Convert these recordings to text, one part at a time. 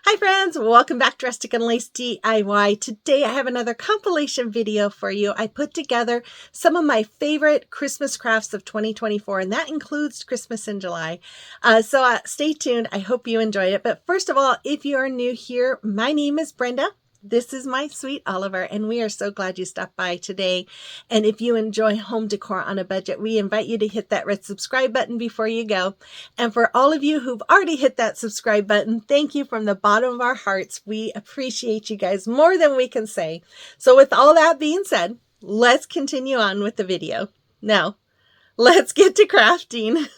Hi friends, welcome back to Rustic and Lace DIY. Today I have another compilation video for you. I put together some of my favorite Christmas crafts of 2024, and that includes Christmas in July. So stay tuned. I hope you enjoy it. But first of all, if you are new here, my name is Brenda. This is my sweet Oliver, and we are so glad you stopped by today. And if you enjoy home decor on a budget, we invite you to hit that red subscribe button before you go. And for all of you who've already hit that subscribe button, thank you from the bottom of our hearts. We appreciate you guys more than we can say. So with all that being said, let's continue on with the video. Now, let's get to crafting.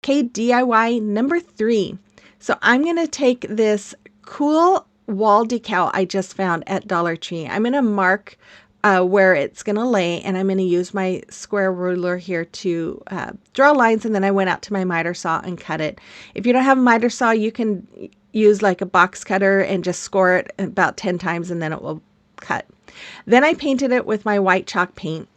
Okay, DIY number 3. So I'm going to take this cool wall decal I just found at Dollar Tree. I'm going to mark where it's going to lay, and I'm going to use my square ruler here to draw lines, and then I went out to my miter saw and cut it. If you don't have a miter saw, you can use like a box cutter and just score it about 10 times and then it will cut. Then I painted it with my white chalk paint.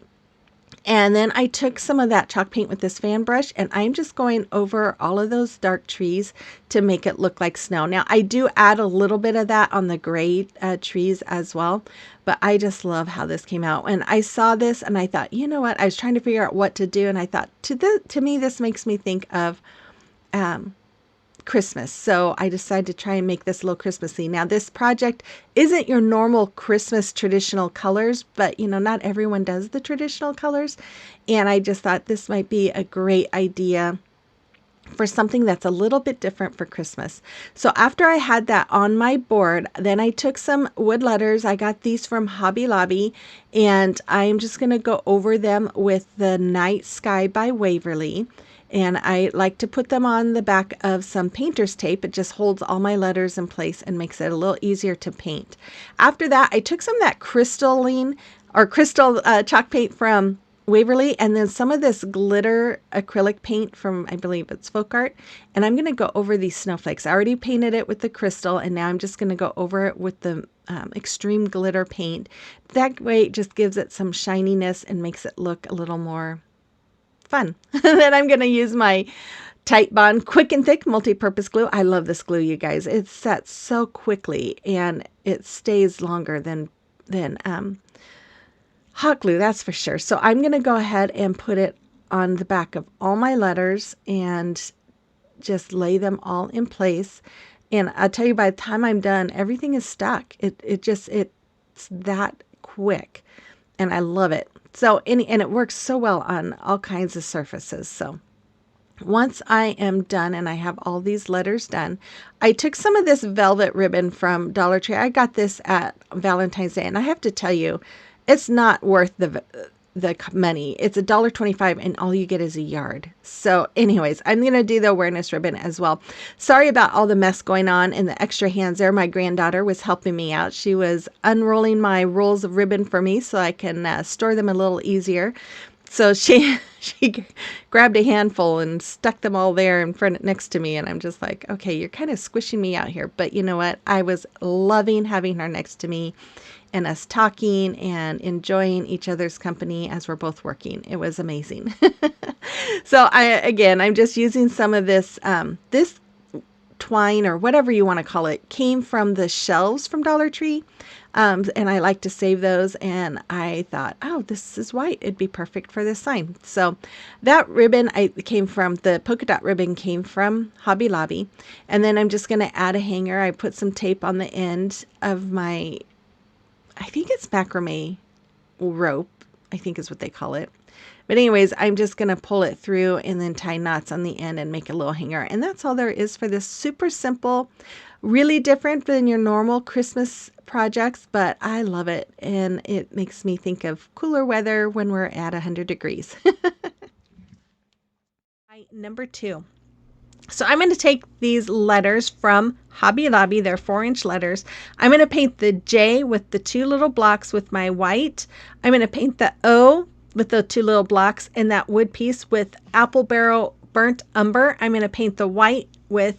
And then I took some of that chalk paint with this fan brush, and I'm just going over all of those dark trees to make it look like snow. Now, I do add a little bit of that on the gray trees as well, but I just love how this came out. And I saw this and I thought, you know what? I was trying to figure out what to do, and I thought, to me, this makes me think of Christmas. So I decided to try and make this a little Christmassy. Now this project isn't your normal Christmas traditional colors, but you know, not everyone does the traditional colors. And I just thought this might be a great idea for something that's a little bit different for Christmas. So after I had that on my board, then I took some wood letters. I got these from Hobby Lobby, and I'm just going to go over them with the Night Sky by Waverly. And I like to put them on the back of some painter's tape. It just holds all my letters in place and makes it a little easier to paint. After that, I took some of that crystal chalk paint from Waverly, and then some of this glitter acrylic paint from, I believe it's Folk Art. And I'm going to go over these snowflakes. I already painted it with the crystal, and now I'm just going to go over it with the extreme glitter paint. That way it just gives it some shininess and makes it look a little more fun. Then I'm going to use my Tight Bond Quick and Thick multi-purpose glue. I love this glue, you guys. It sets so quickly and it stays longer than hot glue, that's for sure. So I'm going to go ahead and put it on the back of all my letters and just lay them all in place. And I'll tell you, by the time I'm done, everything is stuck. It's that quick, and I love it. So, and it works so well on all kinds of surfaces. So once I am done and I have all these letters done, I took some of this velvet ribbon from Dollar Tree. I got this at Valentine's Day, and I have to tell you, it's not worth the money. It's $1.25 and all you get is a yard. So anyways, I'm going to do the awareness ribbon as well. Sorry about all the mess going on and the extra hands there. My granddaughter was helping me out. She was unrolling my rolls of ribbon for me so I can store them a little easier. So she grabbed a handful and stuck them all there in front next to me. And I'm just like, okay, you're kind of squishing me out here. But you know what? I was loving having her next to me and us talking and enjoying each other's company as we're both working. It was amazing. So I'm just using some of this, this twine or whatever you want to call it, came from the shelves from Dollar Tree. And I like to save those. And I thought, oh, this is white. It'd be perfect for this sign. So that ribbon the polka dot ribbon came from Hobby Lobby. And then I'm just going to add a hanger. I put some tape on the end of my, I think it's macrame rope, I think is what they call it. But anyways, I'm just going to pull it through and then tie knots on the end and make a little hanger. And that's all there is for this super simple, really different than your normal Christmas projects, but I love it. And it makes me think of cooler weather when we're at 100 degrees. Number 2. So I'm going to take these letters from Hobby Lobby. They're 4-inch letters. I'm going to paint the J with the 2 little blocks with my white. I'm going to paint the O with the 2 little blocks and that wood piece with apple barrel burnt umber. I'm going to paint the white with,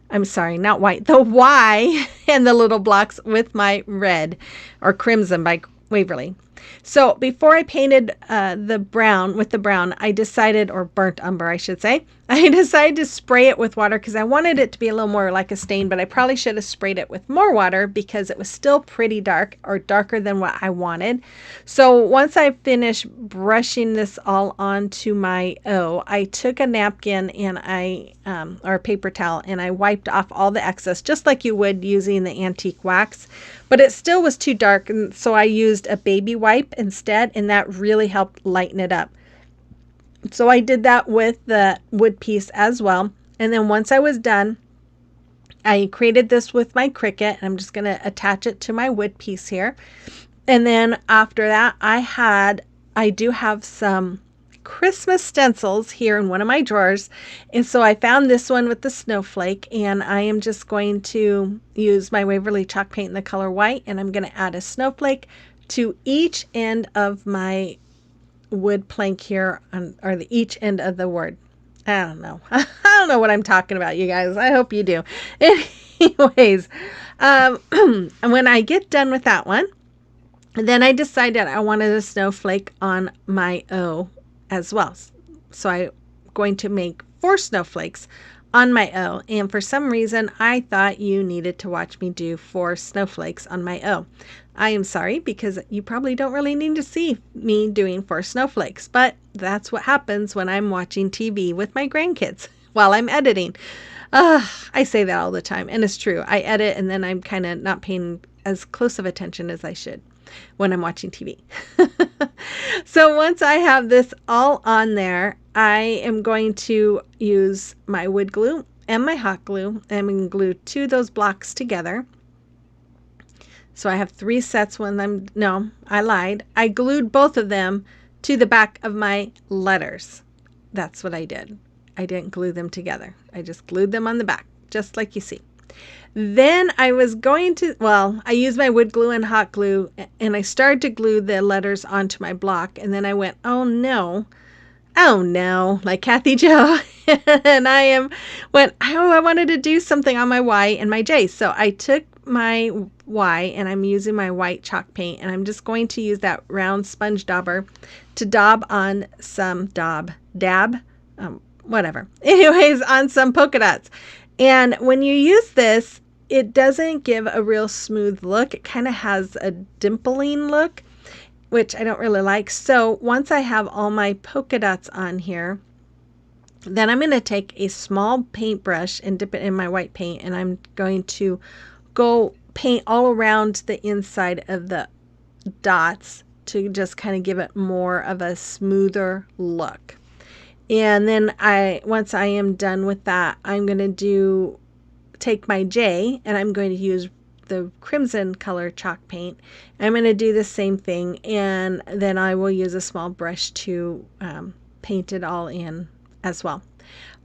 I'm sorry, not white, the Y and the little blocks with my red or crimson by Waverly. So before I painted the brown with the brown, I decided, or burnt umber, I should say, I decided to spray it with water because I wanted it to be a little more like a stain, but I probably should have sprayed it with more water because it was still pretty dark, or darker than what I wanted. So once I finished brushing this all onto my O, I took a napkin and or a paper towel, and I wiped off all the excess, just like you would using the antique wax. But it still was too dark, and so I used a baby wipe instead, and that really helped lighten it up. So I did that with the wood piece as well. And then once I was done, I created this with my Cricut, and I'm just going to attach it to my wood piece here. And then after that, I do have some Christmas stencils here in one of my drawers. And so I found this one with the snowflake, and I am just going to use my Waverly chalk paint in the color white, and I'm going to add a snowflake to each end of my wood plank here, or the each end of the word. I don't know. I don't know what I'm talking about, you guys. I hope you do. Anyways, when I get done with that one, then I decided I wanted a snowflake on my O as well. So I'm going to make 4 snowflakes on my O. And for some reason, I thought you needed to watch me do 4 snowflakes on my O. I am sorry, because you probably don't really need to see me doing 4 snowflakes, but that's what happens when I'm watching TV with my grandkids while I'm editing. I say that all the time, and it's true. I edit, and then I'm kind of not paying as close of attention as I should when I'm watching TV. So once I have this all on there, I am going to use my wood glue and my hot glue. I'm going to glue 2 of those blocks together. So I have 3 sets no, I lied. I glued both of them to the back of my letters. That's what I did. I didn't glue them together. I just glued them on the back, just like you see. Then I was going to, I used my wood glue and hot glue, and I started to glue the letters onto my block, and then I went, oh no, like Kathy Joe. And I wanted to do something on my Y and my J. So I took my Y, and I'm using my white chalk paint, and I'm just going to use that round sponge dauber to dab on some whatever. Anyways, on some polka dots. And when you use this, it doesn't give a real smooth look. It kind of has a dimpling look, which I don't really like. So once I have all my polka dots on here, then I'm going to take a small paintbrush and dip it in my white paint, and I'm going to go paint all around the inside of the dots to just kind of give it more of a smoother look. And then once I am done with that, I'm going to take my J, and I'm going to use the crimson color chalk paint. I'm going to do the same thing, and then I will use a small brush to paint it all in as well.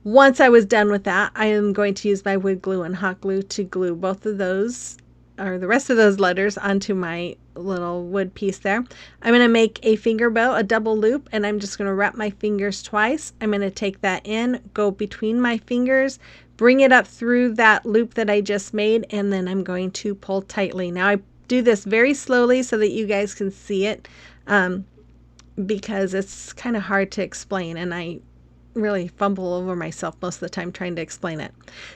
Once I was done with that, I am going to use my wood glue and hot glue to glue both of those, or the rest of those letters, onto my little wood piece there. I'm going to make a finger bow, a double loop, and I'm just going to wrap my fingers twice. I'm going to take that in, go between my fingers, bring it up through that loop that I just made, and then I'm going to pull tightly. Now I do this very slowly so that you guys can see it, because it's kind of hard to explain, and I really fumble over myself most of the time trying to explain it.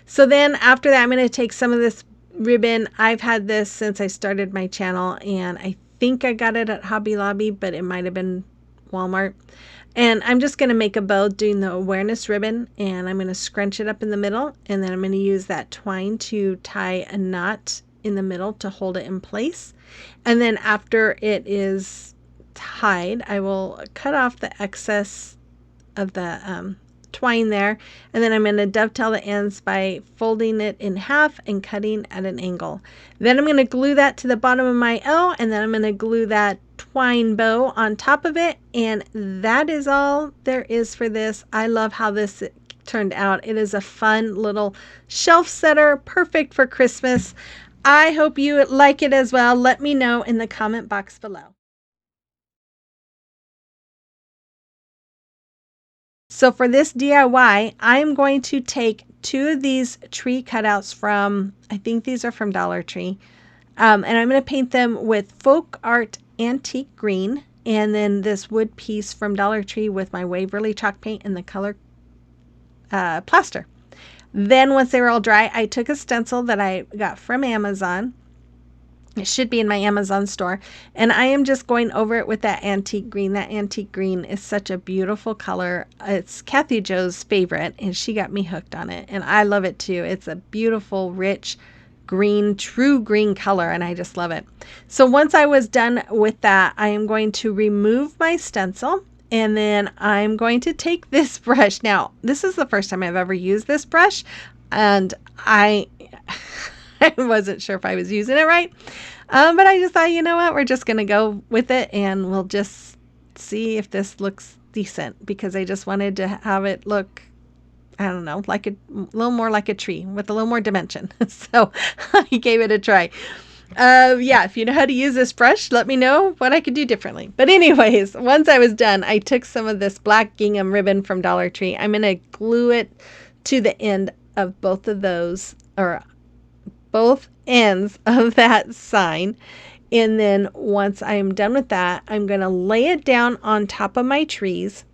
So then after that, I'm going to take some of this ribbon. I've had this since I started my channel, and I think I got it at Hobby Lobby, but it might have been Walmart. And I'm just going to make a bow doing the awareness ribbon, and I'm going to scrunch it up in the middle, and then I'm going to use that twine to tie a knot in the middle to hold it in place. And then after it is tied, I will cut off the excess of the twine there, and then I'm going to dovetail the ends by folding it in half and cutting at an angle. Then I'm going to glue that to the bottom of my O, and then I'm going to glue that twine bow on top of it, and that is all there is for this. I love how this turned out. It is a fun little shelf setter, perfect for Christmas. I hope you like it as well. Let me know in the comment box below. So for this DIY, I'm going to take 2 of these tree cutouts from, I think these are from Dollar Tree, and I'm going to paint them with Folk Art antique green, and then this wood piece from Dollar Tree with my Waverly chalk paint in the color plaster. Then once they were all dry, I took a stencil that I got from Amazon. It should be in my Amazon store. And I am just going over it with that antique green. That antique green is such a beautiful color. It's Kathy Jo's favorite, and she got me hooked on it. And I love it too. It's a beautiful, rich green, true green color, and I just love it. So once I was done with that, I am going to remove my stencil. And then I'm going to take this brush. Now, this is the first time I've ever used this brush, and I wasn't sure if I was using it right. But I just thought, you know what, we're just going to go with it, and we'll just see if this looks decent, because I just wanted to have it look, I don't know, like a little more like a tree with a little more dimension. So I gave it a try. Yeah, if you know how to use this brush, let me know what I could do differently. But anyways, once I was done, I took some of this black gingham ribbon from Dollar Tree. I'm going to glue it to the end of both of those, or both ends of that sign. And then once I'm done with that, I'm going to lay it down on top of my trees.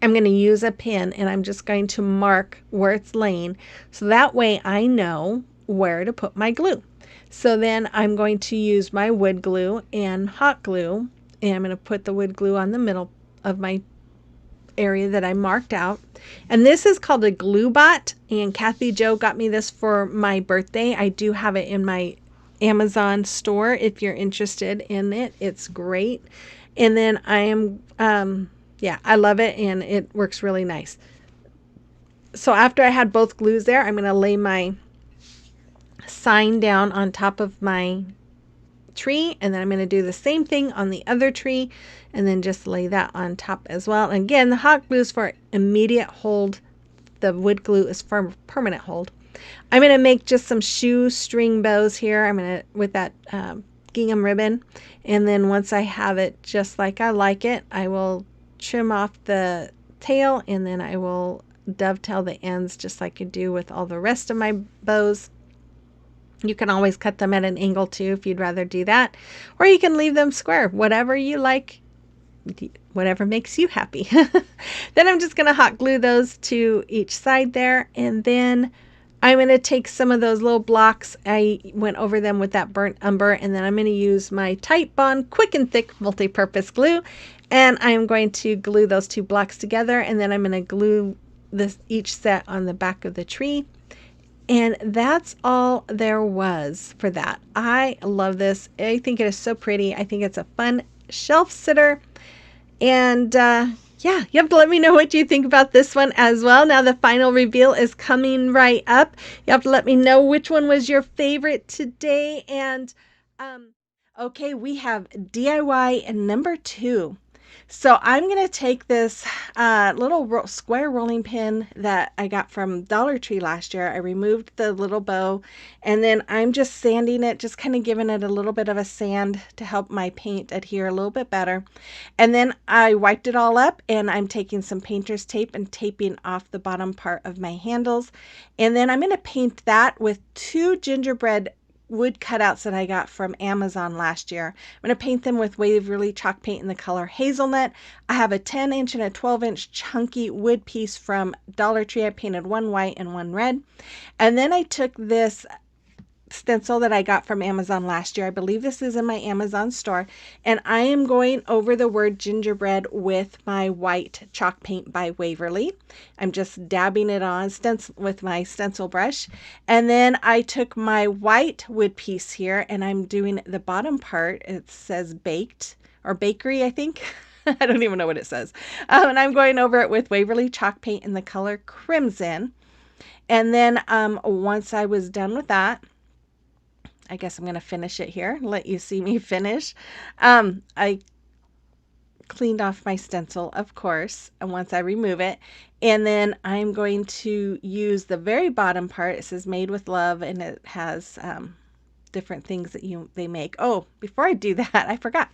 I'm going to use a pin, and I'm just going to mark where it's laying, so that way I know where to put my glue. So then I'm going to use my wood glue and hot glue, and I'm going to put the wood glue on the middle of my area that I marked out. And this is called a glue bot, and Kathy Jo got me this for my birthday. I do have it in my Amazon store if you're interested in it. It's great. And then I am yeah, I love it, and it works really nice. So after I had both glues there, I'm going to lay my sign down on top of my tree, and then I'm going to do the same thing on the other tree, and then just lay that on top as well. And again, the hot glue is for immediate hold. The wood glue is for permanent hold. I'm going to make just some shoestring bows here. I'm going to, with that gingham ribbon, and then once I have it just like I like it, I will trim off the tail, and then I will dovetail the ends just like you do with all the rest of my bows. You can always cut them at an angle too if you'd rather do that, or you can leave them square, whatever you like, whatever makes you happy. Then I'm just going to hot glue those to each side there, and then I'm going to take some of those little blocks. I went over them with that burnt umber, and then I'm going to use my Tight Bond Quick and Thick multi-purpose glue, and I'm going to glue those two blocks together, and then I'm going to glue this each set on the back of the tree. And that's all there was for that. I love this. I think it is so pretty. I think it's a fun shelf sitter. And yeah, you have to let me know what you think about this one as well. Now the final reveal is coming right up. You have to let me know which one was your favorite today. And okay, we have DIY number 2. So I'm going to take this little square rolling pin that I got from Dollar Tree last year. I removed the little bow, and then I'm just sanding it, just kind of giving it a little bit of a sand to help my paint adhere a little bit better. And then I wiped it all up, and I'm taking some painter's tape and taping off the bottom part of my handles. And then I'm going to paint that with 2 gingerbread wood cutouts that I got from Amazon last year. I'm going to paint them with Waverly chalk paint in the color hazelnut. I have a 10-inch and a 12-inch chunky wood piece from Dollar Tree. I painted one white and one red. And then I took this stencil that I got from Amazon last year. I believe this is in my Amazon store, and I am going over the word gingerbread with my white chalk paint by Waverly. I'm just dabbing it on with my stencil brush, and then I took my white wood piece here, and I'm doing the bottom part. It says baked or bakery, I think. I don't even know what it says. And I'm going over it with Waverly chalk paint in the color crimson. And then once I was done with that, I guess I'm going to finish it here, let you see me finish. I cleaned off my stencil, of course, and once I remove it, and then I'm going to use the very bottom part. It says made with love, and it has different things that they make. Oh, before I do that, I forgot.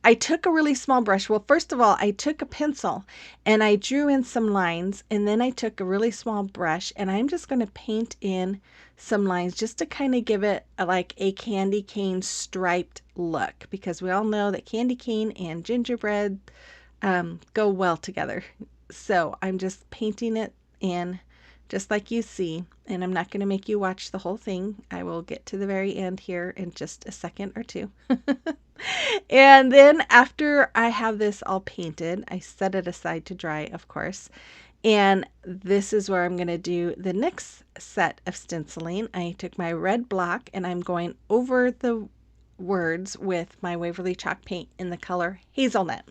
I took a really small brush. Well, first of all, I took a pencil and I drew in some lines, and then I took a really small brush, and I'm just going to paint in some lines just to kind of give it like a candy cane striped look, because we all know that candy cane and gingerbread go well together. So I'm just painting it in just like you see, and I'm not going to make you watch the whole thing. I will get to the very end here in just a second or two. And then after I have this all painted, I set it aside to dry, of course. And this is where I'm going to do the next set of stenciling. I took my red block and I'm going over the words with my Waverly chalk paint in the color Hazelnut.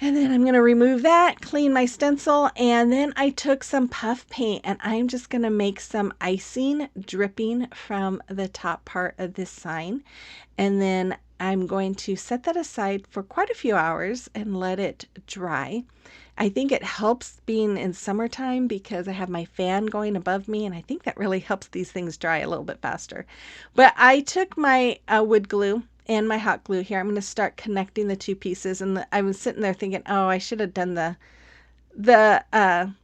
And then I'm going to remove that, clean my stencil, and then I took some puff paint and I'm just going to make some icing dripping from the top part of this sign. And then I'm going to set that aside for quite a few hours and let it dry. I think it helps being in summertime because I have my fan going above me, and I think that really helps these things dry a little bit faster. But I took my wood glue and my hot glue here. I'm going to start connecting the two pieces, and I was sitting there thinking, oh, I should have done the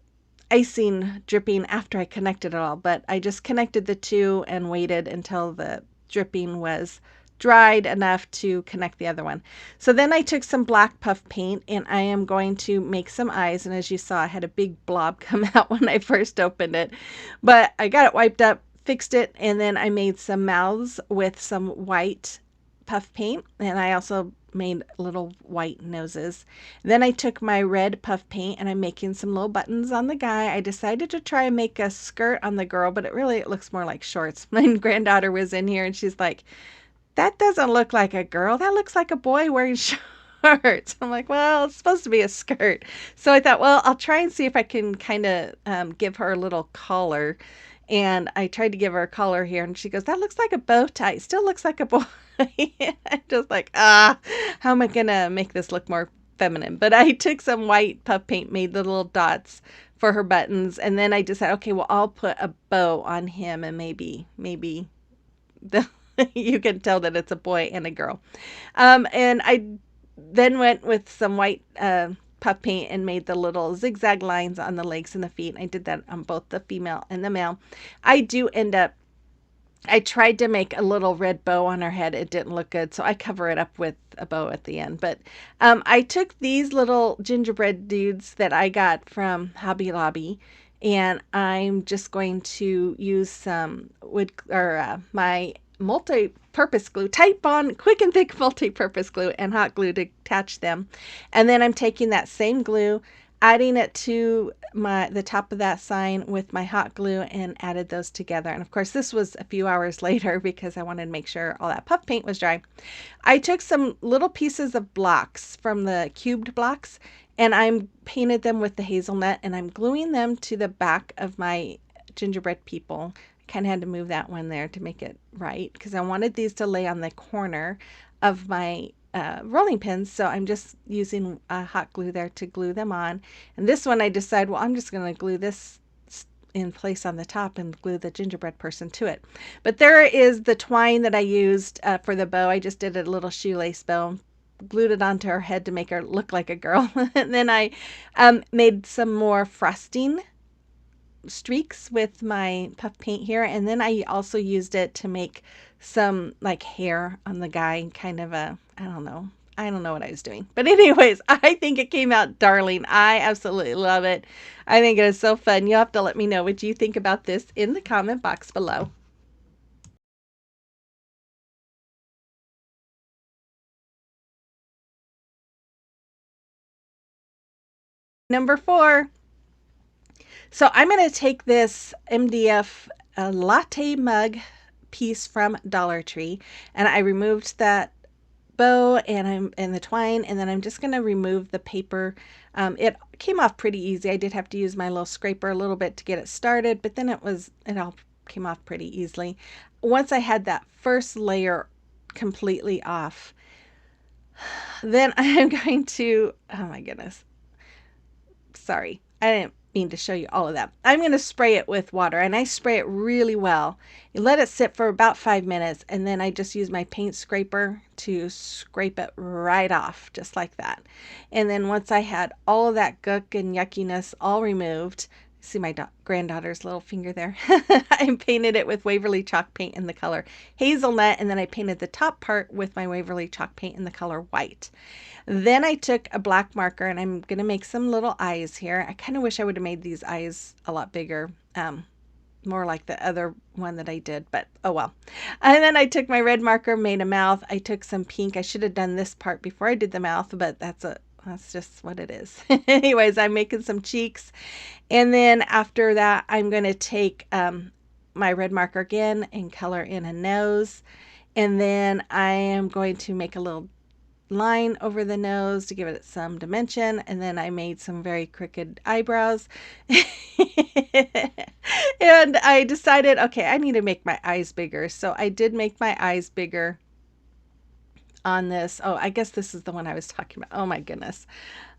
icing dripping after I connected it all, but I just connected the two and waited until the dripping was dried enough to connect the other one. So then I took some black puff paint and I am going to make some eyes, and as you saw, I had a big blob come out when I first opened it, but I got it wiped up, fixed it, and then I made some mouths with some white puff paint, and I also made little white noses. Then I took my red puff paint and I'm making some little buttons on the guy. I decided to try and make a skirt on the girl, but it looks more like shorts. My granddaughter was in here and she's like, that doesn't look like a girl. That looks like a boy wearing shorts. I'm like, well, it's supposed to be a skirt. So I thought, well, I'll try and see if I can kind of give her a little collar. And I tried to give her a collar here, and she goes, that looks like a bow tie. It still looks like a boy. I'm just like, how am I going to make this look more feminine? But I took some white puff paint, made the little dots for her buttons. And then I decided, okay, well, I'll put a bow on him, and maybe the you can tell that it's a boy and a girl. And I then went with some white puff paint and made the little zigzag lines on the legs and the feet. I did that on both the female and the male. I tried to make a little red bow on her head. It didn't look good, so I cover it up with a bow at the end. But I took these little gingerbread dudes that I got from Hobby Lobby, and I'm just going to use some wood or my multi-purpose glue, Type Bond quick and thick multi-purpose glue and hot glue to attach them. And then I'm taking that same glue, adding it to the top of that sign with my hot glue, and added those together. And of course this was a few hours later because I wanted to make sure all that puff paint was dry. I took some little pieces of blocks from the cubed blocks and I'm painted them with the hazelnut, and I'm gluing them to the back of my gingerbread people. Kind of had to move that one there to make it right because I wanted these to lay on the corner of my rolling pins. So I'm just using hot glue there to glue them on. And this one I decided, well, I'm just going to glue this in place on the top and glue the gingerbread person to it. But there is the twine that I used for the bow. I just did a little shoelace bow, glued it onto her head to make her look like a girl. And then I made some more frosting streaks with my puff paint here, and then I also used it to make some like hair on the guy, kind of a, I don't know what I was doing, but anyways, I think it came out darling. I absolutely love it. I think it is so fun. You'll have to let me know what you think about this in the comment box below. Number 4. So I'm going to take this MDF latte mug piece from Dollar Tree, and I removed that bow and the twine, and then I'm just going to remove the paper. It came off pretty easy. I did have to use my little scraper a little bit to get it started, but then it all came off pretty easily. Once I had that first layer completely off, then I am going to, oh my goodness, sorry, I didn't mean to show you all of that. I'm going to spray it with water, and I spray it really well. You let it sit for about 5 minutes, and then I just use my paint scraper to scrape it right off, just like that. And then once I had all of that gook and yuckiness all removed, See my granddaughter's little finger there. I painted it with Waverly chalk paint in the color hazelnut, and then I painted the top part with my Waverly chalk paint in the color white. Then I took a black marker, and I'm going to make some little eyes here. I kind of wish I would have made these eyes a lot bigger, more like the other one that I did, but oh well. And then I took my red marker, made a mouth. I took some pink. I should have done this part before I did the mouth, but that's just what it is. Anyways, I'm making some cheeks. And then after that, I'm going to take my red marker again and color in a nose. And then I am going to make a little line over the nose to give it some dimension. And then I made some very crooked eyebrows. And I decided, okay, I need to make my eyes bigger. So I did make my eyes bigger on this. Oh, I guess this is the one I was talking about. Oh my goodness.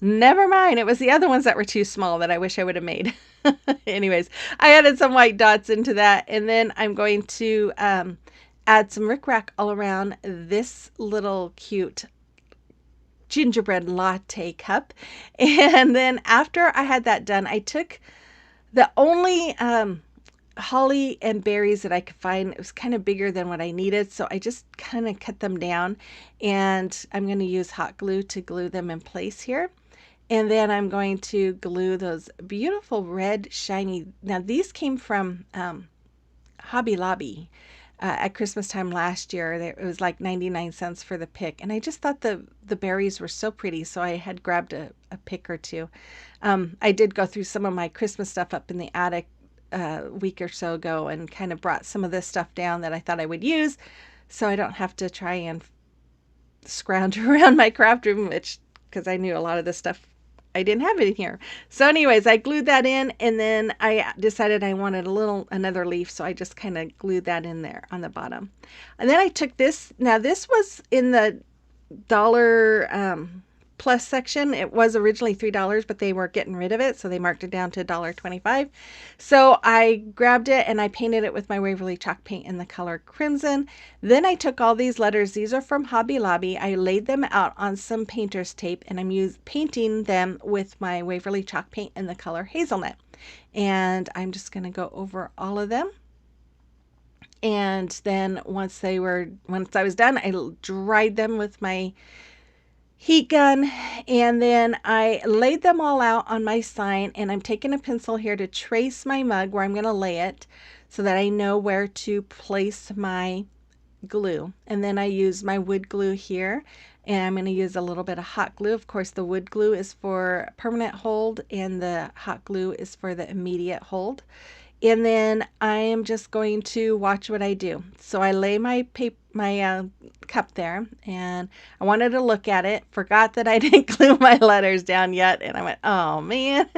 Never mind. It was the other ones that were too small that I wish I would have made. Anyways, I added some white dots into that. And then I'm going to add some rickrack all around this little cute gingerbread latte cup. And then after I had that done, I took the only holly and berries that I could find. It was kind of bigger than what I needed, so I just kind of cut them down, and I'm going to use hot glue to glue them in place here. And then I'm going to glue those beautiful red shiny, now these came from Hobby Lobby at Christmas time last year. It was like 99 cents for the pick, and I just thought the berries were so pretty, so I had grabbed a pick or two. I did go through some of my Christmas stuff up in the attic a week or so ago and kind of brought some of this stuff down that I thought I would use, so I don't have to try and scrounge around my craft room, which, because I knew a lot of this stuff I didn't have it in here. So anyways, I glued that in, and then I decided I wanted another leaf, so I just kind of glued that in there on the bottom. And then I took this. Now this was in the dollar plus section. It was originally $3, but they were getting rid of it, so they marked it down to $1.25. So I grabbed it and I painted it with my Waverly chalk paint in the color crimson. Then I took all these letters. These are from Hobby Lobby. I laid them out on some painter's tape, and I'm painting them with my Waverly chalk paint in the color hazelnut. And I'm just going to go over all of them. And then once I was done, I dried them with my heat gun, and then I laid them all out on my sign, and I'm taking a pencil here to trace my mug where I'm going to lay it so that I know where to place my glue. And then I use my wood glue here, and I'm going to use a little bit of hot glue. Of course, the wood glue is for permanent hold, and the hot glue is for the immediate hold. And then I am just going to watch what I do. So I lay my cup there, and I wanted to look at it. Forgot that I didn't glue my letters down yet, and I went, oh man.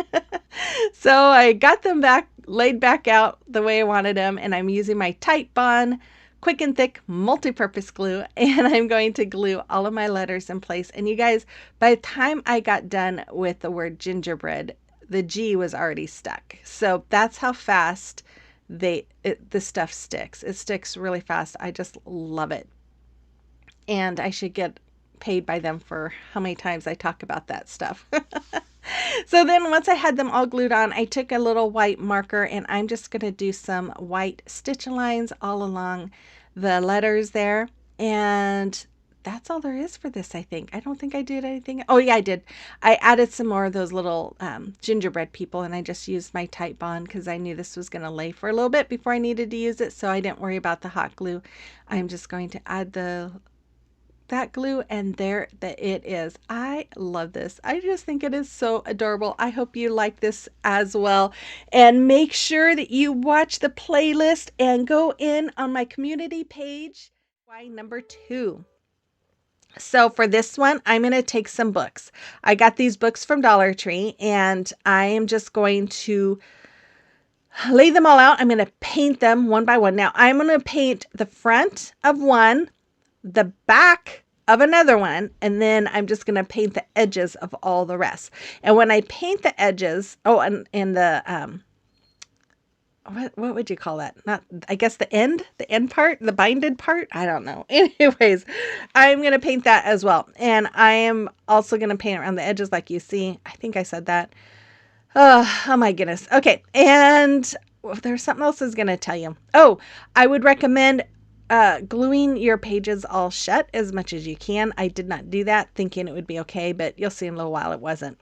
So I got them back, laid back out the way I wanted them, and I'm using my Tight Bond Quick and Thick multi-purpose glue, and I'm going to glue all of my letters in place. And you guys, by the time I got done with the word gingerbread, the G was already stuck. So that's how fast the stuff sticks. It sticks really fast. I just love it. And I should get paid by them for how many times I talk about that stuff. So then once I had them all glued on, I took a little white marker, and I'm just going to do some white stitch lines all along the letters there. And that's all there is for this, I think. I don't think I did anything. Oh yeah, I did. I added some more of those little gingerbread people, and I just used my Tight Bond because I knew this was going to lay for a little bit before I needed to use it, so I didn't worry about the hot glue. I'm just going to add that glue, and there it is. I love this. I just think it is so adorable. I hope you like this as well, and make sure that you watch the playlist and go in on my community page. Number 2. So for this one, I'm going to take some books. I got these books from Dollar Tree, and I am just going to lay them all out. I'm going to paint them one by one. Now I'm going to paint the front of one, the back of another one, and then I'm just going to paint the edges of all the rest. And when I paint the edges, and the what would you call that? Not, I guess the end part, the binded part. I don't know. Anyways, I'm going to paint that as well. And I am also going to paint around the edges like you see. I think I said that. Oh my goodness. Okay. And there's something else I was going to tell you. Oh, I would recommend gluing your pages all shut as much as you can. I did not do that thinking it would be okay, but you'll see in a little while it wasn't.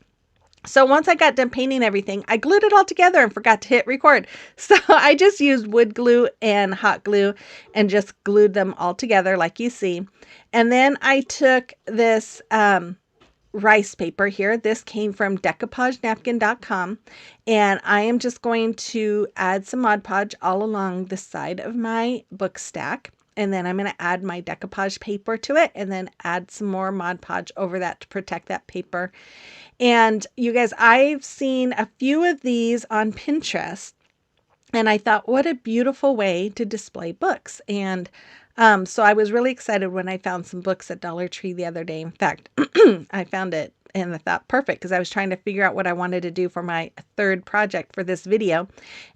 So once I got done painting everything, I glued it all together and forgot to hit record. So I just used wood glue and hot glue and just glued them all together like you see. And then I took this rice paper here. This came from decoupagenapkin.com, and I am just going to add some Mod Podge all along the side of my book stack. And then I'm going to add my decoupage paper to it and then add some more Mod Podge over that to protect that paper. And you guys, I've seen a few of these on Pinterest, and I thought, what a beautiful way to display books. And so I was really excited when I found some books at Dollar Tree the other day. In fact, I found it and I thought perfect because I was trying to figure out what I wanted to do for my third project for this video.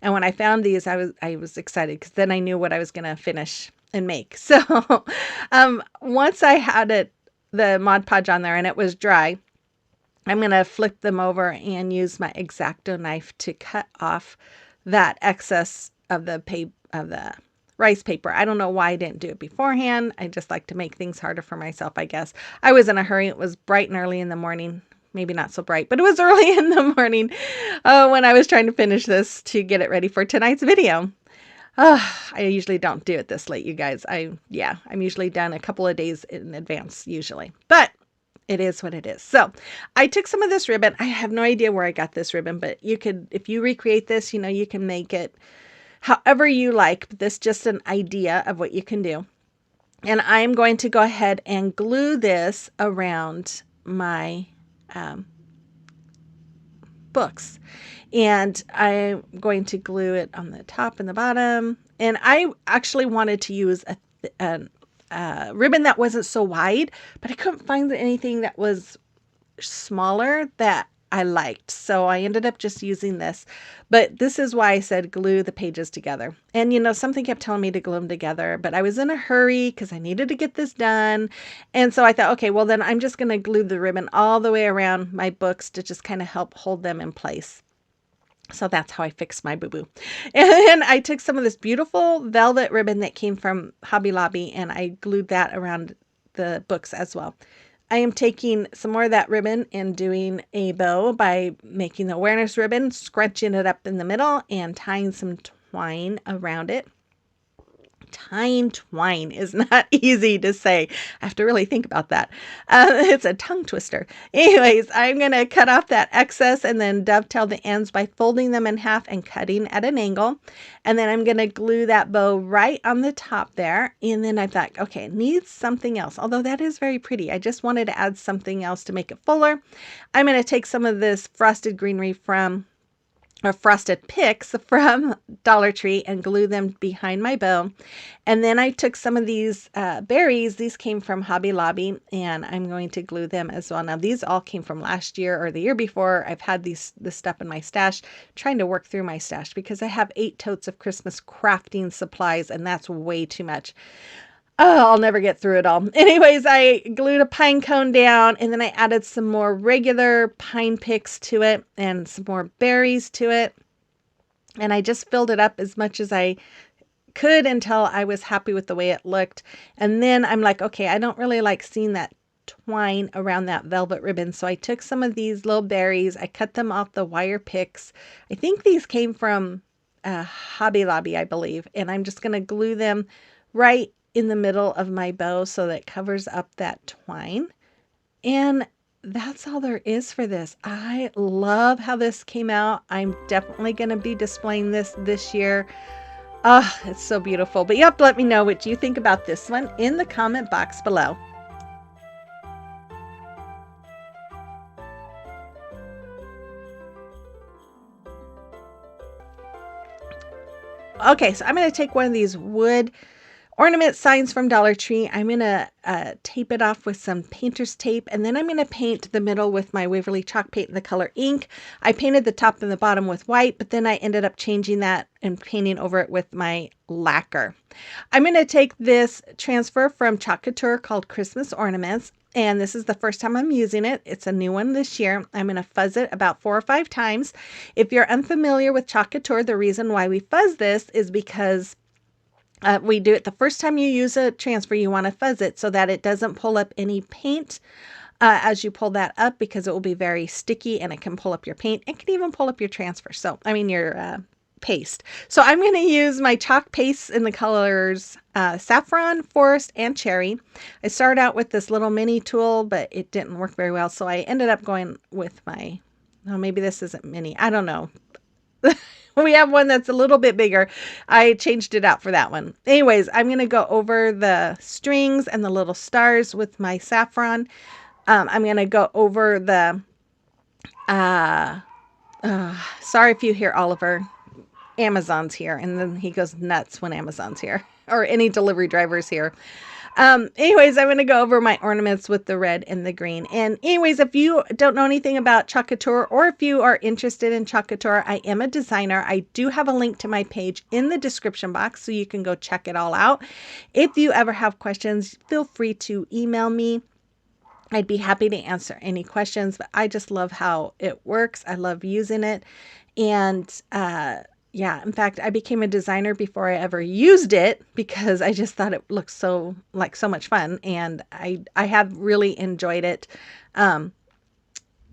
And when I found these, I was excited because then I knew what I was going to finish and make. So once I had the Mod Podge on there and it was dry, I'm going to flip them over and use my X-Acto knife to cut off that excess of the rice paper. I don't know why I didn't do it beforehand. I just like to make things harder for myself, I guess. I was in a hurry. It was bright and early in the morning. Maybe not so bright, but it was early in the morning when I was trying to finish this to get it ready for tonight's video. I usually don't do it this late, you guys. I'm usually done a couple of days in advance usually, but it is what it is. So I took some of this ribbon. I have no idea where I got this ribbon, but you could, if you recreate this, you can make it however you like. This is just an idea of what you can do. And I'm going to go ahead and glue this around my books. And I'm going to glue it on the top and the bottom. And I actually wanted to use a ribbon that wasn't so wide, but I couldn't find anything that was smaller that I liked. So I ended up just using this. But this is why I said glue the pages together. And something kept telling me to glue them together, but I was in a hurry because I needed to get this done. And so I thought, okay, well then I'm just going to glue the ribbon all the way around my books to just kind of help hold them in place. So that's how I fixed my boo-boo. And I took some of this beautiful velvet ribbon that came from Hobby Lobby and I glued that around the books as well. I am taking some more of that ribbon and doing a bow by making the awareness ribbon, scrunching it up in the middle and tying some twine around it. Tying twine is not easy to say. I have to really think about that. It's a tongue twister. Anyways, I'm going to cut off that excess and then dovetail the ends by folding them in half and cutting at an angle. And then I'm going to glue that bow right on the top there. And then I thought, okay, it needs something else. Although that is very pretty. I just wanted to add something else to make it fuller. I'm going to take some of this frosted greenery or frosted picks from Dollar Tree and glue them behind my bow. And then I took some of these berries. These came from Hobby Lobby and I'm going to glue them as well. Now these all came from last year or the year before. I've had this stuff in my stash, trying to work through my stash because I have 8 totes of Christmas crafting supplies and that's way too much. Oh, I'll never get through it all. Anyways, I glued a pine cone down and then I added some more regular pine picks to it and some more berries to it. And I just filled it up as much as I could until I was happy with the way it looked. And then I'm like, okay, I don't really like seeing that twine around that velvet ribbon. So I took some of these little berries. I cut them off the wire picks. I think these came from Hobby Lobby, I believe. And I'm just going to glue them right in the middle of my bow so that it covers up that twine. And that's all there is for this. I love how this came out. I'm definitely going to be displaying this year. Oh, it's so beautiful. But you have to let me know what you think about this one in the comment box below. Okay, so I'm going to take one of these wood ornament signs from Dollar Tree. I'm going to tape it off with some painter's tape, and then I'm going to paint the middle with my Waverly chalk paint in the color ink. I painted the top and the bottom with white, but then I ended up changing that and painting over it with my lacquer. I'm going to take this transfer from Chalk Couture called Christmas Ornaments, and this is the first time I'm using it. It's a new one this year. I'm going to fuzz it about 4 or 5 times. If you're unfamiliar with Chalk Couture, the reason why we fuzz this is because we do it the first time you use a transfer, you want to fuzz it so that it doesn't pull up any paint as you pull that up, because it will be very sticky and it can pull up your paint. It can even pull up your transfer. So, I mean, your paste. So I'm going to use my chalk paste in the colors saffron, forest, and cherry. I started out with this little mini tool, but it didn't work very well. So I ended up going with my, oh, maybe this isn't mini. I don't know. We have one that's a little bit bigger. I changed it out for that one. Anyways, I'm going to go over the strings and the little stars with my saffron. I'm going to go over the, sorry if you hear Oliver, Amazon's here. And then he goes nuts when Amazon's here or any delivery drivers here. Anyways, I'm going to go over my ornaments with the red and the green. And anyways, if you don't know anything about Chalk Couture, or if you are interested in Chalk Couture, I am a designer. I do have a link to my page in the description box, so you can go check it all out. If you ever have questions, feel free to email me. I'd be happy to answer any questions, but I just love how it works. I love using it. And, yeah, in fact, I became a designer before I ever used it because I just thought it looked so much fun, and I have really enjoyed it.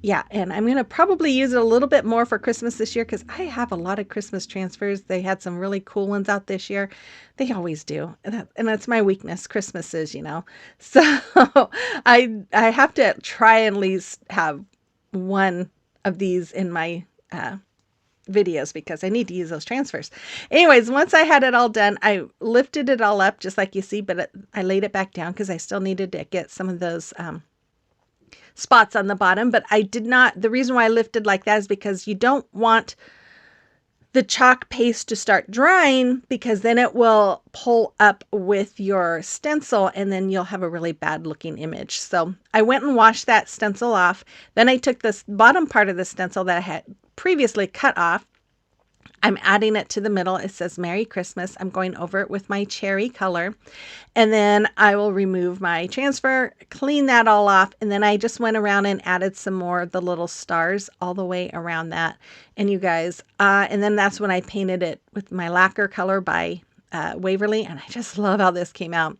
Yeah, and I'm going to probably use it a little bit more for Christmas this year because I have a lot of Christmas transfers. They had some really cool ones out this year. They always do. And that's my weakness, Christmases, you know. So I have to try and at least have one of these in my videos because I need to use those transfers. Anyways, once I had it all done, I lifted it all up just like you see, but I laid it back down because I still needed to get some of those spots on the bottom, but I did not. The reason why I lifted like that is because you don't want the chalk paste to start drying, because then it will pull up with your stencil and then you'll have a really bad looking image. So I went and washed that stencil off. Then I took this bottom part of the stencil that I had previously cut off. I'm adding it to the middle. It says Merry Christmas. I'm going over it with my cherry color. And then I will remove my transfer, clean that all off. And then I just went around and added some more of the little stars all the way around that. And you guys, and then that's when I painted it with my lacquer color by Waverly, and I just love how this came out.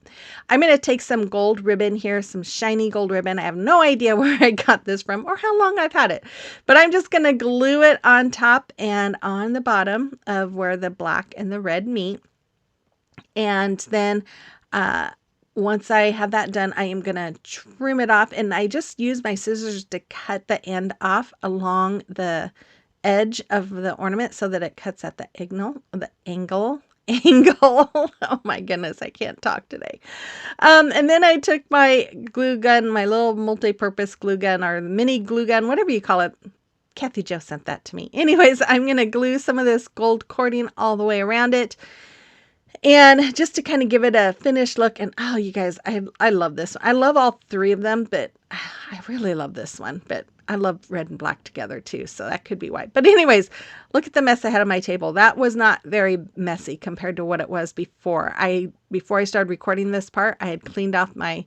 I'm going to take some gold ribbon here, some shiny gold ribbon. I have no idea where I got this from or how long I've had it, but I'm just going to glue it on top and on the bottom of where the black and the red meet. And then once I have that done, I am going to trim it off, and I just use my scissors to cut the end off along the edge of the ornament so that it cuts at the angle. Oh my goodness, I can't talk today. And then I took my glue gun, my little multi-purpose glue gun, or mini glue gun, whatever you call it. Kathy Jo sent that to me. Anyways, I'm going to glue some of this gold cording all the way around it. And just to kind of give it a finished look. And oh, you guys, I love this one. I love all 3 of them, but I really love this one. But I love red and black together too, so that could be white. But anyways, look at the mess I had on my table. That was not very messy compared to what it was before. Before I started recording this part, I had cleaned off my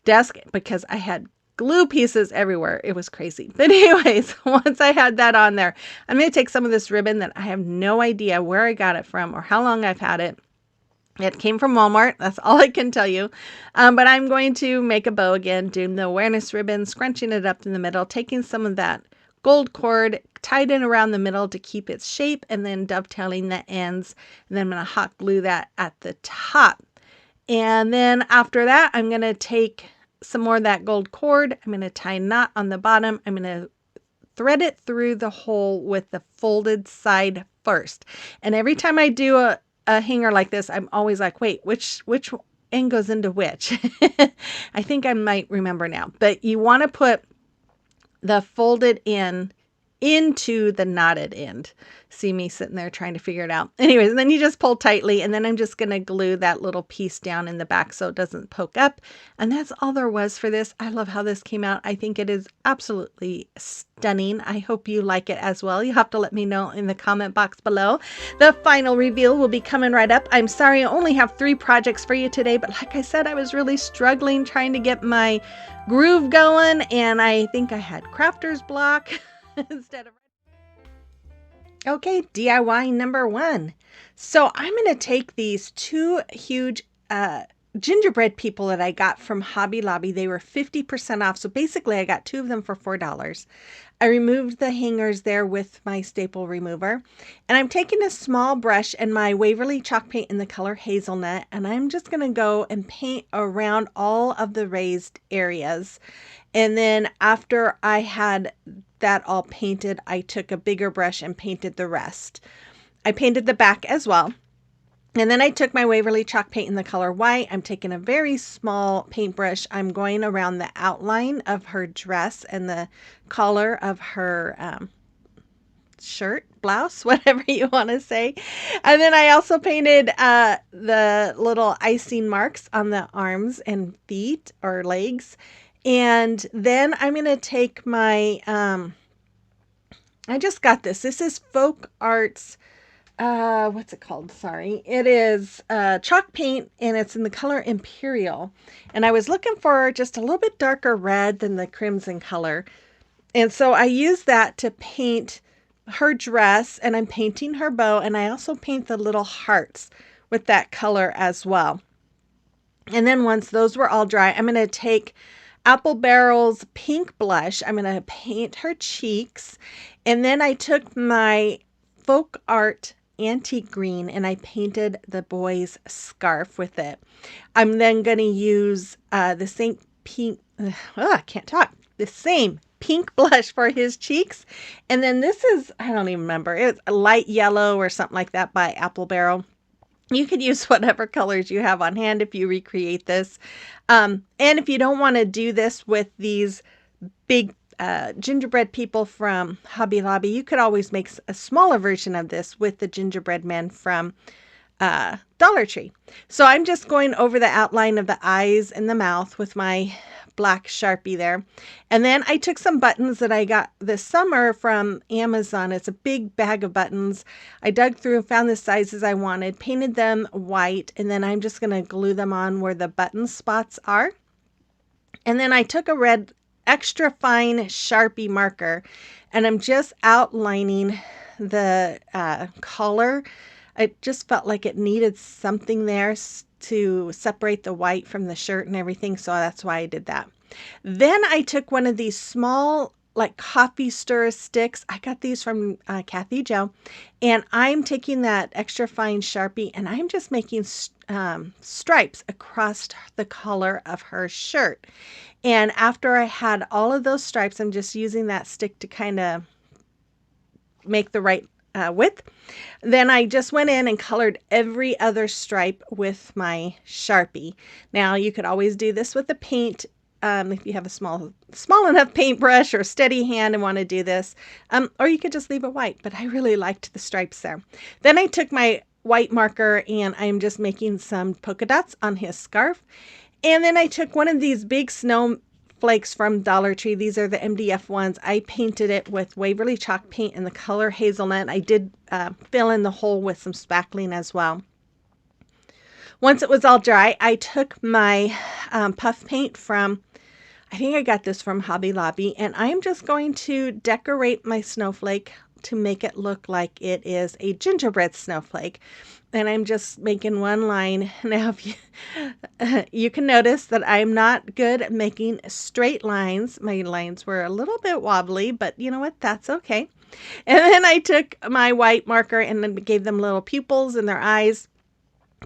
desk because I had glue pieces everywhere. It was crazy. But anyways, once I had that on there, I'm going to take some of this ribbon that I have no idea where I got it from or how long I've had it. It came from Walmart. That's all I can tell you. But I'm going to make a bow again, doing the awareness ribbon, scrunching it up in the middle, taking some of that gold cord, tied it around the middle to keep its shape, and then dovetailing the ends. And then I'm going to hot glue that at the top. And then after that, I'm going to take some more of that gold cord. I'm going to tie a knot on the bottom. I'm going to thread it through the hole with the folded side first. And every time I do a hanger like this, I'm always like, wait, which end goes into which? I think I might remember now. But you want to put the folded in into the knotted end. See me sitting there trying to figure it out. Anyways, and then you just pull tightly, and then I'm just going to glue that little piece down in the back so it doesn't poke up. And that's all there was for this. I love how this came out. I think it is absolutely stunning. I hope you like it as well. You'll have to let me know in the comment box below. The final reveal will be coming right up. I'm sorry I only have 3 projects for you today, but like I said, I was really struggling trying to get my groove going, and I think I had crafter's block instead of... Okay, DIY number 1. So I'm going to take these 2 huge gingerbread people that I got from Hobby Lobby. They were 50% off. So basically I got 2 of them for $4. I removed the hangers there with my staple remover. And I'm taking a small brush and my Waverly chalk paint in the color hazelnut. And I'm just going to go and paint around all of the raised areas. And then after I had that all painted, I took a bigger brush and painted the rest. I painted the back as well. And then I took my Waverly chalk paint in the color white. I'm taking a very small paintbrush. I'm going around the outline of her dress and the collar of her shirt, blouse, whatever you want to say. And then I also painted the little icing marks on the arms and feet or legs. And then I'm going to take my, I just got this. This is Folk Arts, what's it called? Sorry. It is chalk paint, and it's in the color Imperial. And I was looking for just a little bit darker red than the crimson color. And so I used that to paint her dress, and I'm painting her bow, and I also paint the little hearts with that color as well. And then once those were all dry, I'm going to take Apple Barrel's pink blush. I'm going to paint her cheeks. And then I took my Folk Art Antique Green and I painted the boy's scarf with it. I'm then going to use the same pink, I can't talk, the same pink blush for his cheeks. And then this is, I don't even remember, it's a light yellow or something like that by Apple Barrel. You could use whatever colors you have on hand if you recreate this. And if you don't want to do this with these big gingerbread people from Hobby Lobby, you could always make a smaller version of this with the gingerbread men from Dollar Tree. So I'm just going over the outline of the eyes and the mouth with my black Sharpie there. And then I took some buttons that I got this summer from Amazon. It's a big bag of buttons. I dug through and found the sizes I wanted, painted them white, and then I'm just going to glue them on where the button spots are. And then I took a red extra fine Sharpie marker and I'm just outlining the collar. I just felt like it needed something there to separate the white from the shirt and everything, so that's why I did that. Then I took one of these small like coffee stir sticks. I got these from Kathy Jo, and I'm taking that extra fine Sharpie and I'm just making stripes across the collar of her shirt. And after I had all of those stripes, I'm just using that stick to kind of make the right width. Then I just went in and colored every other stripe with my Sharpie. Now you could always do this with the paint if you have a small enough paintbrush or steady hand and want to do this, or you could just leave it white, but I really liked the stripes there. Then I took my white marker and I'm just making some polka dots on his scarf. And then I took one of these big snowflakes from Dollar Tree. These are the MDF ones. I painted it with Waverly chalk paint in the color hazelnut. I did fill in the hole with some spackling as well. Once it was all dry, I took my puff paint from, I think I got this from Hobby Lobby, and I'm just going to decorate my snowflake to make it look like it is a gingerbread snowflake. And I'm just making one line. Now, if you can notice that I'm not good at making straight lines. My lines were a little bit wobbly, but you know what? That's okay. And then I took my white marker and then gave them little pupils in their eyes.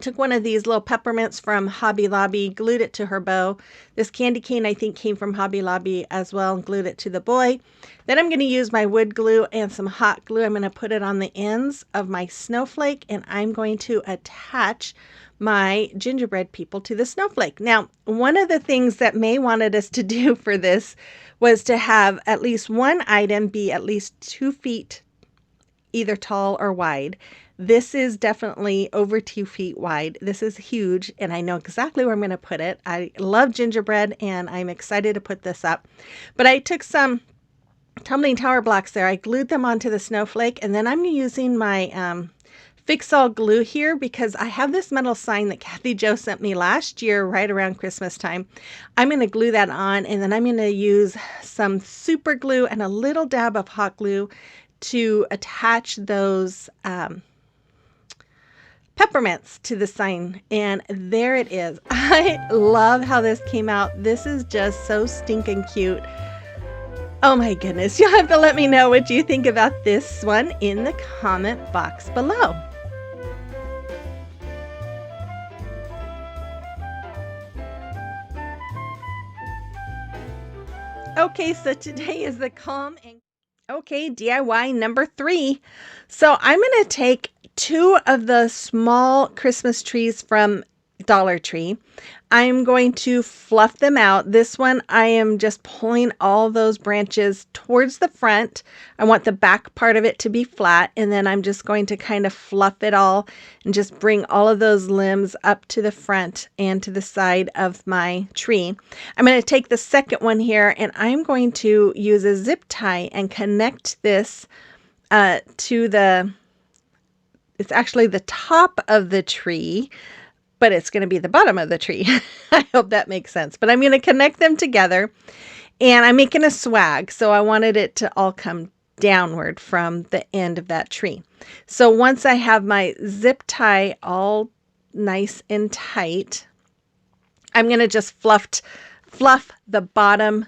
Took one of these little peppermints from Hobby Lobby, glued it to her bow. This candy cane I think came from Hobby Lobby as well, and glued it to the boy. Then I'm going to use my wood glue and some hot glue. I'm going to put it on the ends of my snowflake, and I'm going to attach my gingerbread people to the snowflake. Now, one of the things that May wanted us to do for this was to have at least one item be at least 2 feet either tall or wide. This is definitely over 2 feet wide. This is huge, and I know exactly where I'm going to put it. I love gingerbread, and I'm excited to put this up. But I took some tumbling tower blocks there. I glued them onto the snowflake, and then I'm using my fix-all glue here because I have this metal sign that Kathy Jo sent me last year right around Christmas time. I'm going to glue that on, and then I'm going to use some super glue and a little dab of hot glue to attach those peppermints to the sign, and there it is. I love how this came out. This is just so stinking cute. Oh my goodness, you'll have to let me know what you think about this one in the comment box below. Okay, so today is the DIY number 3. So I'm going to take 2 of the small Christmas trees from Dollar Tree. I'm going to fluff them out. This one, I am just pulling all those branches towards the front. I want the back part of it to be flat, and then I'm just going to kind of fluff it all and just bring all of those limbs up to the front and to the side of my tree. I'm going to take the second one here, and I'm going to use a zip tie and connect this to it's actually the top of the tree, but it's going to be the bottom of the tree. I hope that makes sense. But I'm going to connect them together, and I'm making a swag. So I wanted it to all come downward from the end of that tree. So once I have my zip tie all nice and tight, I'm going to just fluff the bottom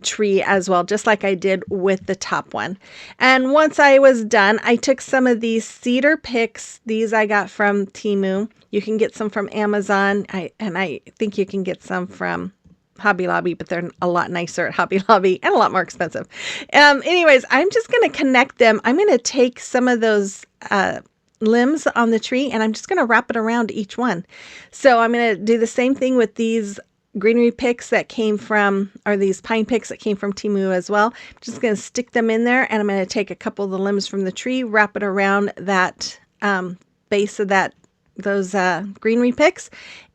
tree as well, just like I did with the top one. And once I was done, I took some of these cedar picks. These I got from Temu. You can get some from Amazon. I think you can get some from Hobby Lobby, but they're a lot nicer at Hobby Lobby and a lot more expensive. Anyways, I'm just going to connect them. I'm going to take some of those limbs on the tree, and I'm just going to wrap it around each one. So I'm going to do the same thing with these greenery picks that came from, or these pine picks that came from Temu as well. I'm just going to stick them in there, and I'm going to take a couple of the limbs from the tree, wrap it around that base of those greenery picks,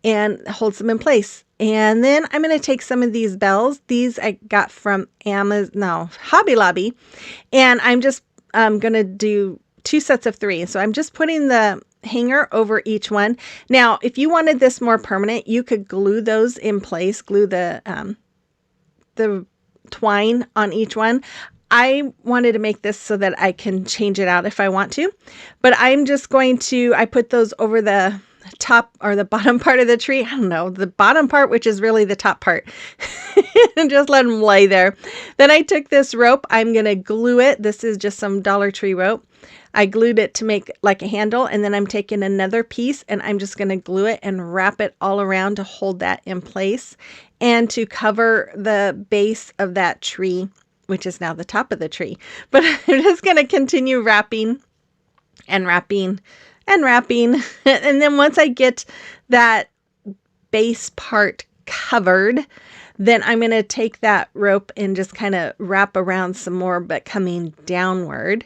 and holds them in place. And then I'm going to take some of these bells. These I got from Hobby Lobby, and I'm just going to do 2 sets of 3. So I'm just putting the hanger over each one. Now, if you wanted this more permanent, you could glue those in place, glue the twine on each one. I wanted to make this so that I can change it out if I want to, but I'm just going to, I put those over the top or the bottom part of the tree. I don't know, the bottom part, which is really the top part, and just let them lay there. Then I took this rope. I'm going to glue it. This is just some Dollar Tree rope. I glued it to make like a handle, and then I'm taking another piece and I'm just going to glue it and wrap it all around to hold that in place and to cover the base of that tree, which is now the top of the tree. But I'm just going to continue wrapping and wrapping and wrapping. And then once I get that base part covered, then I'm going to take that rope and just kind of wrap around some more, but coming downward,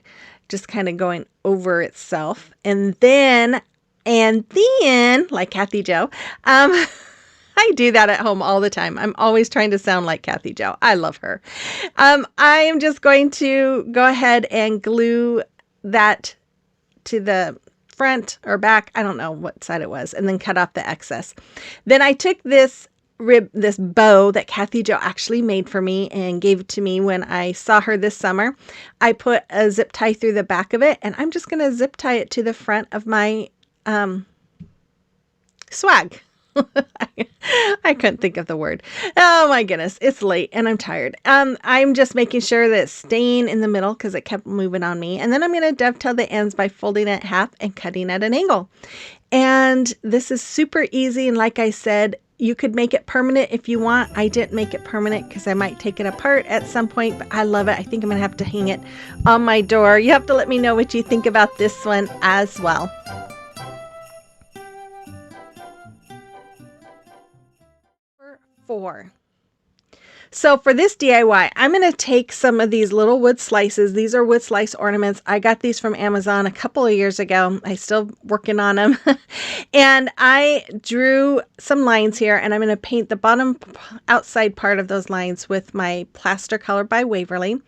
just kind of going over itself. And then, like Kathy Jo, I do that at home all the time. I'm always trying to sound like Kathy Jo. I love her. I am just going to go ahead and glue that to the front or back. I don't know what side it was, and then cut off the excess. Then I took this bow that Kathy Jo actually made for me and gave it to me when I saw her this summer. I put a zip tie through the back of it, and I'm just going to zip tie it to the front of my swag. I couldn't think of the word. Oh my goodness, it's late and I'm tired. I'm just making sure that it's staying in the middle because it kept moving on me. And then I'm going to dovetail the ends by folding it in half and cutting at an angle. And this is super easy. And like I said, you could make it permanent if you want. I didn't make it permanent because I might take it apart at some point, but I love it. I think I'm going to have to hang it on my door. You have to let me know what you think about this one as well. Number 4. So for this DIY, I'm going to take some of these little wood slices. These are wood slice ornaments. I got these from Amazon a couple of years ago. I'm still working on them. And I drew some lines here, and I'm going to paint the bottom outside part of those lines with my plaster color by Waverly.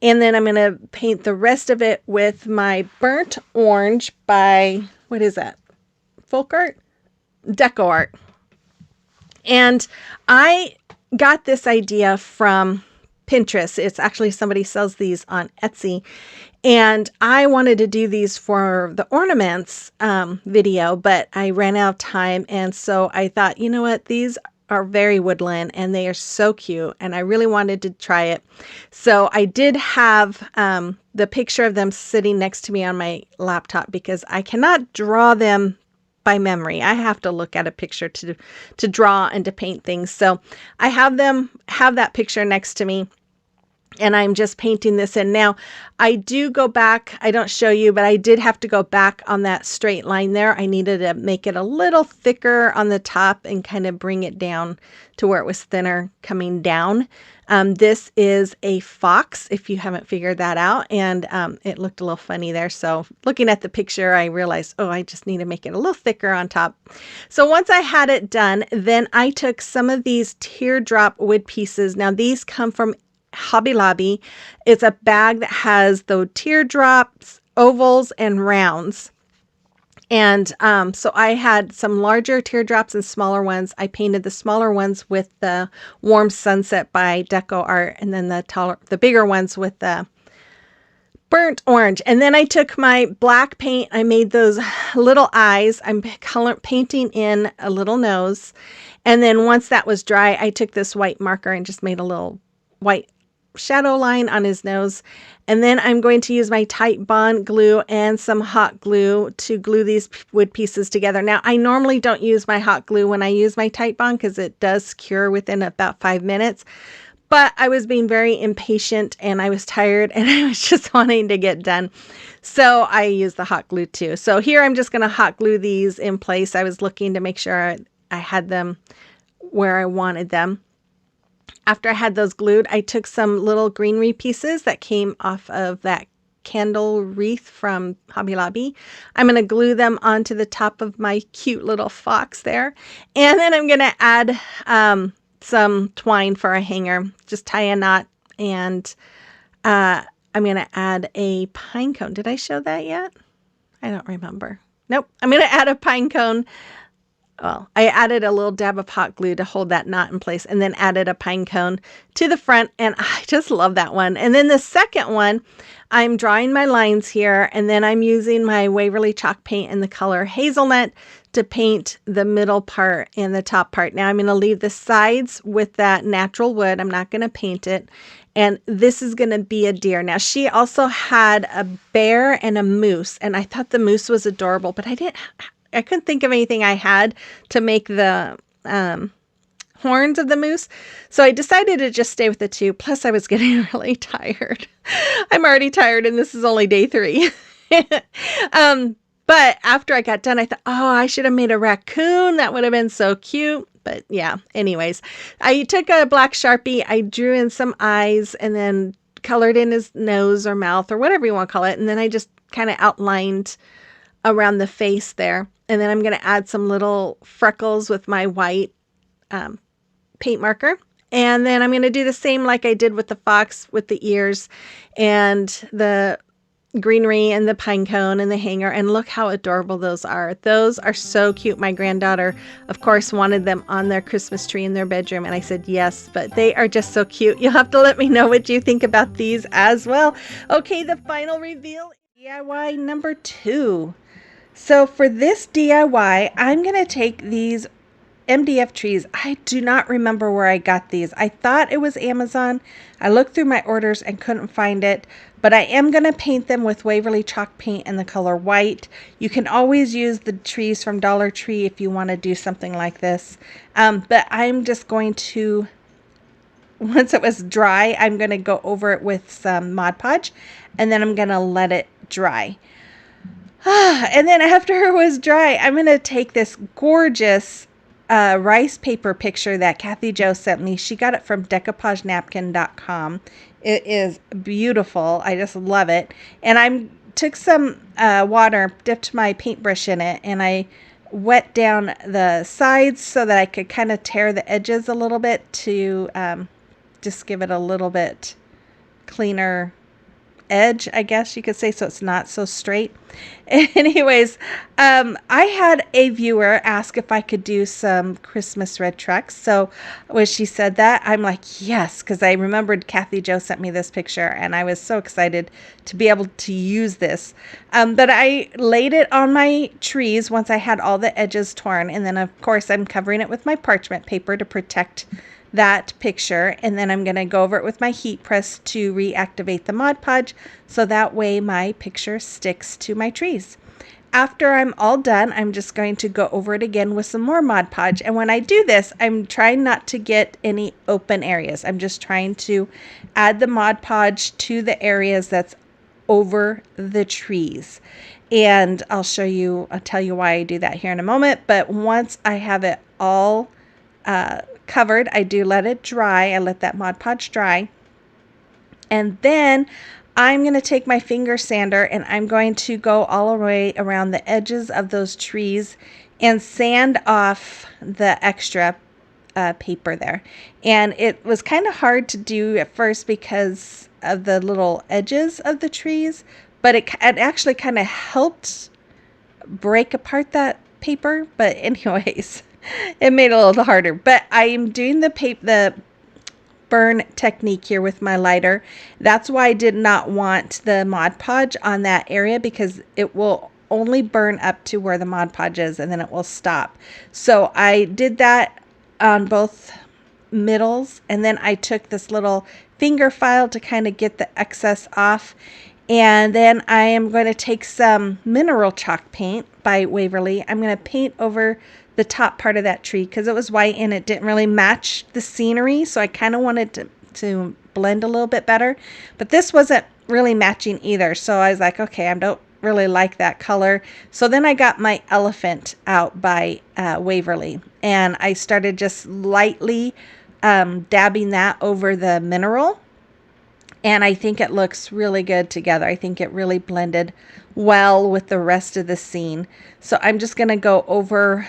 And then I'm going to paint the rest of it with my burnt orange by, what is that? Folk art? Deco art. And I got this idea from Pinterest. It's actually somebody sells these on Etsy. And I wanted to do these for the ornaments video, but I ran out of time. And so I thought, you know what? These are very woodland and they are so cute. And I really wanted to try it. So I did have the picture of them sitting next to me on my laptop because I cannot draw them by memory. I have to look at a picture to draw and to paint things. So I have that picture next to me, and I'm just painting this in. Now, I do go back. I don't show you, but I did have to go back on that straight line there. I needed to make it a little thicker on the top and kind of bring it down to where it was thinner coming down. This is a fox, if you haven't figured that out, and it looked a little funny there. So looking at the picture, I realized, oh, I just need to make it a little thicker on top. So once I had it done, then I took some of these teardrop wood pieces. Now these come from Hobby Lobby. It's a bag that has the teardrops, ovals, and rounds. And so I had some larger teardrops and smaller ones. I painted the smaller ones with the Warm Sunset by Deco Art, and then the bigger ones with the burnt orange. And then I took my black paint. I made those little eyes. I'm painting in a little nose. And then once that was dry, I took this white marker and just made a little white shadow line on his nose. And then I'm going to use my Titebond glue and some hot glue to glue these wood pieces together. Now, I normally don't use my hot glue when I use my Titebond because it does cure within about 5 minutes. But I was being very impatient and I was tired and I was just wanting to get done. So I used the hot glue too. So here I'm just going to hot glue these in place. I was looking to make sure I had them where I wanted them. After I had those glued, I took some little greenery pieces that came off of that candle wreath from Hobby Lobby. I'm going to glue them onto the top of my cute little fox there. And then I'm going to add some twine for a hanger. Just tie a knot, and I'm going to add a pine cone. Did I show that yet? I don't remember. Nope. I'm going to add a pine cone. Well, I added a little dab of hot glue to hold that knot in place, and then added a pine cone to the front, and I just love that one. And then the second one, I'm drawing my lines here, and then I'm using my Waverly chalk paint in the color Hazelnut to paint the middle part and the top part. Now I'm going to leave the sides with that natural wood. I'm not going to paint it. And this is going to be a deer. Now she also had a bear and a moose, and I thought the moose was adorable, but I couldn't think of anything I had to make the horns of the moose. So I decided to just stay with the two. Plus I was getting really tired. I'm already tired and this is only day 3. But after I got done, I thought, oh, I should have made a raccoon. That would have been so cute. But yeah, anyways, I took a black Sharpie. I drew in some eyes and then colored in his nose or mouth or whatever you want to call it. And then I just kind of outlined around the face there. And then I'm going to add some little freckles with my white paint marker. And then I'm going to do the same like I did with the fox, with the ears and the greenery and the pine cone and the hanger. And look how adorable those are. Those are so cute. My granddaughter, of course, wanted them on their Christmas tree in their bedroom. And I said, yes, but they are just so cute. You'll have to let me know what you think about these as well. Okay, the final reveal, DIY number 2. So for this DIY, I'm going to take these MDF trees. I do not remember where I got these. I thought it was Amazon. I looked through my orders and couldn't find it, but I am going to paint them with Waverly chalk paint in the color white. You can always use the trees from Dollar Tree if you want to do something like this. But I'm just going to, once it was dry, I'm going to go over it with some Mod Podge, and then I'm going to let it dry. And then after it was dry, I'm going to take this gorgeous rice paper picture that Kathy Jo sent me. She got it from decoupagenapkin.com. It is beautiful. I just love it. And I took some water, dipped my paintbrush in it, and I wet down the sides so that I could kind of tear the edges a little bit to just give it a little bit cleaner edge, I guess you could say, so it's not so straight. Anyways, I had a viewer ask if I could do some Christmas red trucks. So when she said that, I'm like, yes, because I remembered Kathy Jo sent me this picture and I was so excited to be able to use this. But I laid it on my trees once I had all the edges torn, and then of course I'm covering it with my parchment paper to protect that picture, and then I'm going to go over it with my heat press to reactivate the Mod Podge, so that way my picture sticks to my trees. After I'm all done, I'm just going to go over it again with some more Mod Podge, and when I do this, I'm trying not to get any open areas. I'm just trying to add the Mod Podge to the areas that's over the trees. And I'll tell you why I do that here in a moment, but once I have it all covered, I do let it dry. I let that Mod Podge dry. And then I'm going to take my finger sander and I'm going to go all the way around the edges of those trees and sand off the extra paper there. And it was kind of hard to do at first because of the little edges of the trees, but it actually kind of helped break apart that paper. But anyways, it made it a little harder, but I'm doing the burn technique here with my lighter. That's why I did not want the Mod Podge on that area, because it will only burn up to where the Mod Podge is and then it will stop. So I did that on both middles, and then I took this little finger file to kind of get the excess off. And then I am going to take some mineral chalk paint by Waverly. I'm going to paint over the top part of that tree because it was white and it didn't really match the scenery. So I kind of wanted to blend a little bit better. But this wasn't really matching either. So I was like, okay, I don't really like that color. So then I got my elephant out by Waverly. And I started just lightly dabbing that over the mineral. And I think it looks really good together. I think it really blended well with the rest of the scene. So I'm just going to go over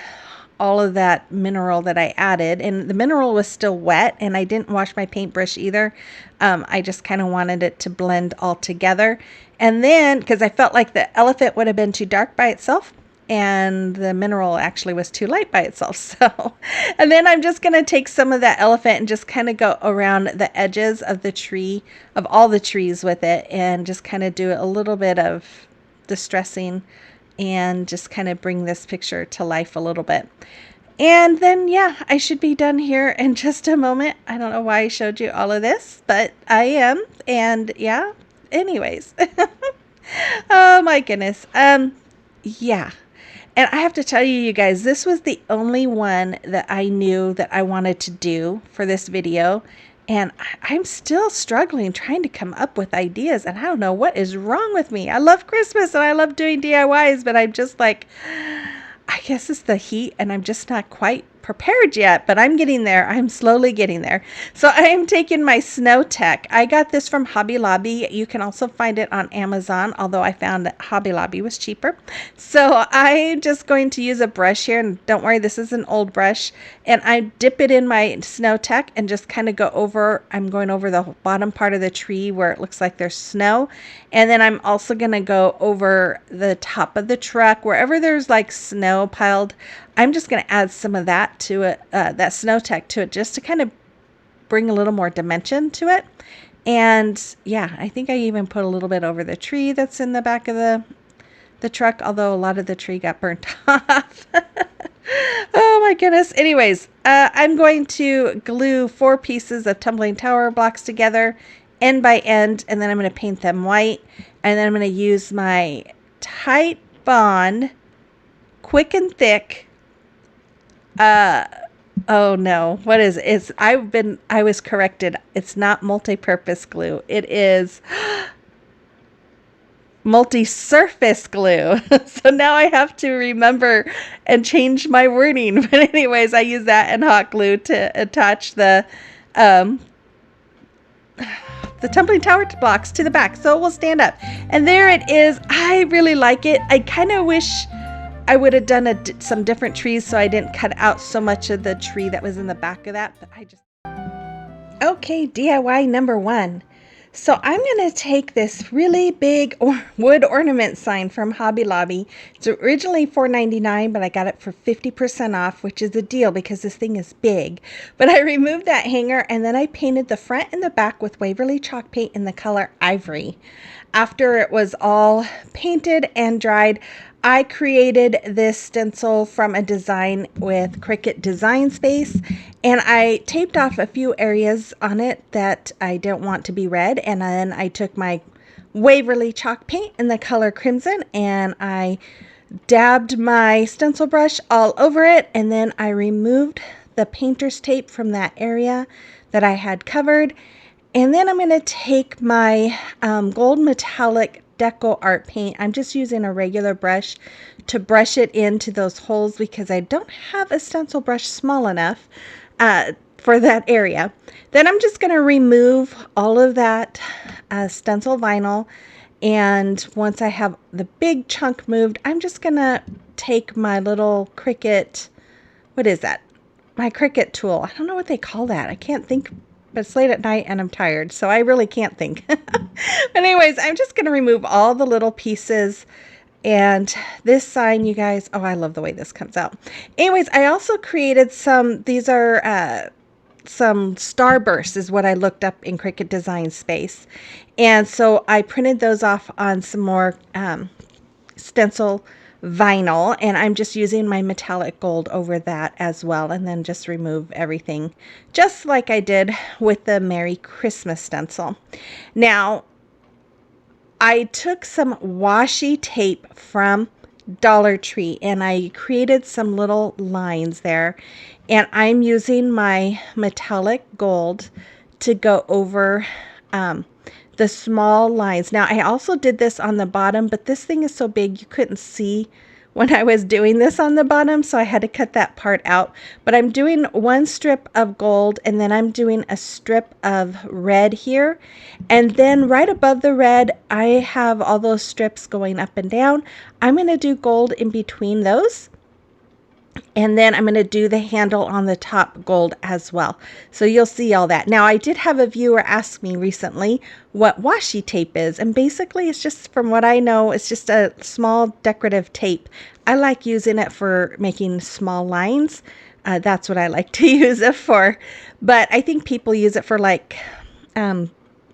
all of that mineral that I added. And the mineral was still wet, and I didn't wash my paintbrush either. I just kind of wanted it to blend all together. And then, because I felt like the elephant would have been too dark by itself, and the mineral actually was too light by itself. So, and then I'm just going to take some of that elephant and just kind of go around the edges of the tree, of all the trees with it, and just kind of do a little bit of distressing and just kind of bring this picture to life a little bit. And then, yeah, I should be done here in just a moment. I don't know why I showed you all of this, but I am. And yeah, anyways. Oh my goodness. Yeah. And I have to tell you, you guys, this was the only one that I knew that I wanted to do for this video. And I'm still struggling trying to come up with ideas. And I don't know what is wrong with me. I love Christmas and I love doing DIYs, but I'm just like, I guess it's the heat and I'm just not quite prepared yet, but I'm getting there. I'm slowly getting there. So I am taking my Snow Tech. I got this from Hobby Lobby. You can also find it on Amazon, although I found that Hobby Lobby was cheaper. So I'm just going to use a brush here, and don't worry, this is an old brush, and I dip it in my Snow Tech and just kind of go over, I'm going over the bottom part of the tree where it looks like there's snow, and then I'm also going to go over the top of the truck, wherever there's like snow piled. I'm just going to add some of that to it, that Snow Tech to it, just to kind of bring a little more dimension to it. And yeah, I think I even put a little bit over the tree that's in the back of the truck, although a lot of the tree got burnt off. Oh my goodness. Anyways, I'm going to glue 4 pieces of tumbling tower blocks together, end by end, and then I'm going to paint them white. And then I'm going to use my Tight Bond, quick and thick. Oh no, what is it? I was corrected. It's not multi-purpose glue. It is multi-surface glue. So now I have to remember and change my wording. But anyways, I use that and hot glue to attach um, the tumbling tower blocks to the back so it will stand up. And there it is. I really like it. I kind of wish I would have done some different trees so I didn't cut out so much of the tree that was in the back of that. But okay, DIY number 1. So I'm going to take this really big wood ornament sign from Hobby Lobby. It's originally $4.99, but I got it for 50% off, which is a deal because this thing is big. But I removed that hanger and then I painted the front and the back with Waverly chalk paint in the color ivory. After it was all painted and dried, I created this stencil from a design with Cricut Design Space, and I taped off a few areas on it that I don't want to be red, and then I took my Waverly chalk paint in the color crimson and I dabbed my stencil brush all over it, and then I removed the painter's tape from that area that I had covered. And then I'm going to take my gold metallic deco art paint. I'm just using a regular brush to brush it into those holes because I don't have a stencil brush small enough for that area. Then I'm just going to remove all of that stencil vinyl. And once I have the big chunk moved, I'm just going to take my little Cricut, what is that? My Cricut tool. I don't know what they call that. I can't think. But it's late at night and I'm tired, so I really can't think. But anyways, I'm just going to remove all the little pieces. And this sign, you guys, oh, I love the way this comes out. Anyways, I also created these are some Starburst is what I looked up in Cricut Design Space. And so I printed those off on some more stencil vinyl, and I'm just using my metallic gold over that as well, and then just remove everything just like I did with the Merry Christmas stencil. Now I took some washi tape from Dollar Tree and I created some little lines there, and I'm using my metallic gold to go over the small lines. Now I also did this on the bottom, but this thing is so big you couldn't see when I was doing this on the bottom, so I had to cut that part out. But I'm doing one strip of gold and then I'm doing a strip of red here, and then right above the red I have all those strips going up and down. I'm going to do gold in between those. And then I'm going to do the handle on the top gold as well. So you'll see all that. Now, I did have a viewer ask me recently what washi tape is. And basically, it's just, from what I know, it's just a small decorative tape. I like using it for making small lines. That's what I like to use it for. But I think people use it for like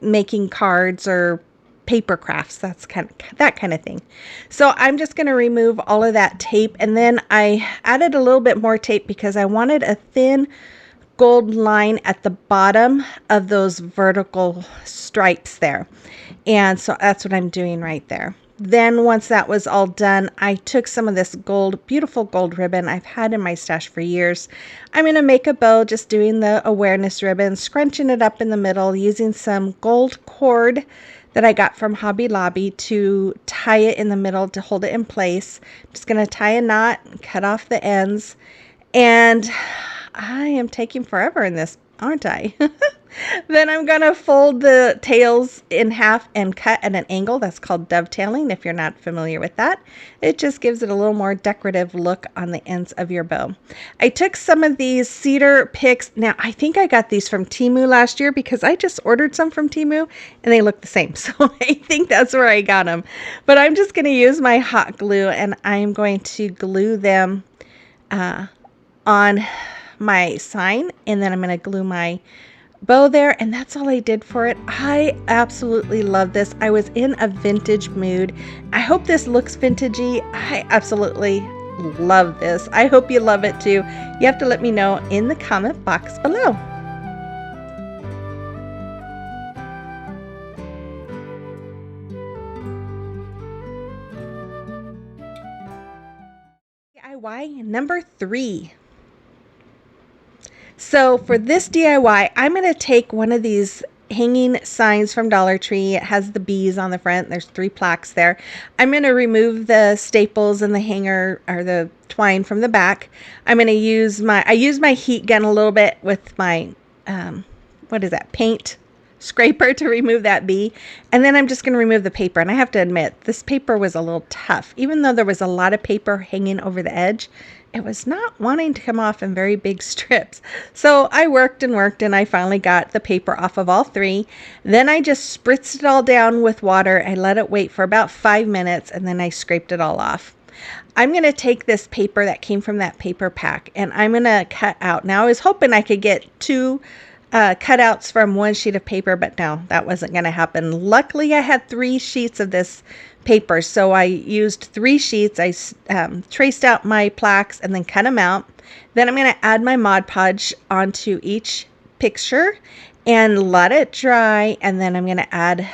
making cards or paper crafts, that kind of thing. So I'm just going to remove all of that tape, and then I added a little bit more tape because I wanted a thin gold line at the bottom of those vertical stripes there, and so that's what I'm doing right there. Then once that was all done, I took some of this beautiful gold ribbon I've had in my stash for years. I'm going to make a bow just doing the awareness ribbon, scrunching it up in the middle, using some gold cord that I got from Hobby Lobby to tie it in the middle to hold it in place. I'm just going to tie a knot, cut off the ends, and I am taking forever in this, aren't I? Then I'm going to fold the tails in half and cut at an angle. That's called dovetailing, if you're not familiar with that. It just gives it a little more decorative look on the ends of your bow. I took some of these cedar picks. Now, I think I got these from Temu last year because I just ordered some from Temu and they look the same. So I think that's where I got them. But I'm just going to use my hot glue and I'm going to glue them on my sign, and then I'm going to glue my bow there, and that's all I did for it. I absolutely love this. I was in a vintage mood. I hope this looks vintagey. I absolutely love this. I hope you love it too. You have to let me know in the comment box below. DIY number 3. So for this DIY, I'm going to take one of these hanging signs from Dollar Tree. It has the bees on the front. There's 3 plaques there. I'm going to remove the staples and the hanger or the twine from the back. I'm going to use I use my heat gun a little bit with my, what is that, paint scraper to remove that bee. And then I'm just going to remove the paper. And I have to admit, this paper was a little tough. Even though there was a lot of paper hanging over the edge, it was not wanting to come off in very big strips. So I worked and worked, and I finally got the paper off of all 3. Then I just spritzed it all down with water. I let it wait for about 5 minutes, and then I scraped it all off. I'm going to take this paper that came from that paper pack, and I'm going to cut out. Now, I was hoping I could get 2 cutouts from 1 sheet of paper, but no, that wasn't going to happen. Luckily, I had 3 sheets of this paper, so I used 3 sheets. I traced out my plaques and then cut them out. Then I'm going to add my Mod Podge onto each picture and let it dry, and then I'm going to add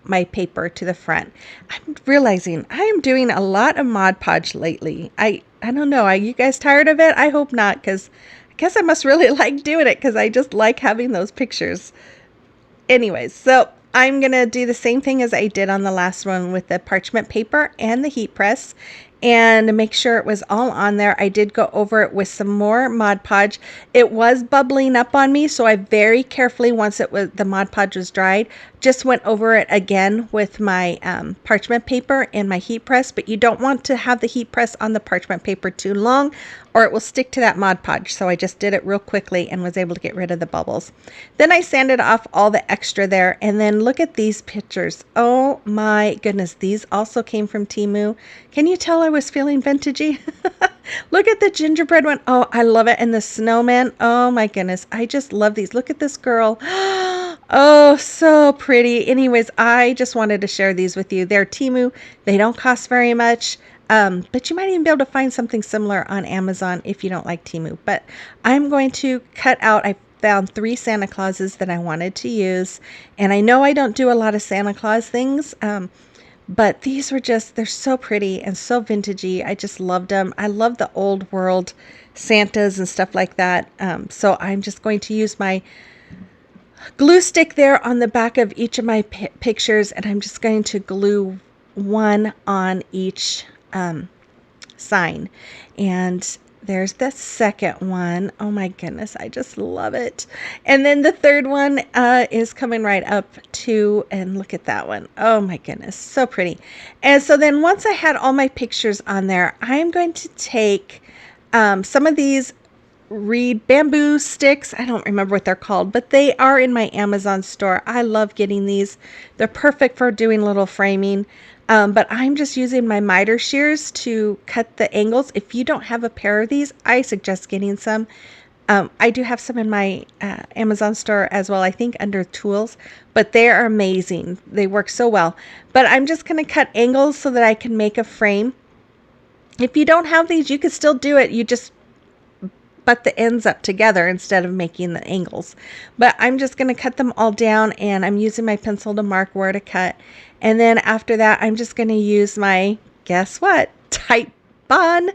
my paper to the front. I'm realizing I am doing a lot of Mod Podge lately. I don't know. Are you guys tired of it? I hope not, because I guess I must really like doing it because I just like having those pictures. Anyways, so I'm going to do the same thing as I did on the last one with the parchment paper and the heat press, and make sure it was all on there. I did go over it with some more Mod Podge. It was bubbling up on me, so I very carefully, once the Mod Podge was dried, just went over it again with my parchment paper and my heat press. But you don't want to have the heat press on the parchment paper too long, or it will stick to that Mod Podge. So I just did it real quickly and was able to get rid of the bubbles. Then I sanded off all the extra there, and then look at these pictures. Oh my goodness, these also came from Temu. Can you tell I was feeling vintagey? Look at the gingerbread one. Oh, I love it. And the snowman. Oh my goodness, I just love these. Look at this girl. Oh, so pretty. Anyways, I just wanted to share these with you. They're Temu. They don't cost very much. But you might even be able to find something similar on Amazon if you don't like Temu. But I'm going to cut out, I found 3 Santa Clauses that I wanted to use. And I know I don't do a lot of Santa Claus things, but these were just, they're so pretty and so vintagey. I just loved them. I love the old world Santas and stuff like that. So I'm just going to use my glue stick there on the back of each of my pictures, and I'm just going to glue one on each sign. And there's the second one. Oh my goodness, I just love it. And then the third one is coming right up too, and look at that one. Oh my goodness, so pretty. And so then once I had all my pictures on there, I'm going to take some of these reed bamboo sticks. I don't remember what they're called, but they are in my Amazon store. I love getting these. They're perfect for doing little framing. But I'm just using my miter shears to cut the angles. If you don't have a pair of these, I suggest getting some. I do have some in my Amazon store as well, I think under tools, but they are amazing. They work so well. But I'm just going to cut angles so that I can make a frame. If you don't have these, you can still do it. You just butt the ends up together instead of making the angles. But I'm just going to cut them all down, and I'm using my pencil to mark where to cut. And then after that, I'm just going to use my, guess what, Type Bond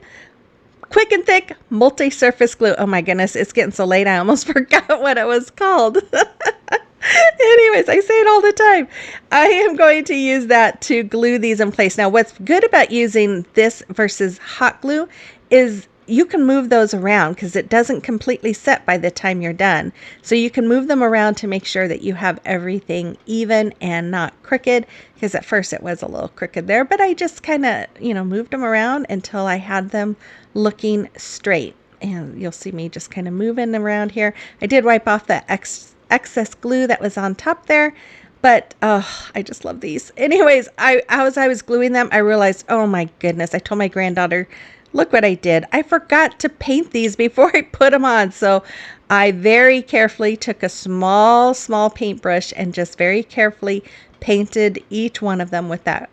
Quick and Thick Multi-Surface Glue. Oh my goodness, it's getting so late I almost forgot what it was called. Anyways, I say it all the time. I am going to use that to glue these in place. Now, what's good about using this versus hot glue is you can move those around because it doesn't completely set by the time you're done. So you can move them around to make sure that you have everything even and not crooked, because at first it was a little crooked there, but I just kind of, moved them around until I had them looking straight. And you'll see me just kind of moving around here. I did wipe off the excess glue that was on top there, but I just love these. Anyways, as I was gluing them, I realized, oh my goodness, I told my granddaughter, look what I did. I forgot to paint these before I put them on. So I very carefully took a small paintbrush and just very carefully painted each one of them with that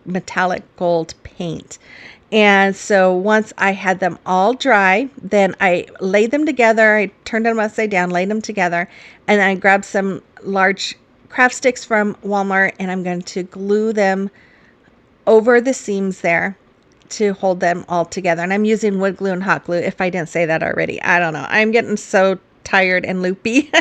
metallic gold paint. And so once I had them all dry, then I laid them together. I turned them upside down, laid them together, and I grabbed some large craft sticks from Walmart, and I'm going to glue them over the seams there to hold them all together. And I'm using wood glue and hot glue, if I didn't say that already. I don't know. I'm getting so tired and loopy.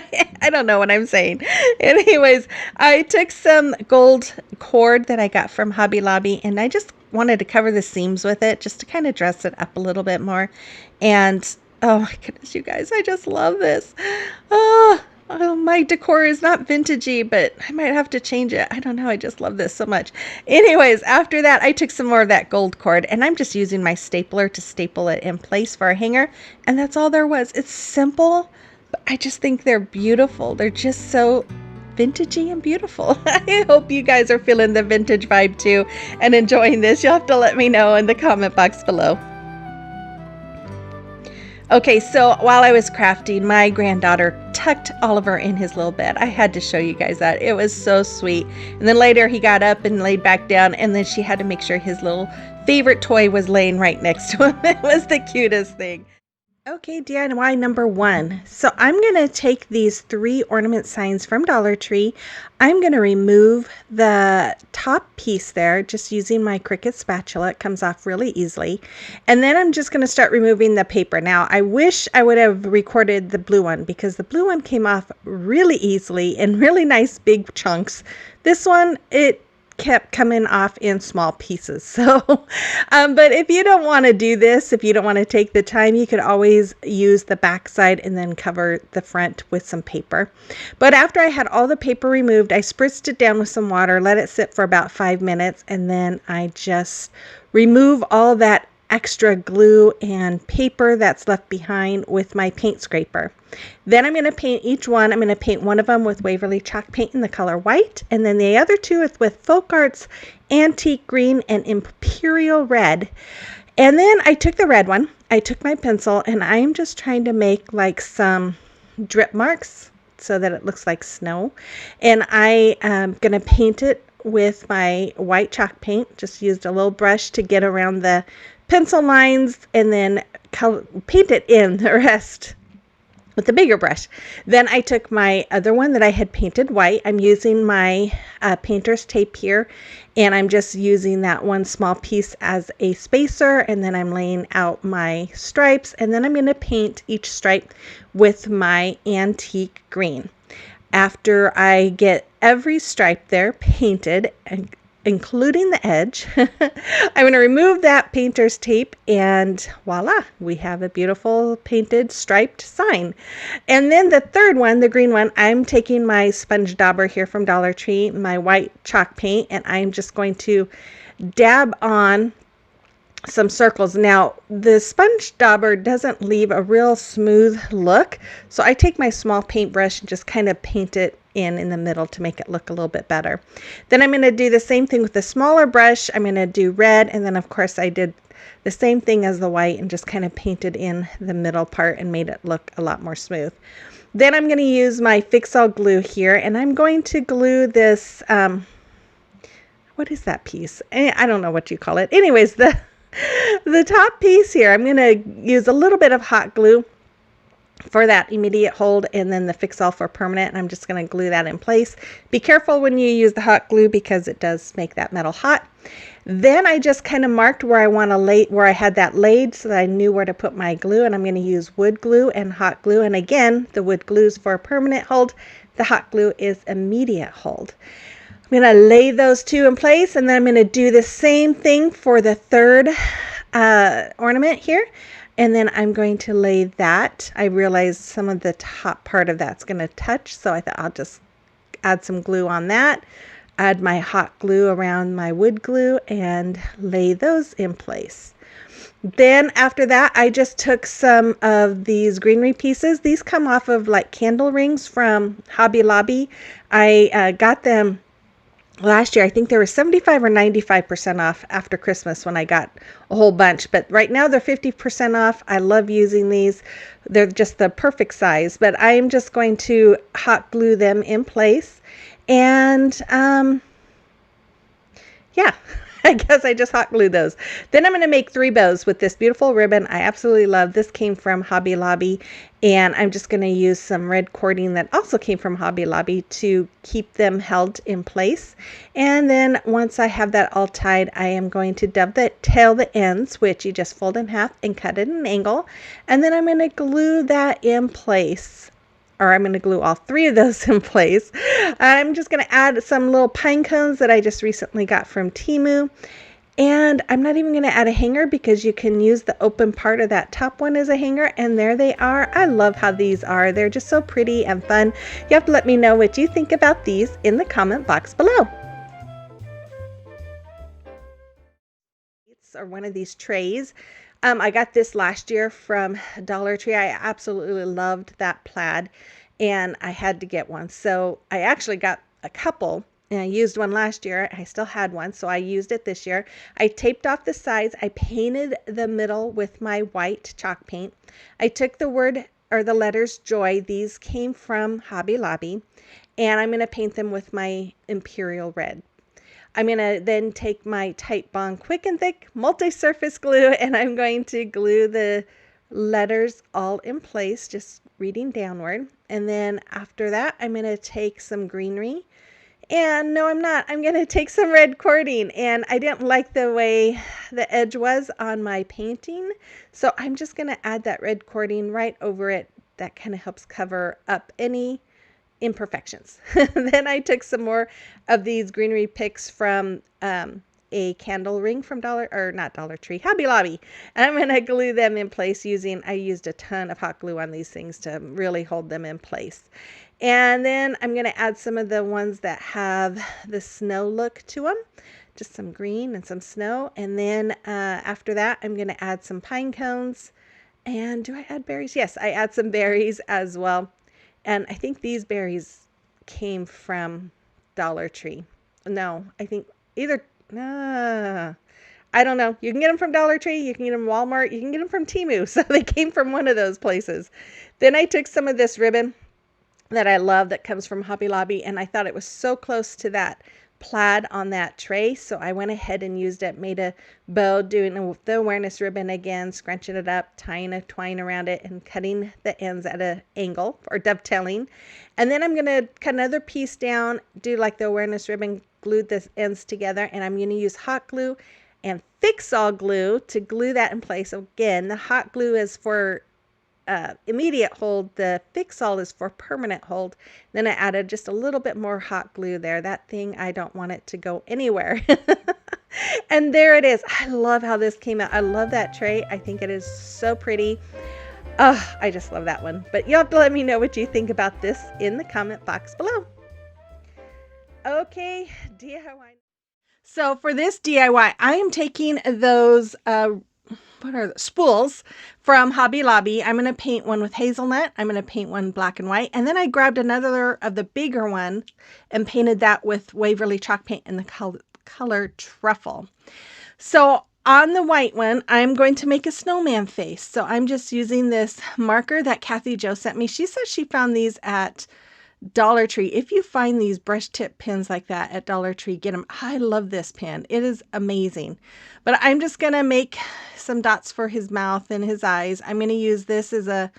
I don't know what I'm saying. Anyways, I took some gold cord that I got from Hobby Lobby, and I just wanted to cover the seams with it just to kind of dress it up a little bit more. And oh my goodness, you guys, I just love this. Oh, my decor is not vintagey, but I might have to change it. I don't know. I just love this so much. Anyways, after that, I took some more of that gold cord, and I'm just using my stapler to staple it in place for a hanger. And that's all there was. It's simple, but I just think they're beautiful. They're just so vintagey and beautiful. I hope you guys are feeling the vintage vibe too and enjoying this. You'll have to let me know in the comment box below. Okay, so while I was crafting, my granddaughter tucked Oliver in his little bed. I had to show you guys that. It was so sweet. And then later he got up and laid back down, and then she had to make sure his little favorite toy was laying right next to him. It was the cutest thing. Okay, DIY number 1. So I'm going to take these 3 ornament signs from Dollar Tree. I'm going to remove the top piece there just using my Cricut spatula. It comes off really easily. And then I'm just going to start removing the paper. Now, I wish I would have recorded the blue one because the blue one came off really easily in really nice big chunks. This one, it kept coming off in small pieces. So, but if you don't want to do this, if you don't want to take the time, you could always use the back side and then cover the front with some paper. But after I had all the paper removed, I spritzed it down with some water, let it sit for about 5 minutes, and then I just remove all that extra glue and paper that's left behind with my paint scraper. Then I'm going to paint each one. I'm going to paint one of them with Waverly chalk paint in the color white, and then the other two with Folk Arts Antique Green and Imperial Red. And then I took the red one, I took my pencil, and I'm just trying to make like some drip marks so that it looks like snow. And I am going to paint it with my white chalk paint. Just used a little brush to get around the pencil lines and then paint it in the rest with the bigger brush. Then I took my other one that I had painted white. I'm using my painter's tape here, and I'm just using that one small piece as a spacer, and then I'm laying out my stripes, and then I'm going to paint each stripe with my antique green. After I get every stripe there painted, and including the edge, I'm going to remove that painter's tape, and voila, we have a beautiful painted striped sign. And then the third one, the green one, I'm taking my sponge dauber here from Dollar Tree, my white chalk paint, and I'm just going to dab on some circles. Now, the sponge dauber doesn't leave a real smooth look, so I take my small paintbrush and just kind of paint it in the middle to make it look a little bit better. Then I'm going to do the same thing with the smaller brush. I'm going to do red, and then of course I did the same thing as the white and just kind of painted in the middle part and made it look a lot more smooth. Then I'm going to use my Fix-All glue here, and I'm going to glue this, what is that piece? I don't know what you call it. Anyways, the top piece here, I'm going to use a little bit of hot glue for that immediate hold, and then the Fix-All for permanent, and I'm just going to glue that in place. Be careful when you use the hot glue because it does make that metal hot. Then I just kind of marked where I want to lay, where I had that laid, so that I knew where to put my glue, and I'm going to use wood glue and hot glue. And again, the wood glue is for permanent hold, the hot glue is immediate hold. I'm going to lay those two in place, and then I'm going to do the same thing for the third ornament here. And then I'm going to lay that. I realized some of the top part of that's going to touch, so I thought I'll just add some glue on that, add my hot glue around my wood glue, and lay those in place. Then after that, I just took some of these greenery pieces. These come off of like candle rings from Hobby Lobby. I got them last year. I think they were 75 or 95% off after Christmas when I got a whole bunch, but right now they're 50% off. I love using these. They're just the perfect size, but I'm just going to hot glue them in place. And yeah, I guess I just hot glued those. Then I'm going to make 3 bows with this beautiful ribbon. I absolutely love this. Came from Hobby Lobby, and I'm just going to use some red cording that also came from Hobby Lobby to keep them held in place. And then once I have that all tied, I am going to dovetail the ends, which you just fold in half and cut at an angle. And then I'm going to glue that in place, or I'm going to glue all 3 of those in place. I'm just going to add some little pine cones that I just recently got from Temu. And I'm not even going to add a hanger because you can use the open part of that top one as a hanger. And there they are. I love how these are. They're just so pretty and fun. You have to let me know what you think about these in the comment box below. Or one of these trays. I got this last year from Dollar Tree. I absolutely loved that plaid, and I had to get one. So I actually got a couple, and I used one last year. I still had one, so I used it this year. I taped off the sides. I painted the middle with my white chalk paint. I took the word or the letters joy. These came from Hobby Lobby, and I'm going to paint them with my Imperial Red. I'm going to then take my Titebond Quick and Thick multi-surface glue, and I'm going to glue the letters all in place, just reading downward. And then after that, I'm going to take some greenery. And no, I'm not. I'm going to take some red cording, and I didn't like the way the edge was on my painting. So I'm just going to add that red cording right over it. That kind of helps cover up any imperfections. Then I took some more of these greenery picks from a candle ring from Dollar Tree, Hobby Lobby. And I'm going to glue them in place I used a ton of hot glue on these things to really hold them in place. And then I'm going to add some of the ones that have the snow look to them. Just some green and some snow. And then after that, I'm going to add some pine cones. And do I add berries? Yes, I add some berries as well. And I think these berries came from Dollar Tree. No, I think either, I don't know. You can get them from Dollar Tree, you can get them Walmart, you can get them from Temu. So they came from one of those places. Then I took some of this ribbon that I love that comes from Hobby Lobby, and I thought it was so close to that plaid on that tray, so I went ahead and used it, made a bow, doing the awareness ribbon again, scrunching it up, tying a twine around it, and cutting the ends at an angle, or dovetailing. And then I'm going to cut another piece down, do like the awareness ribbon, glue the ends together, and I'm going to use hot glue and fix-all glue to glue that in place. Again, the hot glue is for immediate hold. The fix-all is for permanent hold. Then I added just a little bit more hot glue there. That thing, I don't want it to go anywhere. And there it is. I love how this came out. I love that tray. I think it is so pretty. Oh, I just love that one. But you'll have to let me know what you think about this in the comment box below. Okay, DIY. So for this DIY, I am taking those what are the spools from Hobby Lobby. I'm going to paint one with hazelnut. I'm going to paint one black and white. And then I grabbed another of the bigger one and painted that with Waverly chalk paint in the color truffle. So on the white one, I'm going to make a snowman face. So I'm just using this marker that Kathy Jo sent me. She says she found these at Dollar Tree. If you find these brush tip pins like that at Dollar Tree, get them. I love this pen. It is amazing. But I'm just going to make some dots for his mouth and his eyes. I'm going to use this as a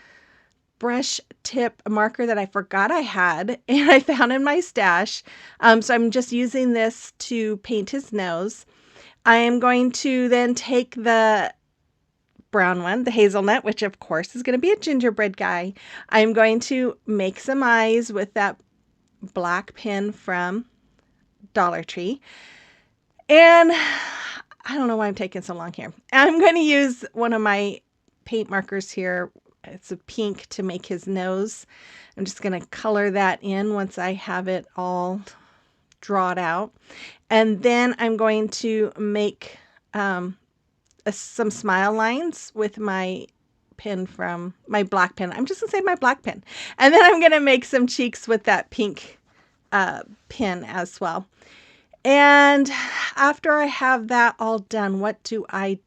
brush tip marker that I forgot I had and I found in my stash. So I'm just using this to paint his nose. I am going to then take the brown one, the hazelnut, which of course is going to be a gingerbread guy. I'm going to make some eyes with that black pen from Dollar Tree. And I don't know why I'm taking so long here. I'm going to use one of my paint markers here. It's a pink to make his nose. I'm just going to color that in once I have it all drawn out. And then I'm going to make some smile lines with my pen from my black pen. I'm just gonna say my black pen. And then I'm gonna make some cheeks with that pink pen as well. And after I have that all done, what do? I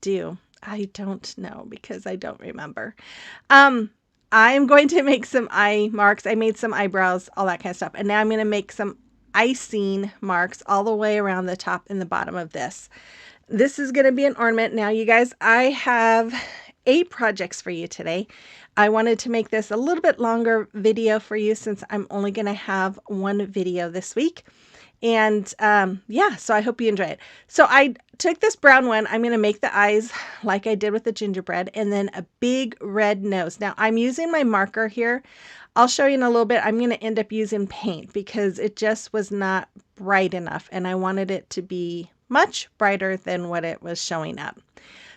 don't know because I don't remember. I'm going to make some eye marks. I made some eyebrows, all that kind of stuff. And now I'm going to make some icing marks all the way around the top and the bottom of this. This is going to be an ornament. Now, you guys, I have 8 projects for you today. I wanted to make this a little bit longer video for you since I'm only going to have one video this week. And yeah, so I hope you enjoy it. So I took this brown one. I'm going to make the eyes like I did with the gingerbread, and then a big red nose. Now I'm using my marker here. I'll show you in a little bit. I'm going to end up using paint because it just was not bright enough, and I wanted it to be much brighter than what it was showing up.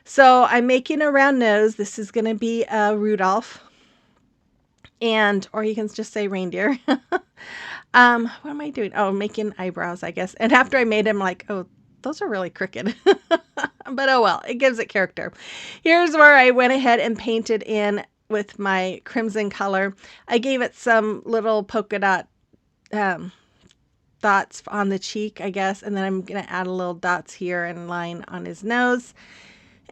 So I'm making a round nose. This is going to be a Rudolph, and or you can just say reindeer. What am I doing? Oh, making eyebrows, I guess. And after I made him, like, oh, those are really crooked. But oh well, it gives it character. Here's where I went ahead and painted in with my crimson color. I gave it some little polka dot dots on the cheek, I guess, and then I'm going to add a little dots here and line on his nose.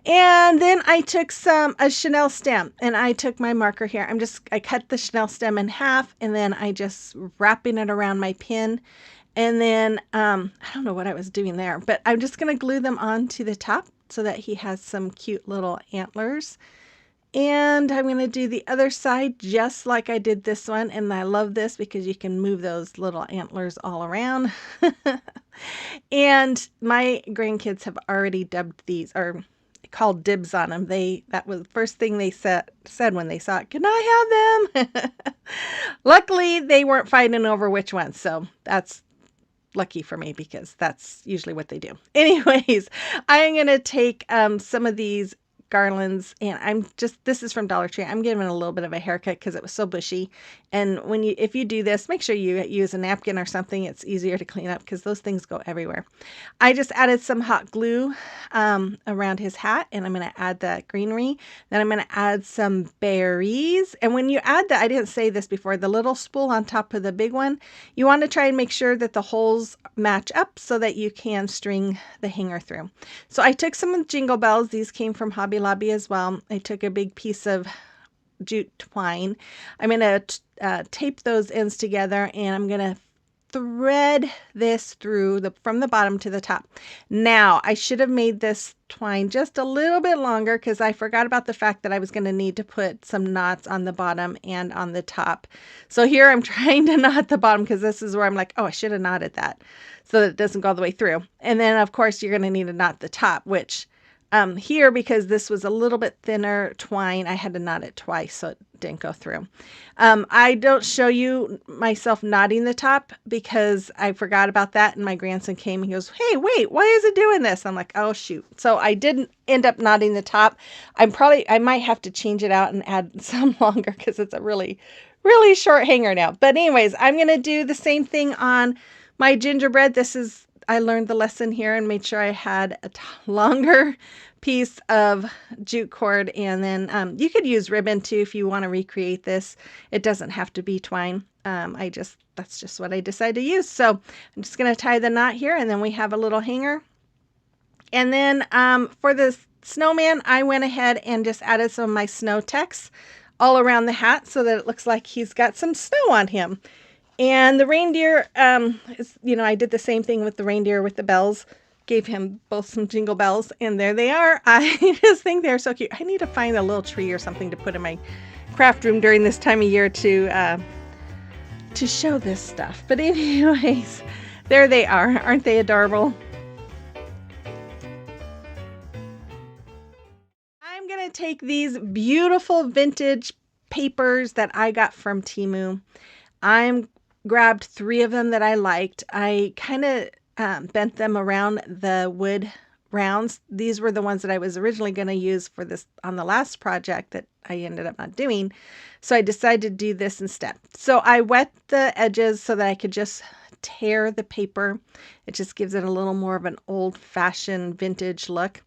And then I took a Chanel stem, and I took my marker here. I cut the Chanel stem in half, and then I just wrapping it around my pin. And then, I don't know what I was doing there, but I'm just going to glue them onto the top so that he has some cute little antlers. And I'm going to do the other side just like I did this one. And I love this because you can move those little antlers all around. And my grandkids have already dubbed these, or called dibs on them. That was the first thing they said when they saw it. Can I have them? Luckily, they weren't fighting over which one. So that's lucky for me because that's usually what they do. Anyways, I'm going to take some of these garlands, and this is from Dollar Tree. I'm giving it a little bit of a haircut because it was so bushy. And if you do this, make sure you use a napkin or something. It's easier to clean up because those things go everywhere. I just added some hot glue around his hat, and I'm going to add that greenery. Then I'm going to add some berries. And when you add that, I didn't say this before, the little spool on top of the big one, you want to try and make sure that the holes match up so that you can string the hanger through. So I took some jingle bells. These came from Hobby Lobby as well. I took a big piece of jute twine. I'm going to tape those ends together, and I'm going to thread this through from the bottom to the top. Now, I should have made this twine just a little bit longer because I forgot about the fact that I was going to need to put some knots on the bottom and on the top. So here I'm trying to knot the bottom because this is where I'm like, oh, I should have knotted that so that it doesn't go all the way through. And then, of course, you're going to need to knot the top, which here, because this was a little bit thinner twine, I had to knot it twice so it didn't go through. I don't show you myself knotting the top because I forgot about that, and my grandson came and he goes, hey, wait, why is it doing this? I'm like, oh, shoot. So I didn't end up knotting the top. I might have to change it out and add some longer because it's a really, really short hanger now. But anyways, I'm going to do the same thing on my gingerbread. I learned the lesson here and made sure I had a longer piece of jute cord, and then you could use ribbon too if you want to recreate this. It doesn't have to be twine. That's just what I decided to use. So I'm just going to tie the knot here, and then we have a little hanger. And then for the snowman, I went ahead and just added some of my snow text all around the hat so that it looks like he's got some snow on him. And the reindeer, I did the same thing with the reindeer with the bells. Gave him both some jingle bells, and there they are. I just think they're so cute. I need to find a little tree or something to put in my craft room during this time of year to show this stuff. But anyways, there they are. Aren't they adorable? I'm going to take these beautiful vintage papers that I got from Temu. I'm grabbed 3 of them that I liked. I kind of bent them around the wood rounds. These were the ones that I was originally going to use for this on the last project that I ended up not doing. So I decided to do this instead. So I wet the edges so that I could just tear the paper. It just gives it a little more of an old-fashioned vintage look.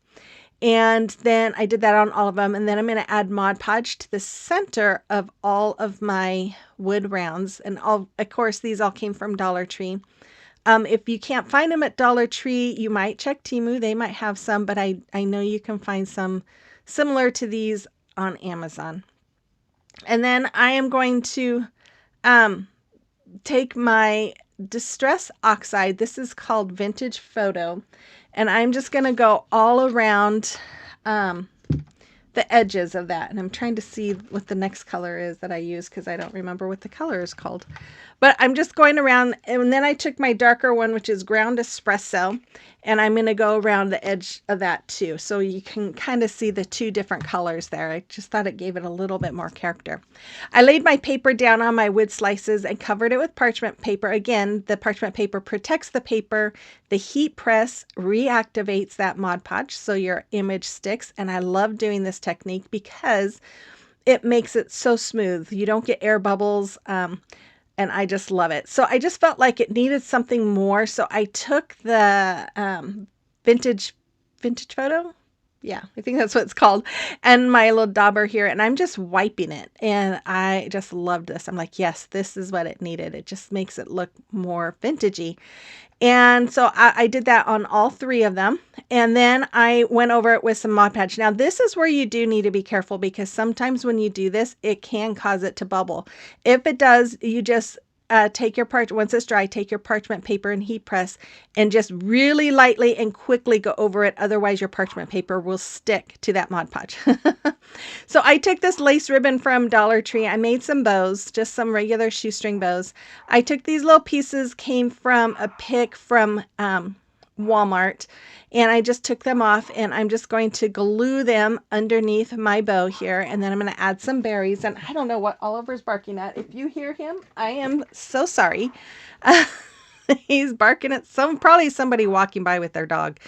And then I did that on all of them. And then I'm going to add Mod Podge to the center of all of my wood rounds. And of course, these all came from Dollar Tree. If you can't find them at Dollar Tree, you might check Temu. They might have some, but I know you can find some similar to these on Amazon. And then I am going to take my Distress Oxide. This is called Vintage Photo. And I'm just going to go all around the edges of that. And I'm trying to see what the next color is that I use because I don't remember what the color is called. But I'm just going around, and then I took my darker one, which is Ground Espresso, and I'm going to go around the edge of that too. So you can kind of see the two different colors there. I just thought it gave it a little bit more character. I laid my paper down on my wood slices and covered it with parchment paper. Again, the parchment paper protects the paper. The heat press reactivates that Mod Podge so your image sticks. And I love doing this technique because it makes it so smooth. You don't get air bubbles. And I just love it. So I just felt like it needed something more. So I took the vintage photo. Yeah, I think that's what it's called. And my little dauber here, and I'm just wiping it. And I just loved this. I'm like, yes, this is what it needed. It just makes it look more vintagey. And so I did that on all three of them. And then I went over it with some Mod Podge. Now, this is where you do need to be careful because sometimes when you do this, it can cause it to bubble. If it does, you just take your once it's dry, take your parchment paper and heat press and just really lightly and quickly go over it. Otherwise, your parchment paper will stick to that Mod Podge. So I took this lace ribbon from Dollar Tree. I made some bows, just some regular shoestring bows. I took these little pieces, came from a pick from Walmart, and I just took them off, and I'm just going to glue them underneath my bow here, and then I'm going to add some berries. And I don't know what Oliver's barking at. If you hear him, I am so sorry. He's barking at probably somebody walking by with their dog.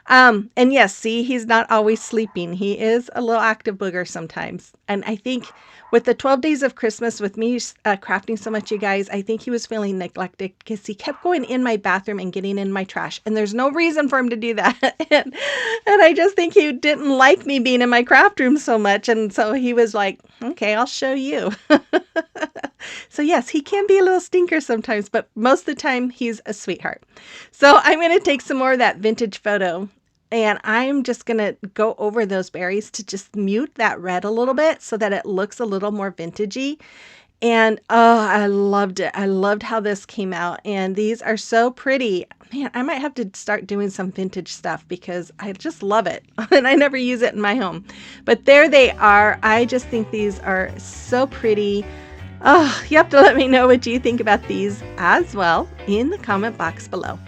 And yes, see, he's not always sleeping. He is a little active booger sometimes. And I think with the 12 days of Christmas, with me crafting so much, you guys, I think he was feeling neglected because he kept going in my bathroom and getting in my trash. And there's no reason for him to do that. and I just think he didn't like me being in my craft room so much. And so he was like, okay, I'll show you. So yes, he can be a little stinker sometimes, but most of the time he's a sweetheart. So I'm going to take some more of that vintage photo, and I'm just going to go over those berries to just mute that red a little bit so that it looks a little more vintagey. And oh, I loved it. I loved how this came out. And these are so pretty. Man, I might have to start doing some vintage stuff because I just love it. And I never use it in my home. But there they are. I just think these are so pretty. Oh, you have to let me know what you think about these as well in the comment box below.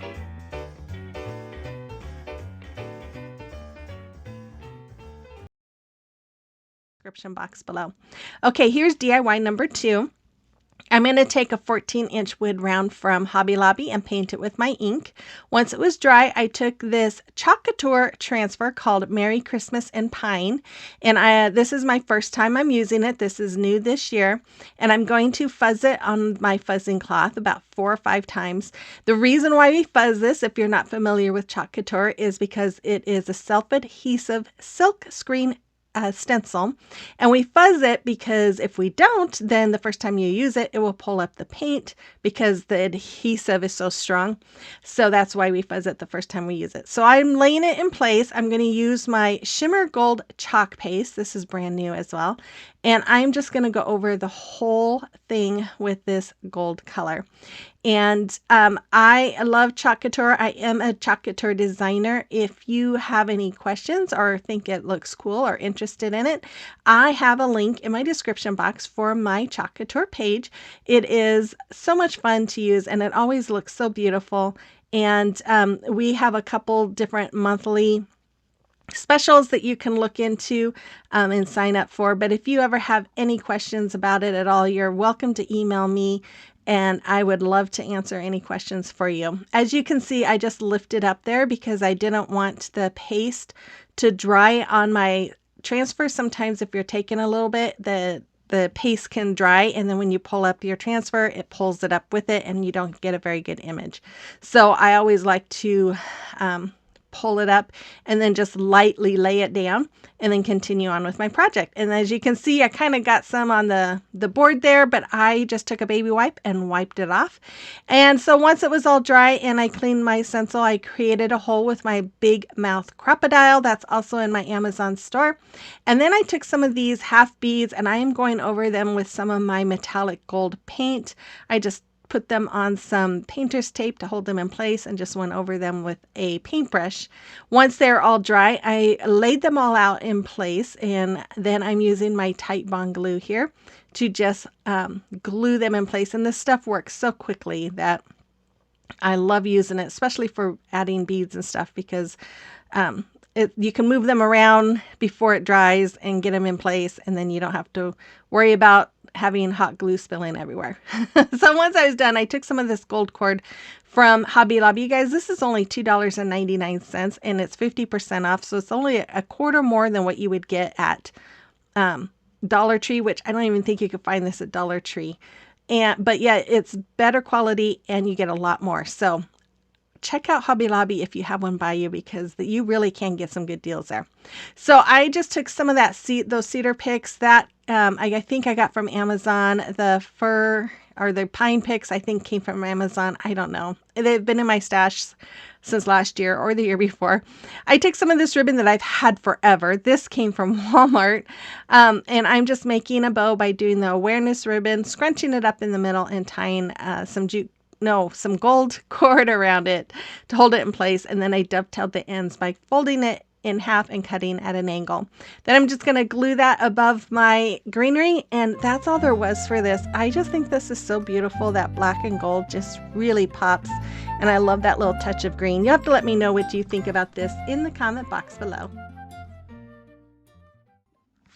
Description box below. Okay, here's DIY number 2. I'm going to take a 14-inch wood round from Hobby Lobby and paint it with my ink. Once it was dry, I took this chalk couture transfer called Merry Christmas and Pine. And this is my first time I'm using it. This is new this year. And I'm going to fuzz it on my fuzzing cloth about 4 or 5 times. The reason why we fuzz this, if you're not familiar with chalk couture, is because it is a self-adhesive silk screen stencil, and we fuzz it because if we don't, then the first time you use it, it will pull up the paint because the adhesive is so strong. So that's why we fuzz it the first time we use it. So I'm laying it in place. I'm going to use my Shimmer Gold chalk paste. This is brand new as well. And I'm just going to go over the whole thing with this gold color. And I love chalk couture. I am a chalk couture designer. If you have any questions or think it looks cool or interested in it, I have a link in my description box for my chalk couture page. It is so much fun to use and it always looks so beautiful. And we have a couple different monthly specials that you can look into and sign up for. But if you ever have any questions about it at all, you're welcome to email me and I would love to answer any questions for you. As you can see, I just lifted up there because I didn't want the paste to dry on my transfer. Sometimes if you're taking a little bit, the paste can dry, and then when you pull up your transfer, it pulls it up with it and you don't get a very good image. So I always like to pull it up and then just lightly lay it down and then continue on with my project. And as you can see, I kind of got some on the board there, but I just took a baby wipe and wiped it off. And so once it was all dry and I cleaned my stencil, I created a hole with my big mouth crocodile. That's also in my Amazon store. And then I took some of these half beads and I am going over them with some of my metallic gold paint. I just put them on some painter's tape to hold them in place and just went over them with a paintbrush. Once they're all dry, I laid them all out in place, and then I'm using my Tight Bond glue here to just glue them in place. And this stuff works so quickly that I love using it, especially for adding beads and stuff, because you can move them around before it dries and get them in place, and then you don't have to worry about having hot glue spilling everywhere. So once I was done, I took some of this gold cord from Hobby Lobby. You guys, this is only $2.99 and it's 50% off. So it's only a quarter more than what you would get at Dollar Tree, which I don't even think you could find this at Dollar Tree. But yeah, it's better quality and you get a lot more. So check out Hobby Lobby if you have one by you, because you really can get some good deals there. So I just took some of those cedar picks that I think I got from Amazon. The fir or the pine picks I think came from Amazon. I don't know. They've been in my stash since last year or the year before. I took some of this ribbon that I've had forever. This came from Walmart. And I'm just making a bow by doing the awareness ribbon, scrunching it up in the middle and tying some gold cord around it to hold it in place. And then I dovetailed the ends by folding it in half and cutting at an angle. Then I'm just going to glue that above my greenery, and that's all there was for this. I just think this is so beautiful. That black and gold just really pops, and I love that little touch of green. You have to let me know what you think about this in the comment box below.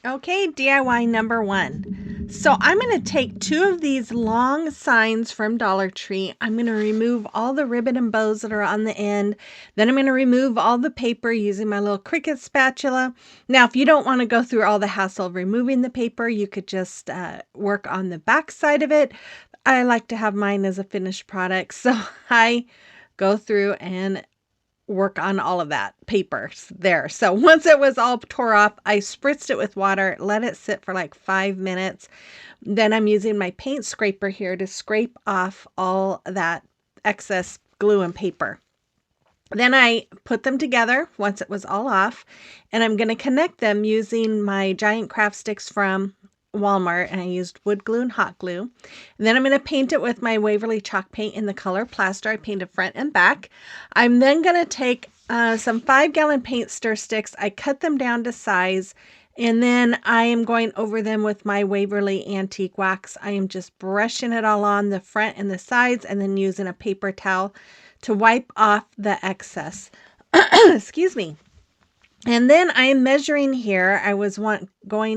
Okay, DIY number 1. So I'm going to take 2 of these long signs from Dollar Tree. I'm going to remove all the ribbon and bows that are on the end. Then I'm going to remove all the paper using my little Cricut spatula. Now, if you don't want to go through all the hassle of removing the paper, you could just work on the back side of it. I like to have mine as a finished product, so I go through and work on all of that paper there. So once it was all tore off, I spritzed it with water, let it sit for like 5 minutes. Then I'm using my paint scraper here to scrape off all that excess glue and paper. Then I put them together once it was all off, and I'm going to connect them using my giant craft sticks from Walmart, and I used wood glue and hot glue. And then I'm going to paint it with my Waverly chalk paint in the color plaster. I painted front and back. I'm then going to take some 5-gallon paint stir sticks. I cut them down to size, and then I am going over them with my Waverly antique wax. I am just brushing it all on the front and the sides, and then using a paper towel to wipe off the excess. Excuse me. And then I'm measuring here. I was going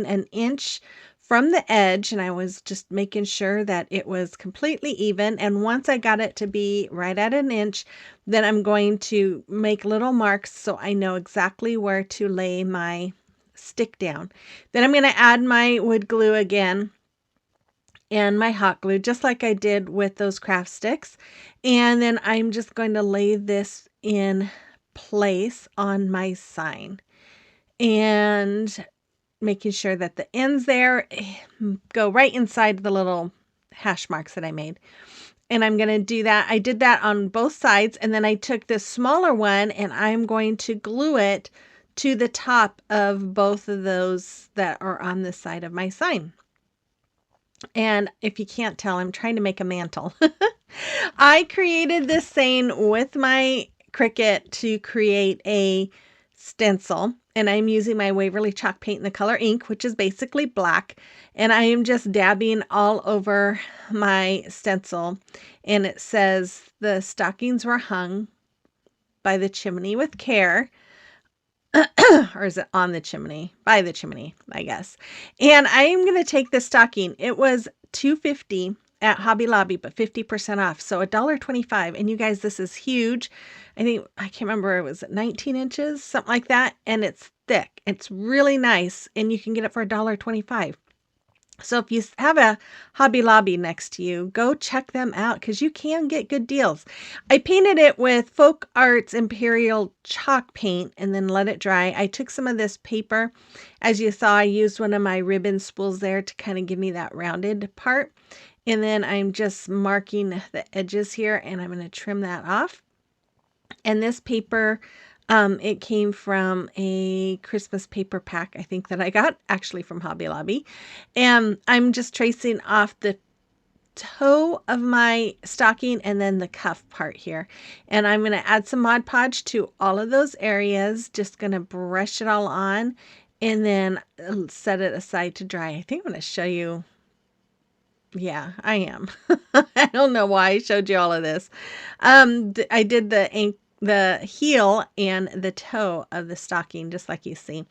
1 inch from the edge, and I was just making sure that it was completely even. And once I got it to be right at 1 inch, then I'm going to make little marks so I know exactly where to lay my stick down. Then I'm going to add my wood glue again and my hot glue, just like I did with those craft sticks. And then I'm just going to lay this in place on my sign, and making sure that the ends there go right inside the little hash marks that I made. And I'm going to do that. I did that on both sides. And then I took this smaller one and I'm going to glue it to the top of both of those that are on the side of my sign. And if you can't tell, I'm trying to make a mantle. I created this saying with my Cricut to create a stencil, and I'm using my Waverly chalk paint in the color ink, which is basically black, and I am just dabbing all over my stencil, and it says the stockings were hung by the chimney with care. Or is it on the chimney? By the chimney, I guess. And I am going to take this stocking. It was $2.50 at Hobby Lobby, but 50% off. So $1.25. And you guys, this is huge. I can't remember, it was 19 inches, something like that. And it's thick. It's really nice. And you can get it for $1.25. So if you have a Hobby Lobby next to you, go check them out because you can get good deals. I painted it with Folk Arts Imperial chalk paint and then let it dry. I took some of this paper. As you saw, I used one of my ribbon spools there to kind of give me that rounded part. And then I'm just marking the edges here, and I'm going to trim that off. And this paper, it came from a Christmas paper pack, I think, that I got actually from Hobby Lobby. And I'm just tracing off the toe of my stocking and then the cuff part here. And I'm going to add some Mod Podge to all of those areas. Just going to brush it all on and then set it aside to dry. I think I'm going to show you. Yeah, I am. I don't know why I showed you all of this. I did the heel and the toe of the stocking, just like you see.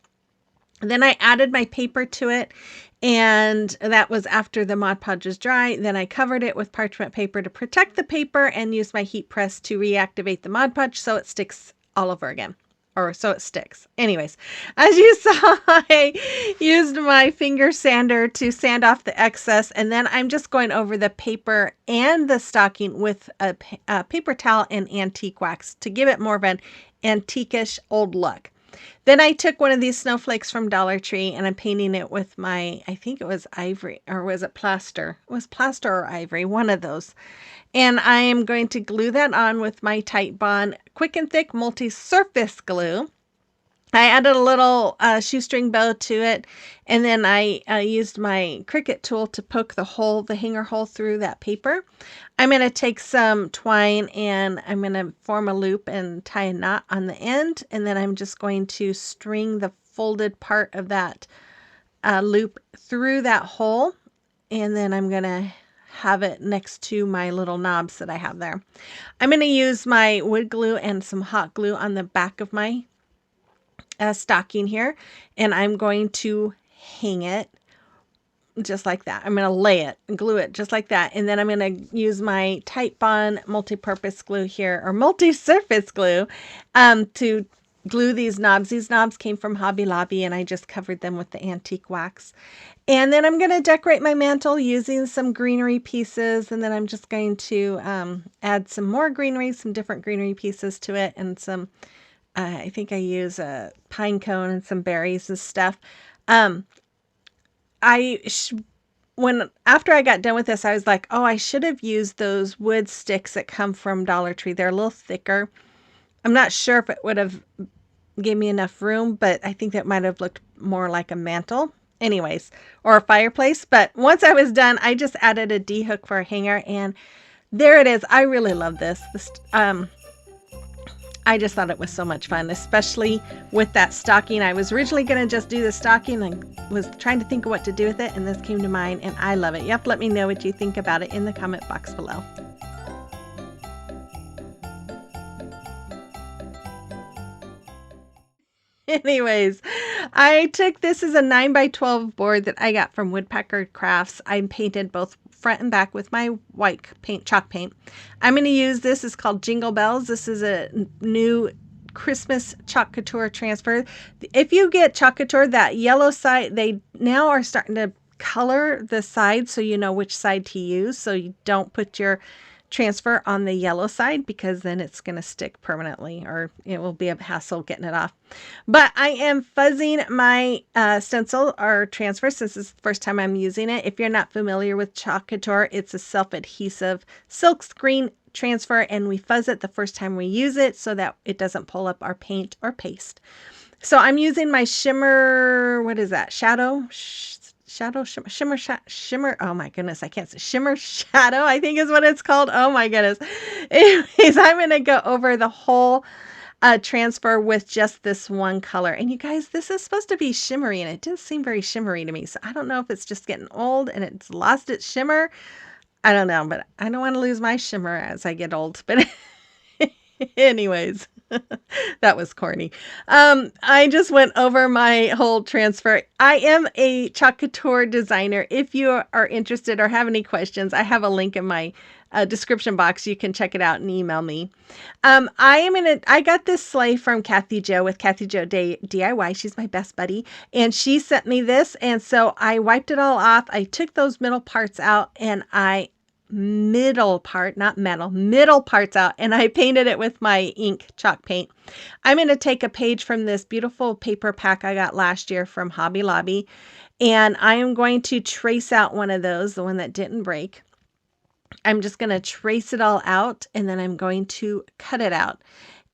Then I added my paper to it, and that was after the Mod Podge was dry. Then I covered it with parchment paper to protect the paper and used my heat press to reactivate the Mod Podge so it sticks all over again. Or so it sticks. Anyways, as you saw, I used my finger sander to sand off the excess, and then I'm just going over the paper and the stocking with a paper towel and antique wax to give it more of an antique-ish old look. Then I took one of these snowflakes from Dollar Tree and I'm painting it with my, I think it was ivory, or was it plaster? It was plaster or ivory, one of those. And I am going to glue that on with my Tite Bond Quick and Thick Multi-Surface Glue. I added a little shoestring bow to it, and then I used my Cricut tool to poke the hanger hole through that paper. I'm going to take some twine and I'm going to form a loop and tie a knot on the end, and then I'm just going to string the folded part of that loop through that hole, and then I'm going to have it next to my little knobs that I have there. I'm going to use my wood glue and some hot glue on the back of my stocking here, and I'm going to hang it just like that. I'm going to lay it and glue it just like that, and then I'm going to use my Tite Bond multi-purpose glue here, or multi-surface glue, to glue these knobs. These knobs came from Hobby Lobby, and I just covered them with the antique wax. And then I'm going to decorate my mantle using some greenery pieces, and then I'm just going to add some more greenery, some different greenery pieces to it, and some I think I use a pine cone and some berries and stuff. After I got done with this, I was like, oh, I should have used those wood sticks that come from Dollar Tree. They're a little thicker. I'm not sure if it would have gave me enough room, but I think that might have looked more like a mantle. Anyways, or a fireplace. But once I was done, I just added a D-hook for a hanger, and there it is. I really love this. I just thought it was so much fun, especially with that stocking. I was originally going to just do the stocking and was trying to think of what to do with it, and this came to mind, and I love it. You have to let me know what you think about it in the comment box below. Anyways, I took this as a 9x12 board that I got from Woodpecker Crafts. I painted both front and back with my white paint, chalk paint. I'm going to use this. It's called Jingle Bells. This is a new Christmas chalk couture transfer. If you get chalk couture, that yellow side, they now are starting to color the side so you know which side to use. So you don't put your transfer on the yellow side, because then it's going to stick permanently, or it will be a hassle getting it off. But I am fuzzing my stencil or transfer since it's the first time I'm using it. If you're not familiar with chalk couture, it's a self-adhesive silk screen transfer, and we fuzz it the first time we use it so that it doesn't pull up our paint or paste. So I'm using my shimmer, what is that? Shimmer. Oh my goodness, I can't say shimmer shadow, I think is what it's called. Oh my goodness. Anyways, I'm going to go over the whole transfer with just this one color. And you guys, this is supposed to be shimmery, and it does seem very shimmery to me. So I don't know if it's just getting old and it's lost its shimmer. I don't know, but I don't want to lose my shimmer as I get old. But anyways, that was corny. I just went over my whole transfer. I am a chalk couture designer. If you are interested or have any questions, I have a link in my description box. You can check it out and email me. I got this sleigh from Kathy Jo with Kathy Jo DIY. She's my best buddy, and she sent me this. And so I wiped it all off. I took those middle parts out, and middle parts out, and I painted it with my ink chalk paint. I'm going to take a page from this beautiful paper pack I got last year from Hobby Lobby, and I am going to trace out one of those, the one that didn't break. I'm just going to trace it all out, and then I'm going to cut it out,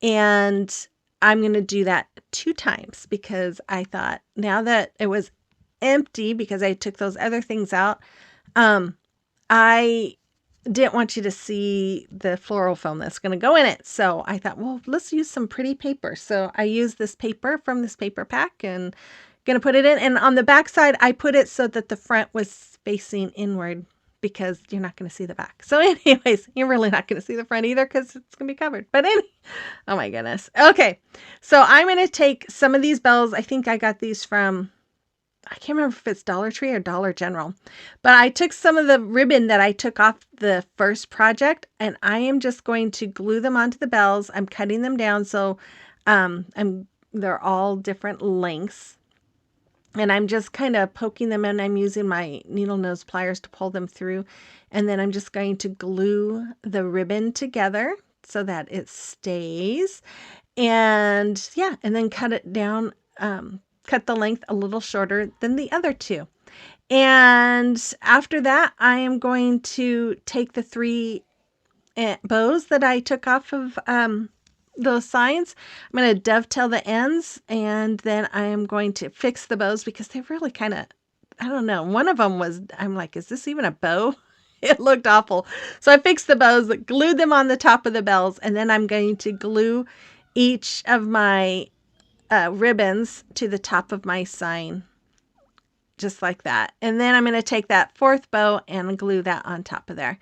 and I'm going to do that 2 times, because I thought now that it was empty because I took those other things out, I didn't want you to see the floral foam that's going to go in it. So I thought, well, let's use some pretty paper. So I used this paper from this paper pack and going to put it in. And on the back side, I put it so that the front was facing inward because you're not going to see the back. So anyways, you're really not going to see the front either because it's going to be covered. But oh my goodness. Okay. So I'm going to take some of these bells. I think I got these from, I can't remember if it's Dollar Tree or Dollar General, but I took some of the ribbon that I took off the first project and I am just going to glue them onto the bells. I'm cutting them down so they're all different lengths and I'm just kind of poking them in. I'm using my needle nose pliers to pull them through and then I'm just going to glue the ribbon together so that it stays and yeah, and then cut it down. Cut the length a little shorter than the other two. And after that, I am going to take the three bows that I took off of those signs. I'm going to dovetail the ends and then I am going to fix the bows because they really kind of, I don't know. One of them was, I'm like, is this even a bow? It looked awful. So I fixed the bows, glued them on the top of the bells, and then I'm going to glue each of my ribbons to the top of my sign, just like that. And then I'm going to take that fourth bow and glue that on top of there.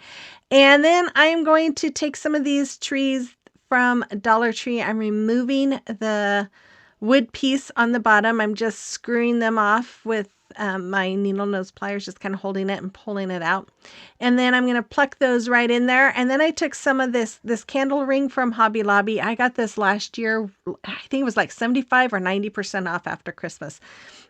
And then I'm going to take some of these trees from Dollar Tree. I'm removing the wood piece on the bottom. I'm just screwing them off with my needle nose pliers, just kind of holding it and pulling it out. And then I'm going to pluck those right in there. And then I took some of this candle ring from Hobby Lobby. I got this last year. I think it was like 75 or 90% off after Christmas.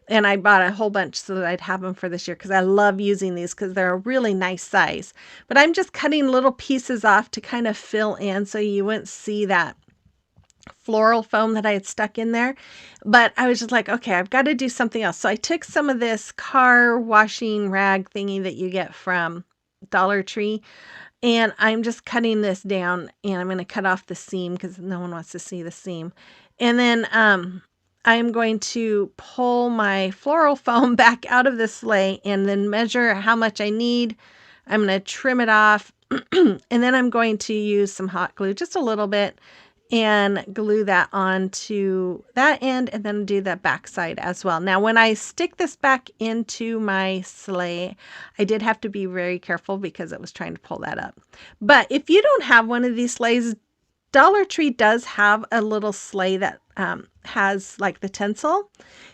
And I bought a whole bunch so that I'd have them for this year because I love using these because they're a really nice size. But I'm just cutting little pieces off to kind of fill in so you wouldn't see that floral foam that I had stuck in there. But I was just like, okay, I've got to do something else. So I took some of this car washing rag thingy that you get from Dollar Tree, and I'm just cutting this down and I'm going to cut off the seam because no one wants to see the seam. And then I'm going to pull my floral foam back out of the sleigh and then measure how much I need. I'm going to trim it off and then I'm going to use some hot glue, just a little bit, and glue that onto that end and then do that back side as well. Now, when I stick this back into my sleigh, I did have to be very careful because it was trying to pull that up. But if you don't have one of these sleighs, Dollar Tree does have a little sleigh that has like the tinsel.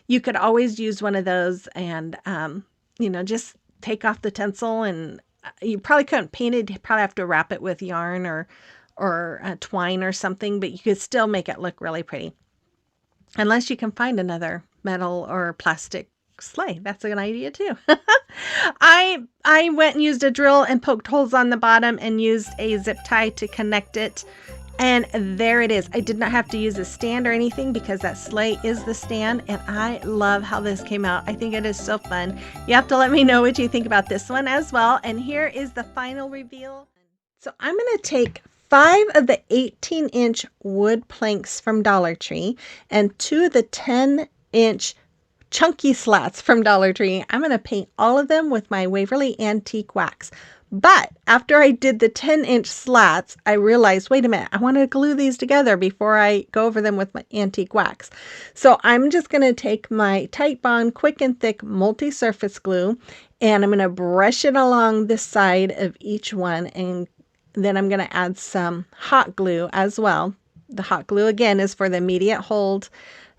You could always use one of those and, just take off the tinsel and you probably couldn't paint it. You'd probably have to wrap it with yarn or twine or something, but you could still make it look really pretty. Unless you can find another metal or plastic sleigh. That's an idea too. I went and used a drill and poked holes on the bottom and used a zip tie to connect it. And there it is. I did not have to use a stand or anything because that sleigh is the stand. And I love how this came out. I think it is so fun. You have to let me know what you think about this one as well. And here is the final reveal. So I'm going to take 5 of the 18-inch wood planks from Dollar Tree and 2 of the 10-inch chunky slats from Dollar Tree. I'm going to paint all of them with my Waverly Antique Wax. But after I did the 10-inch slats, I realized, wait a minute, I want to glue these together before I go over them with my antique wax. So I'm just going to take my Tite Bond Quick and Thick multi-surface glue and I'm going to brush it along the side of each one, and then I'm going to add some hot glue as well. The hot glue again is for the immediate hold.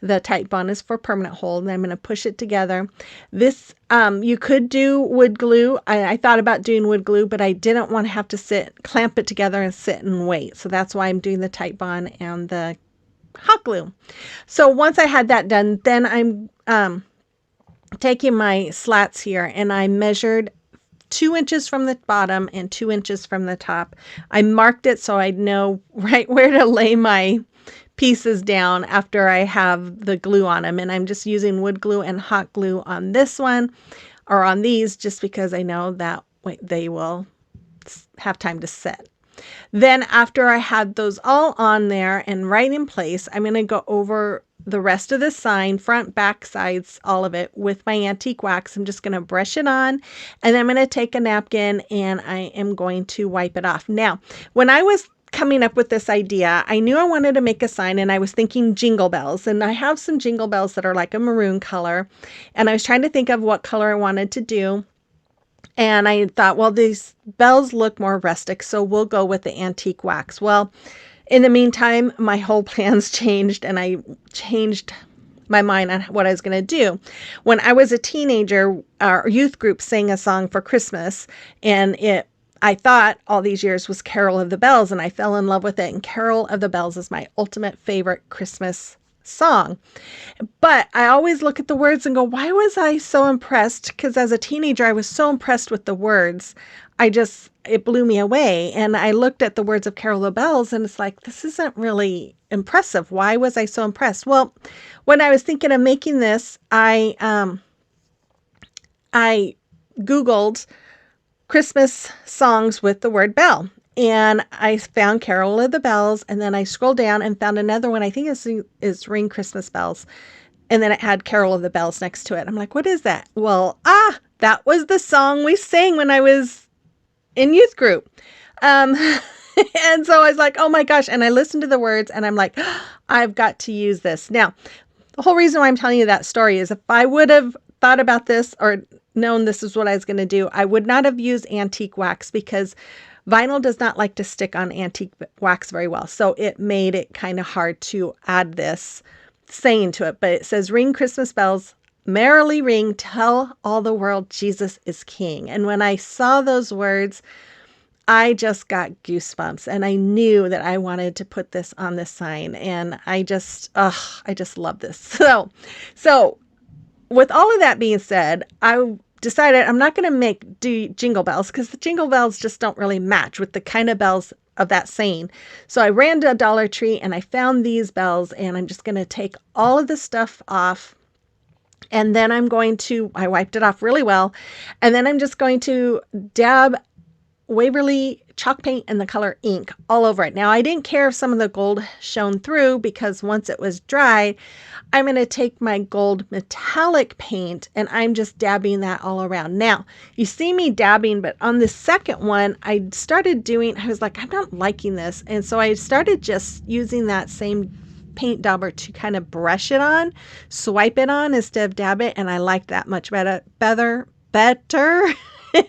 The Tite Bond is for permanent hold. And I'm going to push it together. This, you could do wood glue. I thought about doing wood glue, but I didn't want to have to clamp it together and sit and wait. So that's why I'm doing the Tite Bond and the hot glue. So once I had that done, then I'm taking my slats here and I measured 2 inches from the bottom and 2 inches from the top. I marked it so I'd know right where to lay my pieces down after I have the glue on them. And I'm just using wood glue and hot glue on this one or on these just because I know that they will have time to set. Then after I had those all on there and right in place, I'm going to go over the rest of the sign, front, back, sides, all of it with my antique wax. I'm just going to brush it on, and then I'm going to take a napkin and I am going to wipe it off. Now, when I was coming up with this idea, I knew I wanted to make a sign, and I was thinking jingle bells, and I have some jingle bells that are like a maroon color, and I was trying to think of what color I wanted to do. And I thought, well, these bells look more rustic, so we'll go with the antique wax. Well, in the meantime, my whole plans changed, and I changed my mind on what I was going to do. When I was a teenager, our youth group sang a song for Christmas, and I thought all these years was Carol of the Bells, and I fell in love with it. And Carol of the Bells is my ultimate favorite Christmas song. But I always look at the words and go, why was I so impressed? Because as a teenager, I was so impressed with the words. It blew me away. And I looked at the words of Carol of the Bells, and it's like, this isn't really impressive. Why was I so impressed? Well, when I was thinking of making this, I Googled Christmas songs with the word bell. And I found Carol of the Bells, and then I scrolled down and found another one. I think is Ring Christmas Bells. And then it had Carol of the Bells next to it. I'm like, what is that? Well, that was the song we sang when I was in youth group. And so I was like, oh my gosh. And I listened to the words, and I'm like, I've got to use this. Now, the whole reason why I'm telling you that story is if I would have thought about this or known this is what I was going to do, I would not have used antique wax, because vinyl does not like to stick on antique wax very well. So it made it kind of hard to add this saying to it. But it says, ring Christmas bells, merrily ring, tell all the world Jesus is king. And when I saw those words, I just got goosebumps, and I knew that I wanted to put this on the sign. And I just love this. So with all of that being said, I decided I'm not going to do jingle bells, because the jingle bells just don't really match with the kind of bells of that saying. So I ran to a Dollar Tree and I found these bells, and I'm just going to take all of the stuff off. And then I wiped it off really well. And then I'm just going to dab Waverly chalk paint and the color ink all over it. Now, I didn't care if some of the gold shone through, because once it was dry, I'm going to take my gold metallic paint and I'm just dabbing that all around. Now, you see me dabbing, but on the second one, I was like, I'm not liking this. And so I started just using that same paint dauber to kind of brush it on, swipe it on instead of dab it. And I liked that much better.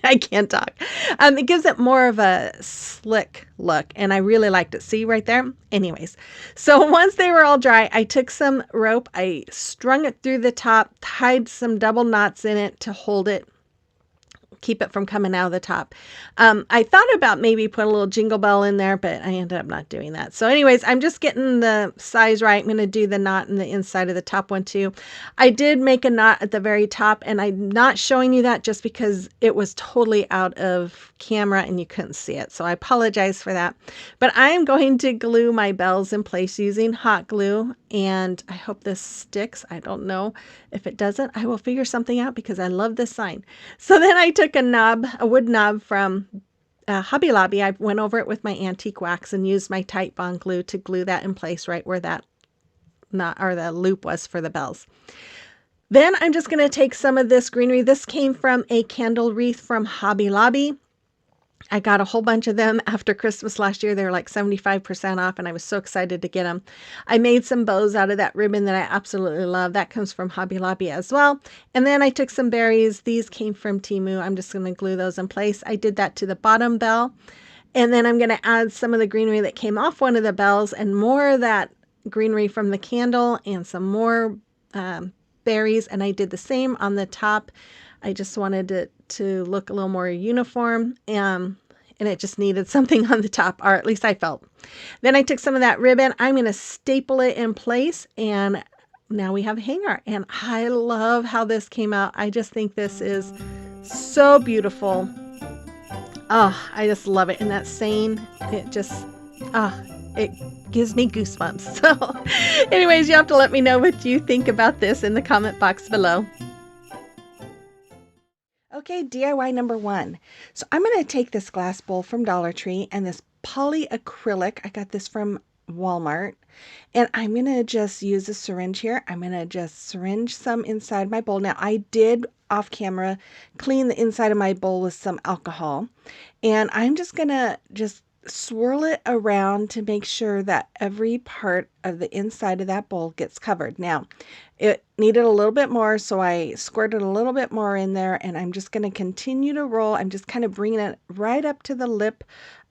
I can't talk. It gives it more of a slick look, and I really liked it. See right there? Anyways, so once they were all dry, I took some rope, I strung it through the top, tied some double knots in it to hold it, keep it from coming out of the top. I thought about maybe put a little jingle bell in there, but I ended up not doing that. So anyways, I'm just getting the size right. I'm going to do the knot in the inside of the top one too. I did make a knot at the very top, and I'm not showing you that just because it was totally out of camera and you couldn't see it. So I apologize for that. But I'm going to glue my bells in place using hot glue, and I hope this sticks. I don't know. If it doesn't, I will figure something out, because I love this sign. So then I took a wood knob from Hobby Lobby. I went over it with my antique wax and used my tight bond glue to glue that in place right where that knot or the loop was for the bells. Then I'm just going to take some of this greenery. This came from a candle wreath from Hobby Lobby. I got a whole bunch of them after Christmas last year. They were like 75% off, and I was so excited to get them. I made some bows out of that ribbon that I absolutely love. That comes from Hobby Lobby as well. And then I took some berries. These came from Temu. I'm just going to glue those in place. I did that to the bottom bell. And then I'm going to add some of the greenery that came off one of the bells, and more of that greenery from the candle, and some more berries. And I did the same on the top. I just wanted it to look a little more uniform, and it just needed something on the top, or at least I felt. Then I took some of that ribbon. I'm going to staple it in place, and now we have a hanger. And I love how this came out. I just think this is so beautiful. Oh, I just love it. And that saying, it gives me goosebumps. So anyways, you have to let me know what you think about this in the comment box below. Okay, DIY number 1. So I'm going to take this glass bowl from Dollar Tree and this polyacrylic. I got this from Walmart. And I'm going to just use a syringe here. I'm going to just syringe some inside my bowl. Now, I did off camera clean the inside of my bowl with some alcohol. And I'm just going to just swirl it around to make sure that every part of the inside of that bowl gets covered. Now, it needed a little bit more, so I squirted a little bit more in there, and I'm just going to continue to roll. I'm just kind of bringing it right up to the lip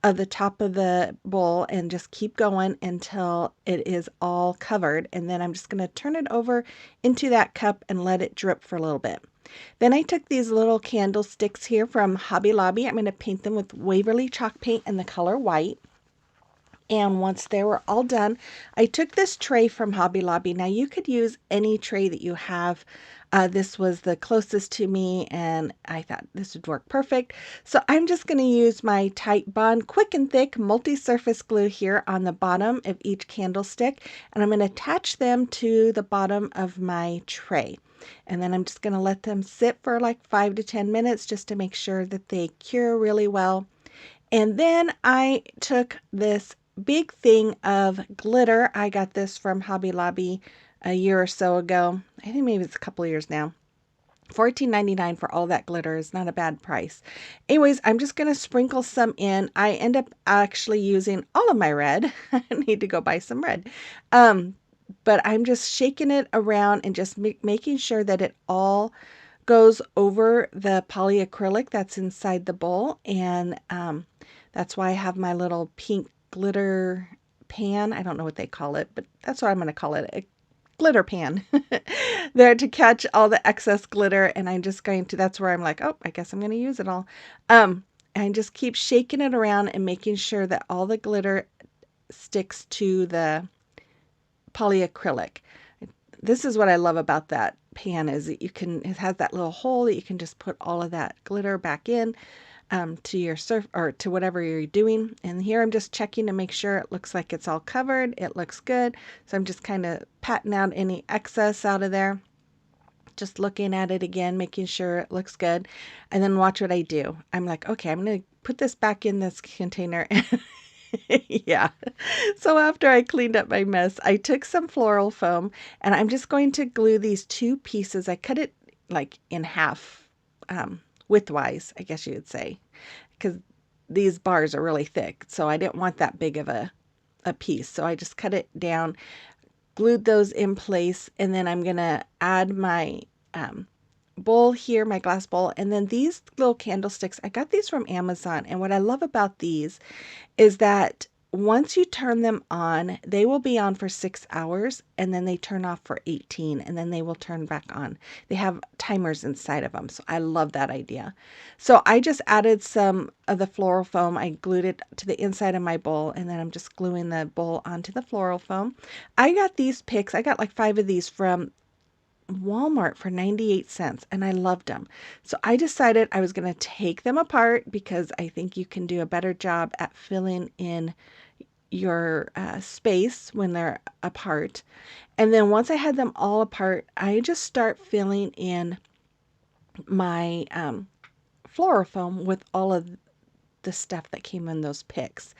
of the top of the bowl and just keep going until it is all covered. And then I'm just going to turn it over into that cup and let it drip for a little bit. Then I took these little candlesticks here from Hobby Lobby. I'm going to paint them with Waverly chalk paint in the color white. And once they were all done, I took this tray from Hobby Lobby. Now you could use any tray that you have. This was the closest to me, and I thought this would work perfect. So I'm just going to use my Tite Bond Quick and Thick multi-surface glue here on the bottom of each candlestick, and I'm going to attach them to the bottom of my tray. And then I'm just going to let them sit for like 5 to 10 minutes just to make sure that they cure really well. And then I took this big thing of glitter. I got this from Hobby Lobby a year or so ago. I think maybe it's a couple of years now. $14.99 for all that glitter is not a bad price. Anyways, I'm just going to sprinkle some in. I end up actually using all of my red. I need to go buy some red. But I'm just shaking it around and just making sure that it all goes over the polyacrylic that's inside the bowl. And that's why I have my little pink glitter pan. I don't know what they call it, but that's what I'm going to call it, a glitter pan there to catch all the excess glitter. And I'm just going to, that's where I'm like, oh, I guess I'm going to use it all. And just keep shaking it around and making sure that all the glitter sticks to the polyacrylic. This is what I love about that pan is that it has that little hole that you can just put all of that glitter back in to your surf or to whatever you're doing. And here I'm just checking to make sure it looks like it's all covered. It looks good. So I'm just kind of patting out any excess out of there. Just looking at it again, making sure it looks good. And then watch what I do. I'm like, okay, I'm going to put this back in this container. Yeah. So after I cleaned up my mess, I took some floral foam and I'm just going to glue these two pieces. I cut it like in half, widthwise, I guess you would say, because these bars are really thick. So I didn't want that big of a piece. So I just cut it down, glued those in place, and then I'm going to add my bowl here, my glass bowl, and then these little candlesticks. I got these from Amazon, and what I love about these is that once you turn them on, they will be on for 6 hours, and then they turn off for 18, and then they will turn back on. They have timers inside of them, so I love that idea. So I just added some of the floral foam. I glued it to the inside of my bowl, and then I'm just gluing the bowl onto the floral foam. I got these picks. I got like 5 of these from Walmart for 98 cents, and I loved them. So I decided I was going to take them apart because I think you can do a better job at filling in your space when they're apart. And then once I had them all apart, I just start filling in my floral foam with all of the stuff that came in those picks.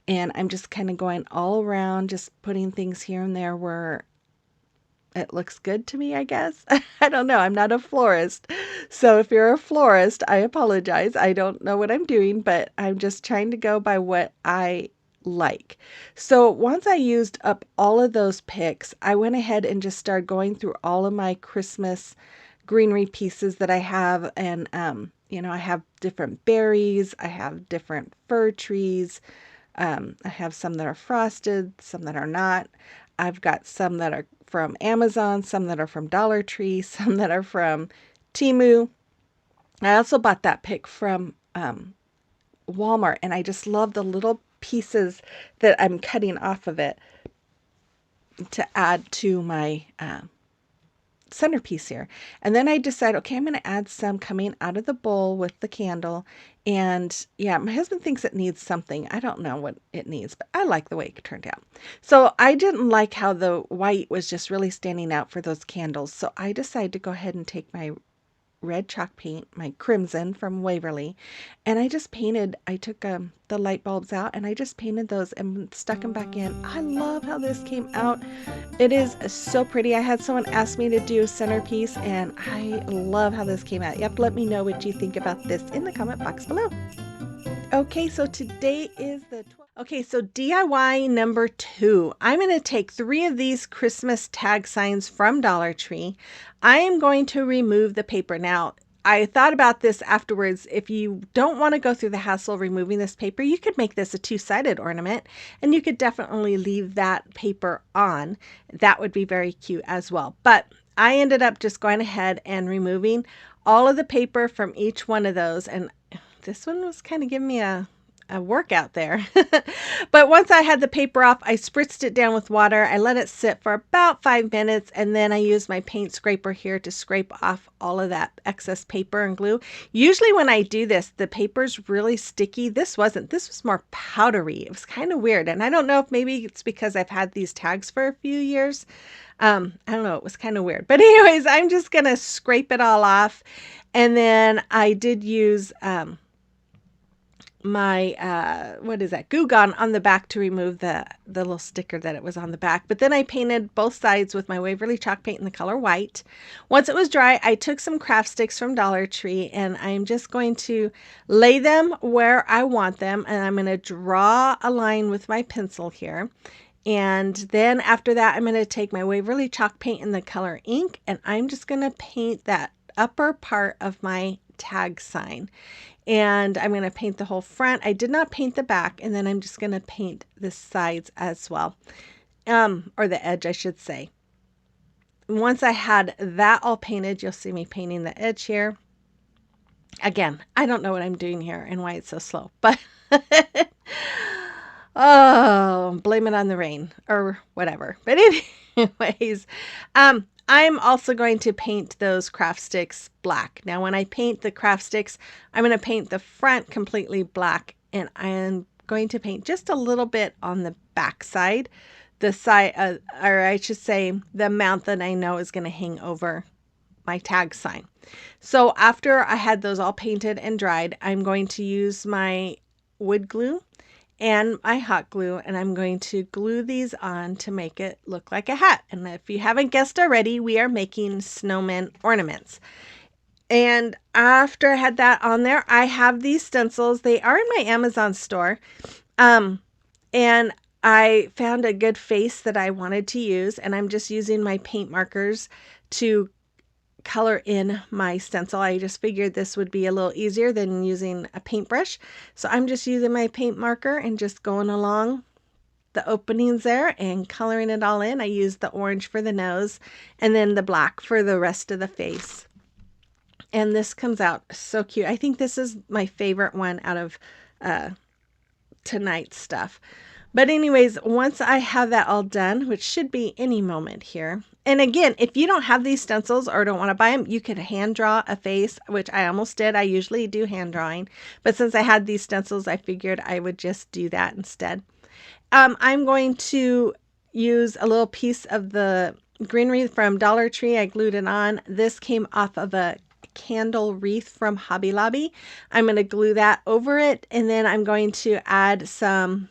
And I'm just kind of going all around, just putting things here and there where it looks good to me, I guess. I don't know. I'm not a florist. So if you're a florist, I apologize. I don't know what I'm doing, but I'm just trying to go by what I like. So once I used up all of those picks, I went ahead and just started going through all of my Christmas greenery pieces that I have. And, I have different berries. I have different fir trees. I have some that are frosted, some that are not. I've got some that are from Amazon, some that are from Dollar Tree, some that are from Temu. I also bought that pick from Walmart, and I just love the little pieces that I'm cutting off of it to add to my centerpiece here. And then I decide, okay, I'm going to add some coming out of the bowl with the candle. And yeah, my husband thinks it needs something. I don't know what it needs, but I like the way it turned out. So I didn't like how the white was just really standing out for those candles. So I decided to go ahead and take my red chalk paint, my crimson from Waverly, and I just painted, I took the light bulbs out and I just painted those and stuck them back in. I love how this came out. It is so pretty. I had someone ask me to do centerpiece, and I love how this came out. You have to let me know what you think about this in the comment box below. Okay, so today is the Okay, so DIY number 2. I'm going to take 3 of these Christmas tag signs from Dollar Tree. I am going to remove the paper. Now, I thought about this afterwards. If you don't want to go through the hassle of removing this paper, you could make this a 2-sided ornament, and you could definitely leave that paper on. That would be very cute as well. But I ended up just going ahead and removing all of the paper from each one of those, and this one was kind of giving me a workout there. But once I had the paper off, I spritzed it down with water. I let it sit for about 5 minutes, and then I used my paint scraper here to scrape off all of that excess paper and glue. Usually when I do this, the paper's really sticky. This wasn't. This was more powdery. It was kind of weird, and I don't know if maybe it's because I've had these tags for a few years. I don't know. It was kind of weird. But anyways, I'm just going to scrape it all off. And then I did use my what is that, Goo Gone on the back to remove the little sticker that it was on the back. But then I painted both sides with my Waverly chalk paint in the color white. Once it was dry, I took some craft sticks from Dollar Tree, and I'm just going to lay them where I want them, and I'm going to draw a line with my pencil here. And then after that, I'm going to take my Waverly chalk paint in the color ink, and I'm just going to paint that upper part of my tag sign. And I'm going to paint the whole front. I did not paint the back, and then I'm just going to paint the sides as well, or the edge, I should say. Once I had that all painted, you'll see me painting the edge here. Again, I don't know what I'm doing here and why it's so slow, but oh, blame it on the rain or whatever. But anyways, I'm also going to paint those craft sticks black. Now, when I paint the craft sticks, I'm going to paint the front completely black, and I'm going to paint just a little bit on the back side, the side, or I should say the mount that I know is going to hang over my tag sign. So after I had those all painted and dried, I'm going to use my wood glue and my hot glue, and I'm going to glue these on to make it look like a hat. And if you haven't guessed already, we are making snowman ornaments. And after I had that on there, I have these stencils. They are in my Amazon store. And I found a good face that I wanted to use, and I'm just using my paint markers to color in my stencil. I just figured this would be a little easier than using a paintbrush. So I'm just using my paint marker and just going along the openings there and coloring it all in. I used the orange for the nose and then the black for the rest of the face. And this comes out so cute. I think this is my favorite one out of tonight's stuff. But anyways, once I have that all done, which should be any moment here. And again, if you don't have these stencils or don't want to buy them, you could hand draw a face, which I almost did. I usually do hand drawing, but since I had these stencils, I figured I would just do that instead. I'm going to use a little piece of the greenery from Dollar Tree. I glued it on. This came off of a candle wreath from Hobby Lobby. I'm going to glue that over it, and then I'm going to add some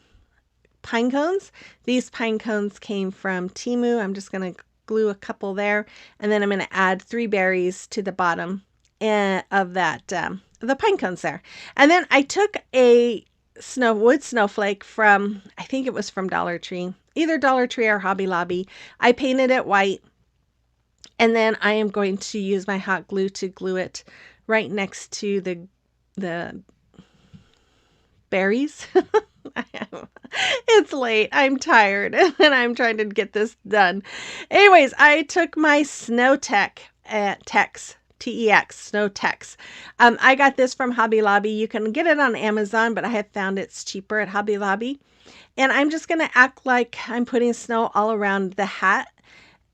pine cones. These pine cones came from Temu. I'm just going to glue a couple there, and then I'm going to add 3 berries to the bottom of that the pine cones there. And then I took a wood snowflake from, I think it was from Dollar Tree, either Dollar Tree or Hobby Lobby. I painted it white, and then I am going to use my hot glue to glue it right next to the berries. It's late. I'm tired and I'm trying to get this done. Anyways, I took my Snow Tex, T-E-X, Snow Tex. I got this from Hobby Lobby. You can get it on Amazon, but I have found it's cheaper at Hobby Lobby. And I'm just going to act like I'm putting snow all around the hat.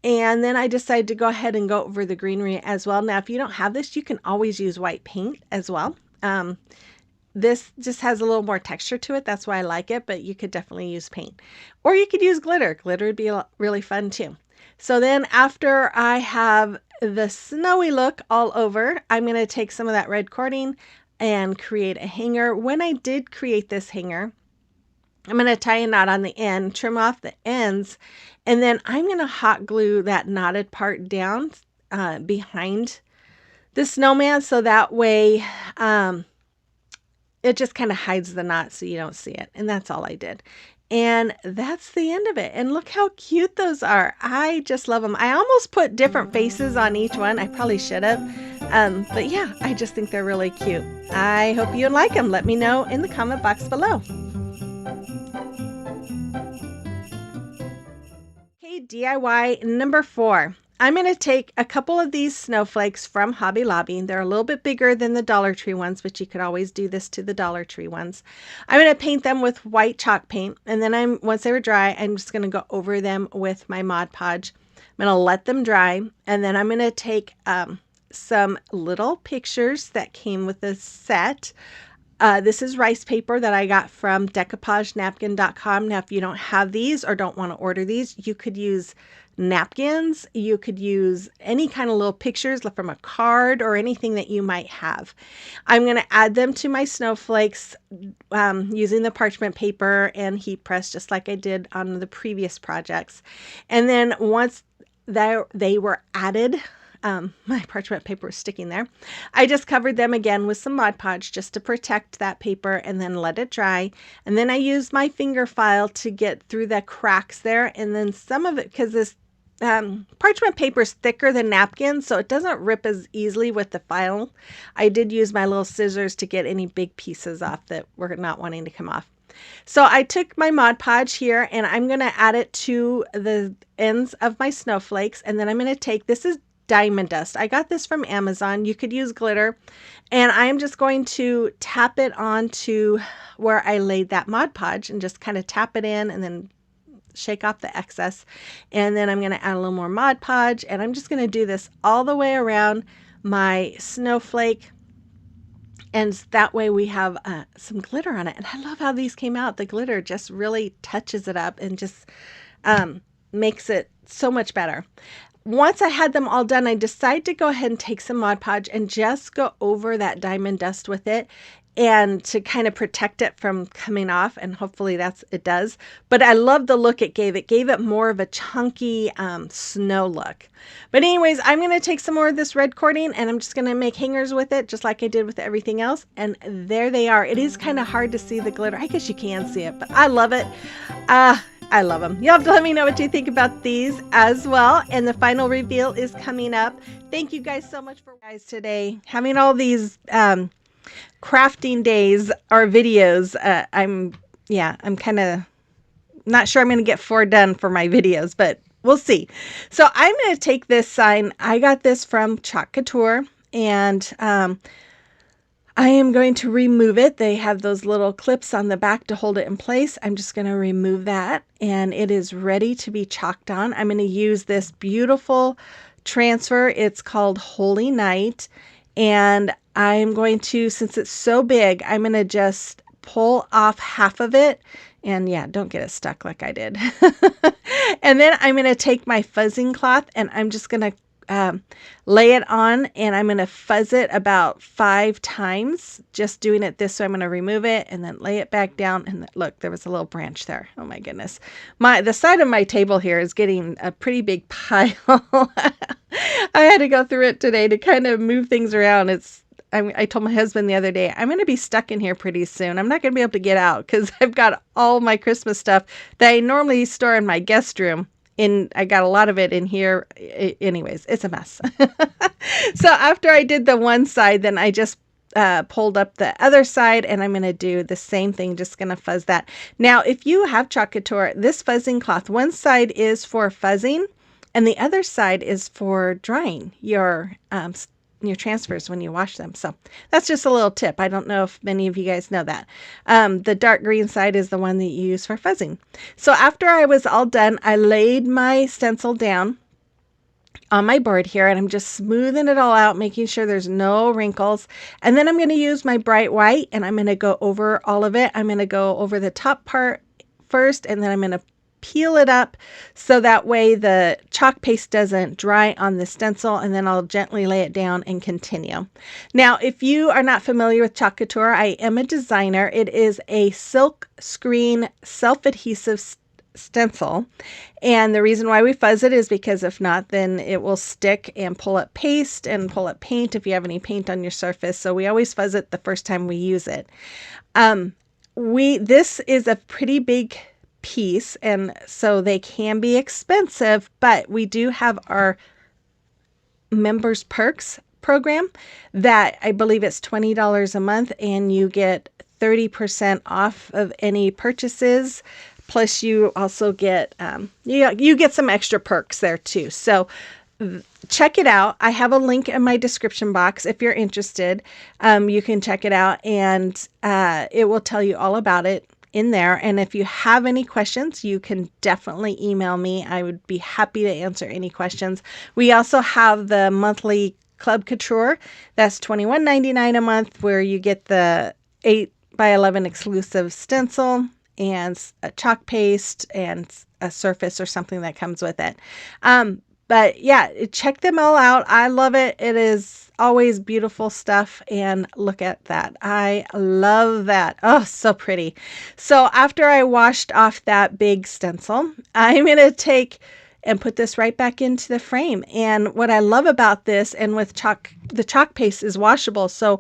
And then I decided to go ahead and go over the greenery as well. Now, if you don't have this, you can always use white paint as well. This just has a little more texture to it. That's why I like it, but you could definitely use paint. Or you could use glitter. Glitter would be really fun too. So then after I have the snowy look all over, I'm going to take some of that red cording and create a hanger. When I did create this hanger, I'm going to tie a knot on the end, trim off the ends, and then I'm going to hot glue that knotted part down behind the snowman, so that way it just kind of hides the knot so you don't see it. And that's all I did. And that's the end of it. And look how cute those are. I just love them. I almost put different faces on each one. I probably should have. But yeah, I just think they're really cute. I hope you like them. Let me know in the comment box below. Okay, DIY number 4. I'm going to take a couple of these snowflakes from Hobby Lobby. They're a little bit bigger than the Dollar Tree ones, but you could always do this to the Dollar Tree ones. I'm going to paint them with white chalk paint, and then once they were dry, I'm just going to go over them with my Mod Podge. I'm going to let them dry, and then I'm going to take some little pictures that came with the set. This is rice paper that I got from decoupagenapkin.com. Now, if you don't have these or don't want to order these, you could use napkins. You could use any kind of little pictures from a card or anything that you might have. I'm going to add them to my snowflakes using the parchment paper and heat press, just like I did on the previous projects. And then once they were added, my parchment paper is sticking there. I just covered them again with some Mod Podge just to protect that paper and then let it dry. And then I used my finger file to get through the cracks there. And then some of it, because this parchment paper is thicker than napkins, so it doesn't rip as easily with the file. I did use my little scissors to get any big pieces off that were not wanting to come off. So I took my Mod Podge here and I'm going to add it to the ends of my snowflakes. And then I'm going to take, this is diamond dust. I got this from Amazon. You could use glitter. And I'm just going to tap it onto where I laid that Mod Podge and just kind of tap it in and then shake off the excess. And then I'm going to add a little more Mod Podge. And I'm just going to do this all the way around my snowflake. And that way we have some glitter on it. And I love how these came out. The glitter just really touches it up and just makes it so much better. Once I had them all done, I decided to go ahead and take some Mod Podge and just go over that diamond dust with it and to kind of protect it from coming off. And hopefully it does. But I love the look it gave. It gave it more of a chunky snow look. But anyways, I'm going to take some more of this red cording and I'm just going to make hangers with it just like I did with everything else. And there they are. It is kind of hard to see the glitter. I guess you can see it, but I love it. I love them. You'll have to let me know what you think about these as well. And the final reveal is coming up. Thank you guys so much for guys today. Having all these crafting days or videos. I'm kind of not sure I'm going to get 4 done for my videos, but we'll see. So I'm going to take this sign. I got this from Chalk Couture and I am going to remove it. They have those little clips on the back to hold it in place. I'm just going to remove that and it is ready to be chalked on. I'm going to use this beautiful transfer. It's called Holy Night. And I'm going to, since it's so big, I'm going to just pull off half of it. And yeah, don't get it stuck like I did. And then I'm going to take my fuzzing cloth and I'm just going to lay it on and I'm going to fuzz it about 5 times, just doing it this way. I'm going to remove it and then lay it back down. And look, there was a little branch there. Oh my goodness. The side of my table here is getting a pretty big pile. I had to go through it today to kind of move things around. I told my husband the other day, I'm going to be stuck in here pretty soon. I'm not going to be able to get out because I've got all my Christmas stuff that I normally store in my guest room. I got a lot of it in here. Anyways, it's a mess. So after I did the one side, then I just pulled up the other side and I'm going to do the same thing. Just going to fuzz that. Now, if you have Chalk Couture, this fuzzing cloth, one side is for fuzzing and the other side is for drying your transfers when you wash them. So that's just a little tip. I don't know if many of you guys know that. The dark green side is the one that you use for fuzzing. So after I was all done, I laid my stencil down on my board here and I'm just smoothing it all out, making sure there's no wrinkles. And then I'm going to use my bright white and I'm going to go over all of it. I'm going to go over the top part first and then I'm going to peel it up so that way the chalk paste doesn't dry on the stencil, and then I'll gently lay it down and continue. Now, if you are not familiar with Chalk Couture, I am a designer. It is a silk screen self-adhesive stencil, and the reason why we fuzz it is because if not, then it will stick and pull up paste and pull up paint if you have any paint on your surface. So we always fuzz it the first time we use it. This is a pretty big piece, and so they can be expensive, but we do have our members perks program that I believe it's $20 a month, and you get 30% off of any purchases. Plus you also get you get some extra perks there too. So check it out. I have a link in my description box if you're interested. You can check it out, and it will tell you all about it in there. And if you have any questions, you can definitely email me. I would be happy to answer any questions. We also have the monthly Club Couture. That's $21.99 a month, where you get the 8x11 exclusive stencil and a chalk paste and a surface or something that comes with it. But yeah, check them all out. I love it. It is always beautiful stuff. And look at that. I love that. Oh, so pretty. So after I washed off that big stencil, I'm going to take and put this right back into the frame. And what I love about this, and with chalk, the chalk paste is washable. So,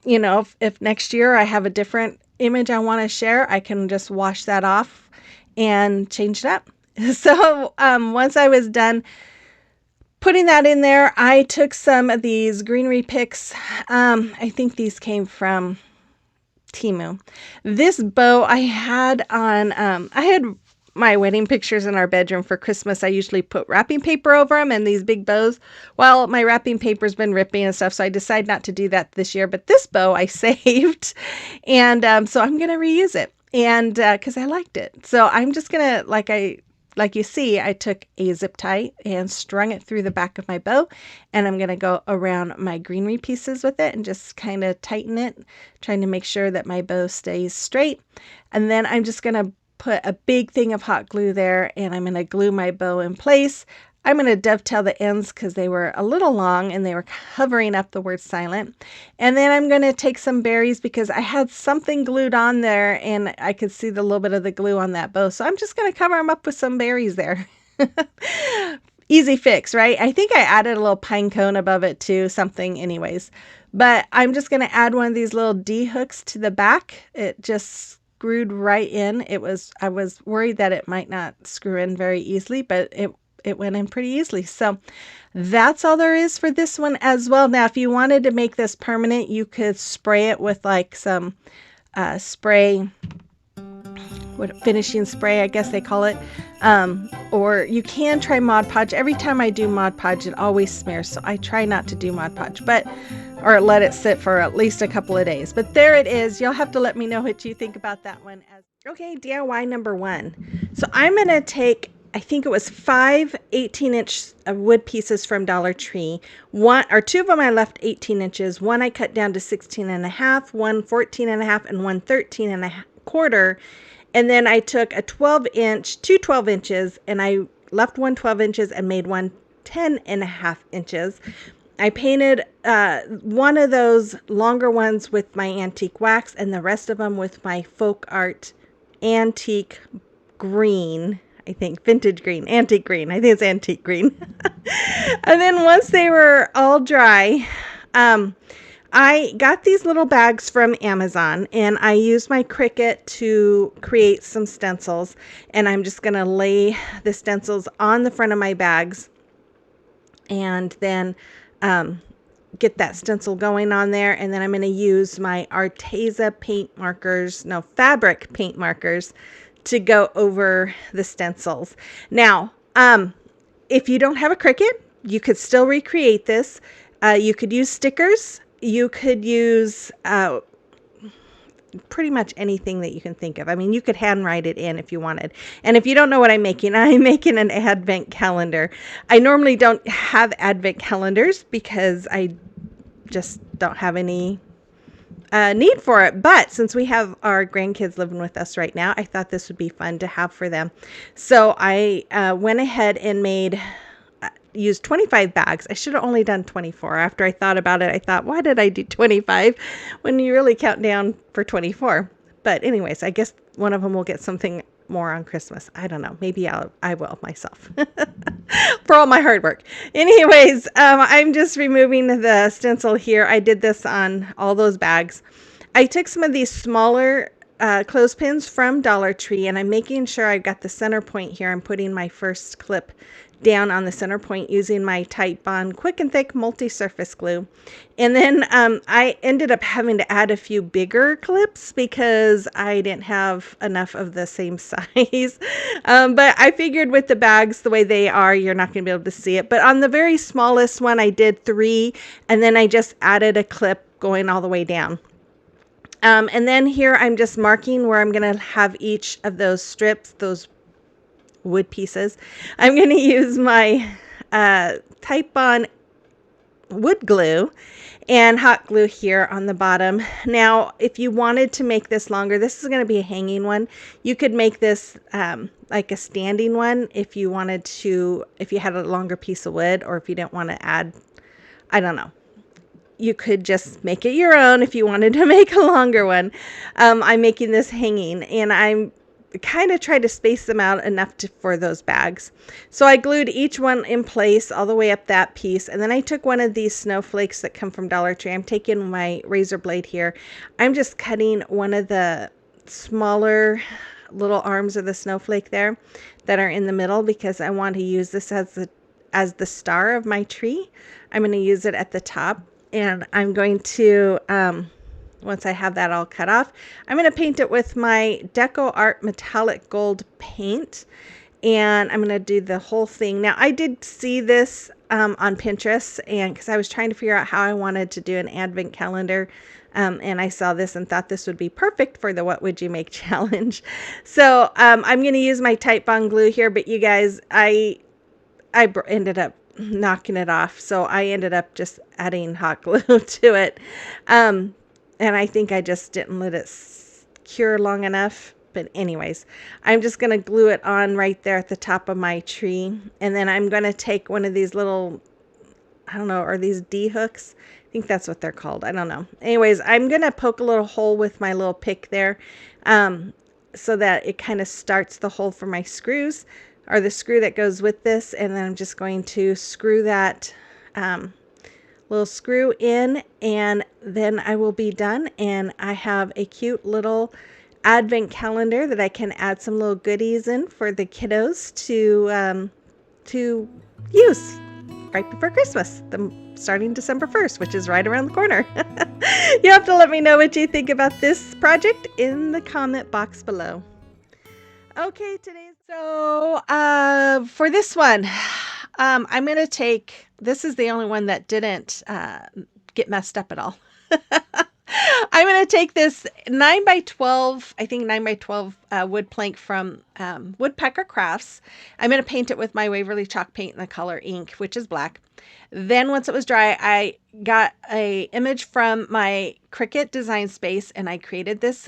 you know, if next year I have a different image I want to share, I can just wash that off and change it up. So once I was done putting that in there, I took some of these greenery picks. I think these came from Temu. This bow I had on, I had my wedding pictures in our bedroom for Christmas. I usually put wrapping paper over them and these big bows. Well, my wrapping paper's been ripping and stuff, so I decided not to do that this year. But this bow I saved, and so I'm going to reuse it, and because I liked it. So I'm just going to, like you see, I took a zip tie and strung it through the back of my bow, and I'm going to go around my greenery pieces with it and just kind of tighten it, trying to make sure that my bow stays straight. And then I'm just going to put a big thing of hot glue there, and I'm going to glue my bow in place. I'm going to dovetail the ends because they were a little long and they were covering up the word silent. And then I'm going to take some berries because I had something glued on there and I could see the little bit of the glue on that bow. So I'm just going to cover them up with some berries there. Easy fix, right? I think I added a little pine cone above it too, something anyways. But I'm just going to add one of these little D hooks to the back. It just screwed right in. I was worried that it might not screw in very easily, but it went in pretty easily. So that's all there is for this one as well. Now, if you wanted to make this permanent, you could spray it with like some finishing spray, I guess they call it. Or you can try Mod Podge. Every time I do Mod Podge, it always smears. So I try not to do Mod Podge, or let it sit for at least a couple of days. But there it is. You'll have to let me know what you think about that one. Okay, DIY number 1. So I'm going to take, I think it was 5 18-inch wood pieces from Dollar Tree. 2 of them I left 18 inches. One I cut down to 16.5, one 14.5, and one 13.25. And then I took a 12-inch, 2 12 inches, and I left one 12 inches and made one 10.5 inches. I painted one of those longer ones with my antique wax and the rest of them with my folk art antique green. I think vintage green, antique green. I think it's antique green. And then once they were all dry, I got these little bags from Amazon, and I used my Cricut to create some stencils. And I'm just going to lay the stencils on the front of my bags, and then get that stencil going on there. And then I'm going to use my Arteza fabric paint markers to go over the stencils. Now, if you don't have a Cricut, you could still recreate this. You could use stickers. You could use pretty much anything that you can think of. I mean, you could handwrite it in if you wanted. And if you don't know what I'm making an advent calendar. I normally don't have advent calendars because I just don't have any need for it. But since we have our grandkids living with us right now, I thought this would be fun to have for them. So I went ahead and used 25 bags. I should have only done 24. After I thought about it, I thought, why did I do 25 when you really count down for 24? But anyways, I guess one of them will get something more on Christmas. I don't know. Maybe I will myself for all my hard work. Anyways, I'm just removing the stencil here. I did this on all those bags. I took some of these smaller clothespins from Dollar Tree, and I'm making sure I've got the center point here. I'm putting my first clip down on the center point using my Titebond Quick and Thick multi-surface glue. And then I ended up having to add a few bigger clips because I didn't have enough of the same size. But I figured with the bags the way they are, you're not going to be able to see it. But on the very smallest one, I did 3, and then I just added a clip going all the way down. And then here I'm just marking where I'm going to have each of those strips, those wood pieces. I'm going to use my Titebond wood glue and hot glue here on the bottom. Now, if you wanted to make this longer, this is going to be a hanging one. You could make this like a standing one if you wanted to, if you had a longer piece of wood, or if you didn't want to add, I don't know. You could just make it your own if you wanted to make a longer one. I'm making this hanging, and I'm kind of try to space them out enough for those bags. So I glued each one in place all the way up that piece, and then I took one of these snowflakes that come from Dollar Tree. I'm taking my razor blade here. I'm just cutting one of the smaller little arms of the snowflake there that are in the middle, because I want to use this as the star of my tree. I'm going to use it at the top, and I'm going to once I have that all cut off, I'm going to paint it with my Deco Art metallic gold paint, and I'm going to do the whole thing. Now, I did see this on Pinterest, and because I was trying to figure out how I wanted to do an advent calendar, and I saw this and thought this would be perfect for the What Would You Make challenge. So I'm going to use my Titebond glue here, but you guys, I ended up knocking it off, so I ended up just adding hot glue to it. And I think I just didn't let it cure long enough. But anyways, I'm just going to glue it on right there at the top of my tree. And then I'm going to take one of these little, I don't know, are these D hooks? I think that's what they're called. I don't know. Anyways, I'm going to poke a little hole with my little pick there, so that it kind of starts the hole for my screws, or the screw that goes with this. And then I'm just going to screw that little screw in, and then I will be done, and I have a cute little advent calendar that I can add some little goodies in for the kiddos to use right before Christmas, starting December 1st, which is right around the corner. You have to let me know what you think about this project in the comment box below. Okay, so for this one, I'm going to take, this is the only one that didn't get messed up at all. I'm going to take this 9x12, I think 9x12 wood plank from Woodpecker Crafts. I'm going to paint it with my Waverly chalk paint in the color ink, which is black. Then once it was dry, I got a image from my Cricut design space, and I created this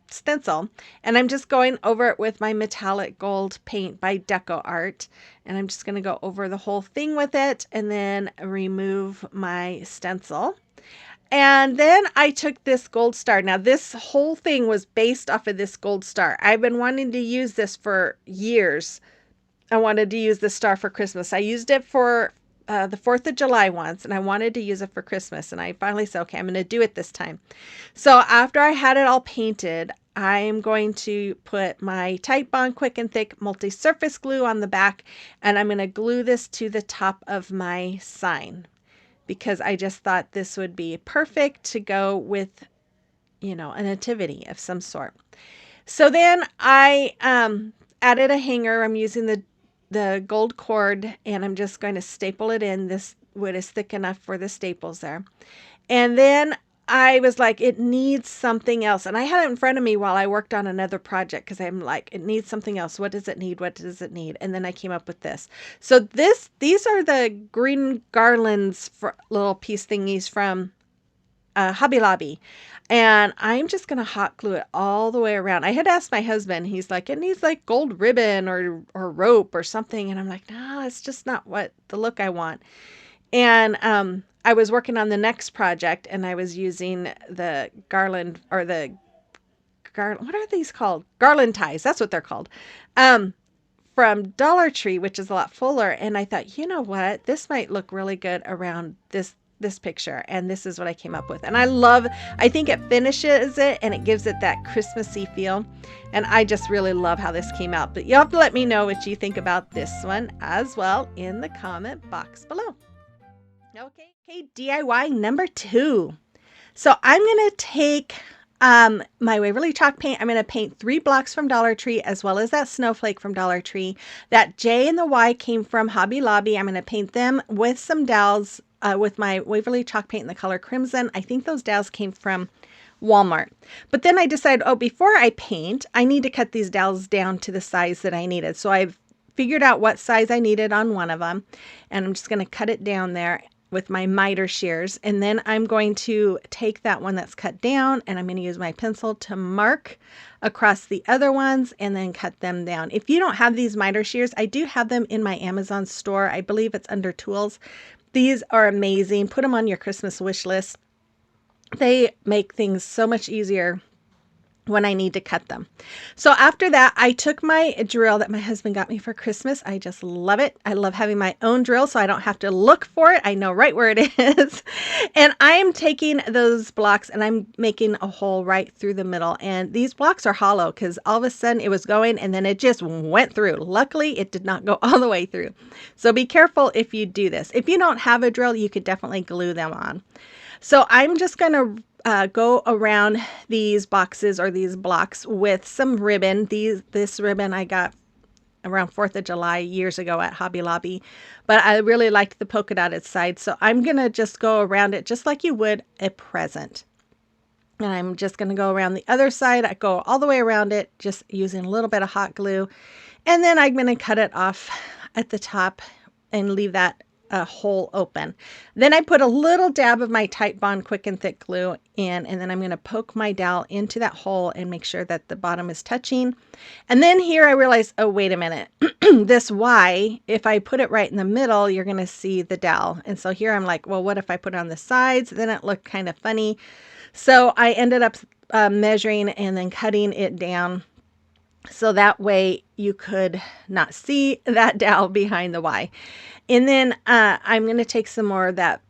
stencil, and I'm just going over it with my metallic gold paint by Deco Art, and I'm just going to go over the whole thing with it and then remove my stencil. And then I took this gold star. Now, this whole thing was based off of this gold star. I've been wanting to use this for years. I wanted to use the star for Christmas. I used it for the 4th of July once, and I wanted to use it for Christmas. And I finally said, okay, I'm going to do it this time. So after I had it all painted, I am going to put my Titebond Quick and Thick multi-surface glue on the back, and I'm going to glue this to the top of my sign, because I just thought this would be perfect to go with, you know, a nativity of some sort. So then I added a hanger. I'm using the gold cord, and I'm just going to staple it in. This wood is thick enough for the staples there. And then I was like, it needs something else. And I had it in front of me while I worked on another project, because I'm like, it needs something else. What does it need? What does it need? And then I came up with this. So these are the green garlands for little piece thingies from Hobby Lobby. And I'm just going to hot glue it all the way around. I had asked my husband, he's like, it needs like gold ribbon or rope or something. And I'm like, no, it's just not what the look I want. And I was working on the next project and I was using the garland or the what are these called? Garland ties. That's what they're called. Um, from Dollar Tree, which is a lot fuller. And I thought, you know what? This might look really good around this picture. And this is what I came up with. And I think it finishes it and it gives it that Christmassy feel. And I just really love how this came out. But you'll have to let me know what you think about this one as well in the comment box below. Okay, DIY number 2. So I'm going to take my Waverly chalk paint. I'm going to paint 3 blocks from Dollar Tree as well as that snowflake from Dollar Tree. That J and the Y came from Hobby Lobby. I'm going to paint them with some dowels with my Waverly chalk paint in the color Crimson. I think those dowels came from Walmart. But then I decided, oh, before I paint, I need to cut these dowels down to the size that I needed. So I've figured out what size I needed on one of them. And I'm just going to cut it down there with my miter shears. And then I'm going to take that one that's cut down and I'm going to use my pencil to mark across the other ones and then cut them down. If you don't have these miter shears, I do have them in my Amazon store. I believe it's under tools. These are amazing. Put them on your Christmas wish list. They make things so much easier when I need to cut them. So after that, I took my drill that my husband got me for Christmas. I just love it. I love having my own drill so I don't have to look for it. I know right where it is. And I'm taking those blocks and I'm making a hole right through the middle. And these blocks are hollow because all of a sudden it was going and then it just went through. Luckily, it did not go all the way through. So be careful if you do this. If you don't have a drill, you could definitely glue them on. So I'm just going to go around these boxes or these blocks with some ribbon. This ribbon I got around 4th of July years ago at Hobby Lobby, but I really liked the polka dotted side. So I'm going to just go around it just like you would a present. And I'm just going to go around the other side. I go all the way around it, just using a little bit of hot glue. And then I'm going to cut it off at the top and leave that hole open. Then I put a little dab of my Titebond quick and thick glue in, and then I'm going to poke my dowel into that hole and make sure that the bottom is touching. And then here I realized, oh, wait a minute, this Y, if I put it right in the middle, you're going to see the dowel. And so here I'm like, well, what if I put it on the sides? Then it looked kind of funny. So I ended up measuring and then cutting it down so that way you could not see that dowel behind the Y. And then I'm going to take some more of that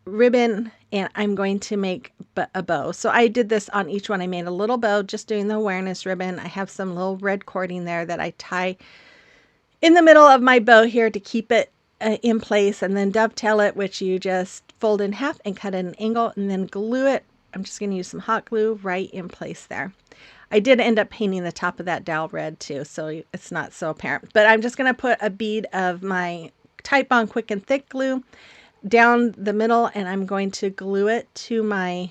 ribbon and I'm going to make a bow. So I did this on each one. I made a little bow just doing the awareness ribbon. I have some little red cording there that I tie in the middle of my bow here to keep it in place, and then dovetail it, which you just fold in half and cut at an angle and then glue it. I'm just going to use some hot glue right in place there. I did end up painting the top of that dowel red too, so it's not so apparent. But I'm just going to put a bead of my Titebond quick and thick glue down the middle, and I'm going to glue it to my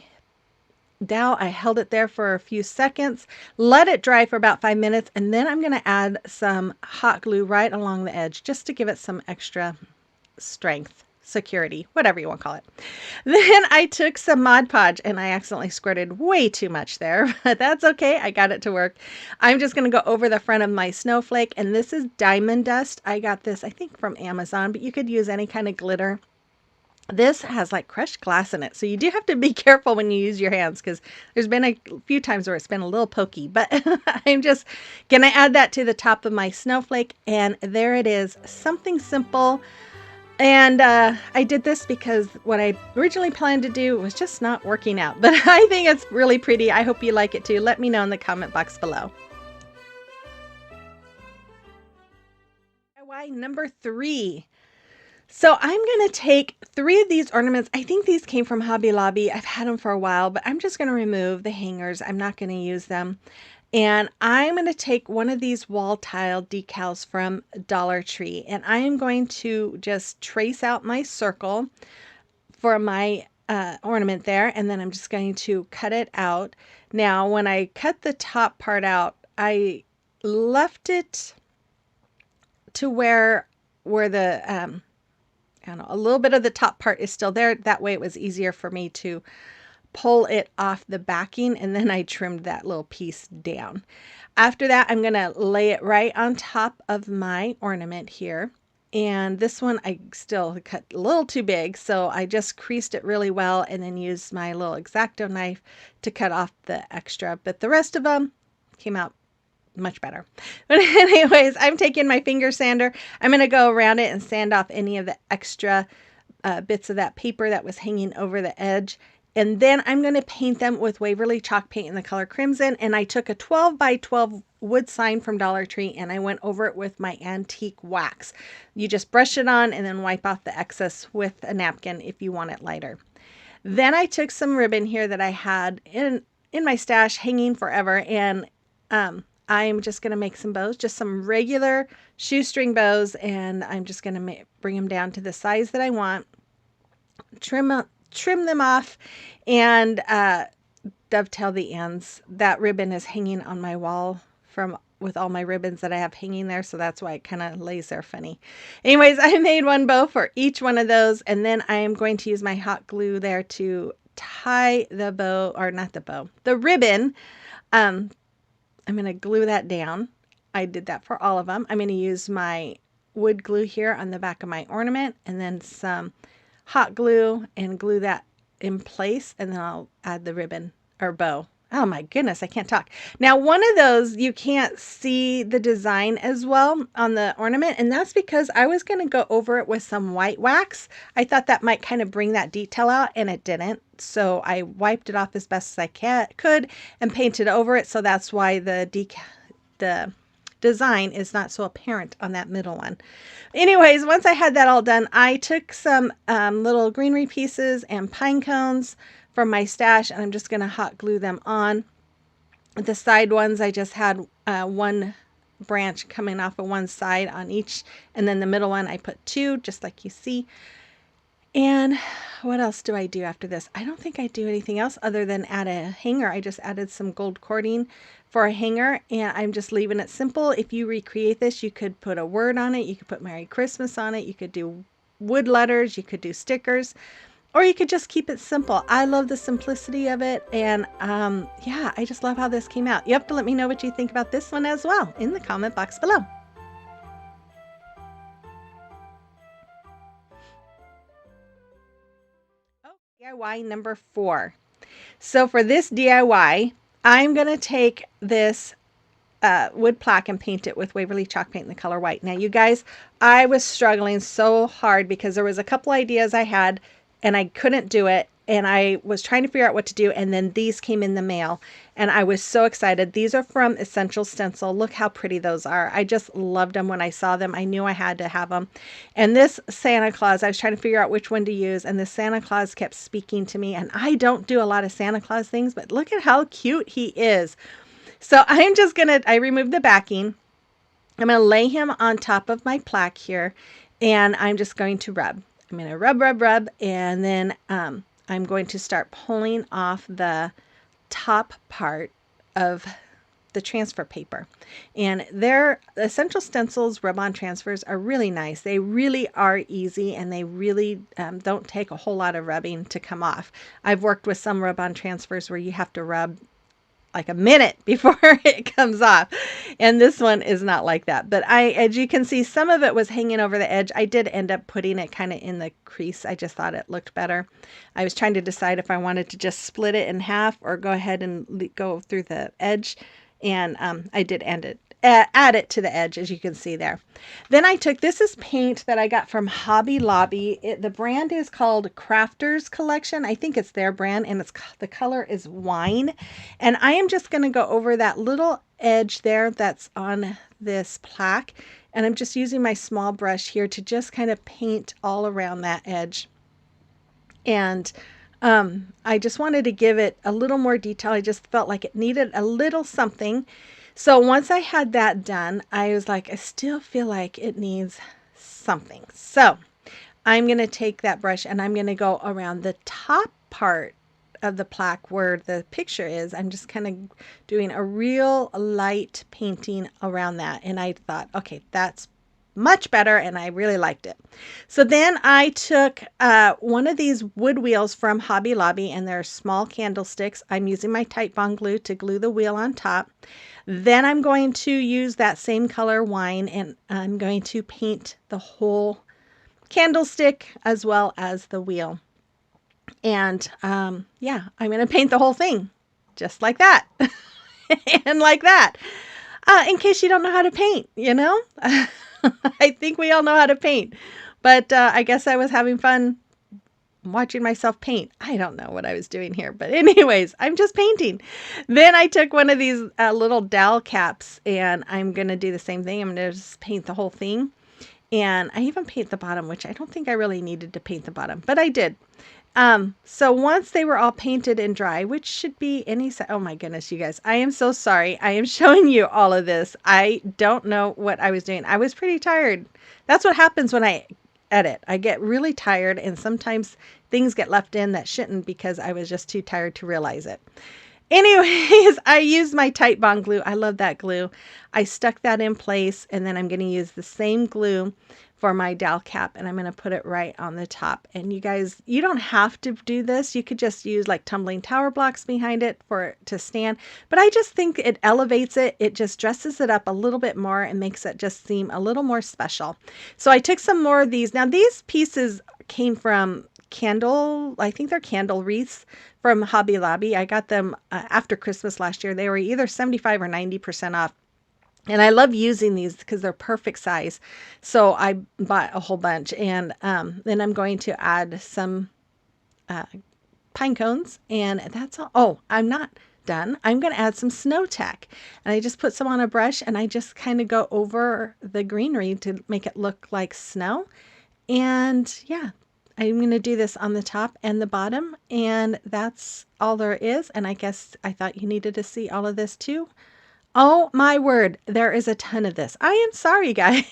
dowel. I held it there for a few seconds, let it dry for about 5 minutes, and then I'm going to add some hot glue right along the edge just to give it some extra strength, security, whatever you want to call it. Then I took some Mod Podge and I accidentally squirted way too much there, but that's okay. I got it to work. I'm just going to go over the front of my snowflake, and this is diamond dust. I got this, I think, from Amazon, but you could use any kind of glitter. This has like crushed glass in it, so you do have to be careful when you use your hands because there's been a few times where it's been a little pokey, but I'm just going to add that to the top of my snowflake, and there it is. Something simple. And I did this because what I originally planned to do was just not working out. But I think it's really pretty. I hope you like it too. Let me know in the comment box below. DIY number 3. So I'm going to take 3 of these ornaments. I think these came from Hobby Lobby. I've had them for a while, but I'm just going to remove the hangers. I'm not going to use them. And I'm going to take one of these wall tile decals from Dollar Tree, and I am going to just trace out my circle for my ornament there, and then I'm just going to cut it out. Now, when I cut the top part out, I left it to where the, I don't know, a little bit of the top part is still there. That way it was easier for me to pull it off the backing, and then I trimmed that little piece down. After that, I'm going to lay it right on top of my ornament here. And this one I still cut a little too big, so I just creased it really well and then used my little X-Acto knife to cut off the extra. But the rest of them came out much better. But anyways, I'm taking my finger sander. I'm going to go around it and sand off any of the extra bits of that paper that was hanging over the edge. And then I'm going to paint them with Waverly chalk paint in the color Crimson. And I took a 12 by 12 wood sign from Dollar Tree and I went over it with my antique wax. You just brush it on and then wipe off the excess with a napkin if you want it lighter. Then I took some ribbon here that I had in my stash hanging forever, and I'm just going to make some bows, just some regular shoestring bows, and I'm just going to bring them down to the size that I want, trim them off, and dovetail the ends. That ribbon is hanging on my wall with all my ribbons that I have hanging there, so that's why it kind of lays there funny. Anyways, I made one bow for each one of those, and then I am going to use my hot glue there to tie the bow, or not the bow, the ribbon. I'm going to glue that down. I did that for all of them. I'm going to use my wood glue here on the back of my ornament, and then some hot glue, and glue that in place, and then I'll add the ribbon or bow. Oh my goodness, I can't talk. Now, one of those, you can't see the design as well on the ornament, and that's because I was going to go over it with some white wax. I thought that might kind of bring that detail out, and it didn't. So I wiped it off as best as I could and painted over it, so that's why the design is not so apparent on that middle one. Anyways, once I had that all done, I took some little greenery pieces and pine cones from my stash, and I'm just going to hot glue them on. The side ones, I just had one branch coming off of one side on each, and then the middle one I put two, just like you see. And what else do I do after this? I don't think I do anything else other than add a hanger. I just added some gold cording for a hanger, and I'm just leaving it simple. If you recreate this, you could put a word on it. You could put Merry Christmas on it. You could do wood letters. You could do stickers, or you could just keep it simple. I love the simplicity of it, and yeah, I just love how this came out. You have to let me know what you think about this one as well in the comment box below. DIY number 4. So for this DIY, I'm going to take this wood plaque and paint it with Waverly chalk paint in the color white. Now, you guys, I was struggling so hard because there was a couple ideas I had and I couldn't do it. And I was trying to figure out what to do. And then these came in the mail and I was so excited. These are from Essential Stencil. Look how pretty those are. I just loved them when I saw them. I knew I had to have them. And this Santa Claus, I was trying to figure out which one to use. And the Santa Claus kept speaking to me. And I don't do a lot of Santa Claus things, but look at how cute he is. So I'm just going to, I removed the backing. I'm going to lay him on top of my plaque here. And I'm just going to rub. I'm going to rub. And then I'm going to start pulling off the top part of the transfer paper. And their Essential Stencils rub-on transfers are really nice. They really are easy, and they really don't take a whole lot of rubbing to come off. I've worked with some rub-on transfers where you have to rub like a minute before it comes off. And this one is not like that. But as you can see, some of it was hanging over the edge. I did end up putting it kind of in the crease. I just thought it looked better. I was trying to decide if I wanted to just split it in half or go ahead and go through the edge. And I did add it to the edge, as you can see there. Then I took, this is paint that I got from Hobby Lobby. The brand is called Crafters Collection. I think it's their brand, and the color is wine. And I am just going to go over that little edge there that's on this plaque. And I'm just using my small brush here to just kind of paint all around that edge. And I just wanted to give it a little more detail. I just felt like it needed a little something. So once I had that done, I was like, I still feel like it needs something. So I'm going to take that brush and I'm going to go around the top part of the plaque where the picture is. I'm just kind of doing a real light painting around that. And I thought, okay, that's much better, and I really liked it. So then I took one of these wood wheels from Hobby Lobby, and they're small candlesticks. I'm using my Titebond glue to glue the wheel on top. Then I'm going to use that same color wine, and I'm going to paint the whole candlestick as well as the wheel. And yeah, I'm going to paint the whole thing just like that. And like that. In case you don't know how to paint, you know? I think we all know how to paint. But I guess I was having fun watching myself paint. I don't know what I was doing here. But anyways, I'm just painting. Then I took one of these little dowel caps, and I'm going to do the same thing. I'm going to just paint the whole thing. And I even paint the bottom, which I don't think I really needed to paint the bottom, but I did. So once they were all painted and dry, which should be oh my goodness, you guys, I am so sorry. I am showing you all of this. I don't know what I was doing. I was pretty tired. That's what happens when I edit. I get really tired, and sometimes things get left in that shouldn't because I was just too tired to realize it. Anyways, I used my Titebond glue. I love that glue. I stuck that in place, and then I'm going to use the same glue for my dowel cap, and I'm going to put it right on the top. And you guys, you don't have to do this. You could just use like tumbling tower blocks behind it for it to stand. But I just think it elevates it. It just dresses it up a little bit more and makes it just seem a little more special. So I took some more of these. Now these pieces came from I think they're candle wreaths from Hobby Lobby. I got them after Christmas last year. They were either 75 or 90% off. And I love using these because they're perfect size. So I bought a whole bunch. And then I'm going to add some pine cones. And that's all. Oh, I'm not done. I'm going to add some snow tack. And I just put some on a brush, and I just kind of go over the greenery to make it look like snow. And yeah, I'm going to do this on the top and the bottom. And that's all there is. And I guess I thought you needed to see all of this too. Oh my word, there is a ton of this. I am sorry, guys.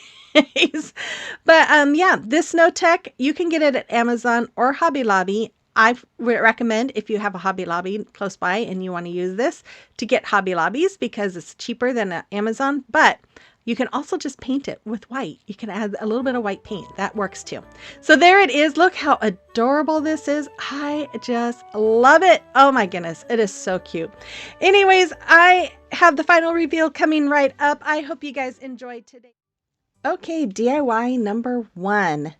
But yeah, this Snow Tech, you can get it at Amazon or Hobby Lobby. I would recommend, if you have a Hobby Lobby close by and you want to use this, to get Hobby Lobbies because it's cheaper than Amazon. But you can also just paint it with white. You can add a little bit of white paint. That works too. So there it is. Look how adorable this is. I just love it. Oh my goodness. It is so cute. Anyways, I have the final reveal coming right up. I hope you guys enjoyed today. Okay, DIY number 1.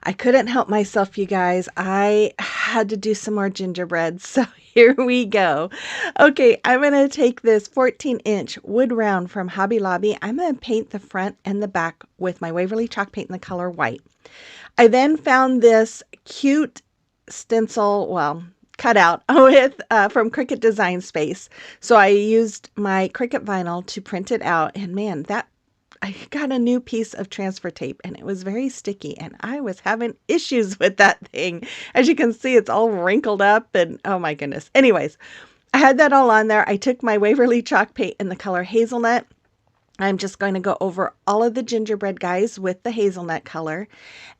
I couldn't help myself, you guys. I had to do some more gingerbread. So here we go. Okay, I'm going to take this 14-inch wood round from Hobby Lobby. I'm going to paint the front and the back with my Waverly chalk paint in the color white. I then found this cute stencil, well, cutout with from Cricut Design Space. So I used my Cricut vinyl to print it out. And man, I got a new piece of transfer tape, and it was very sticky, and I was having issues with that thing. As you can see, it's all wrinkled up, and oh my goodness. Anyways, I had that all on there. I took my Waverly chalk paint in the color hazelnut. I'm just going to go over all of the gingerbread guys with the hazelnut color.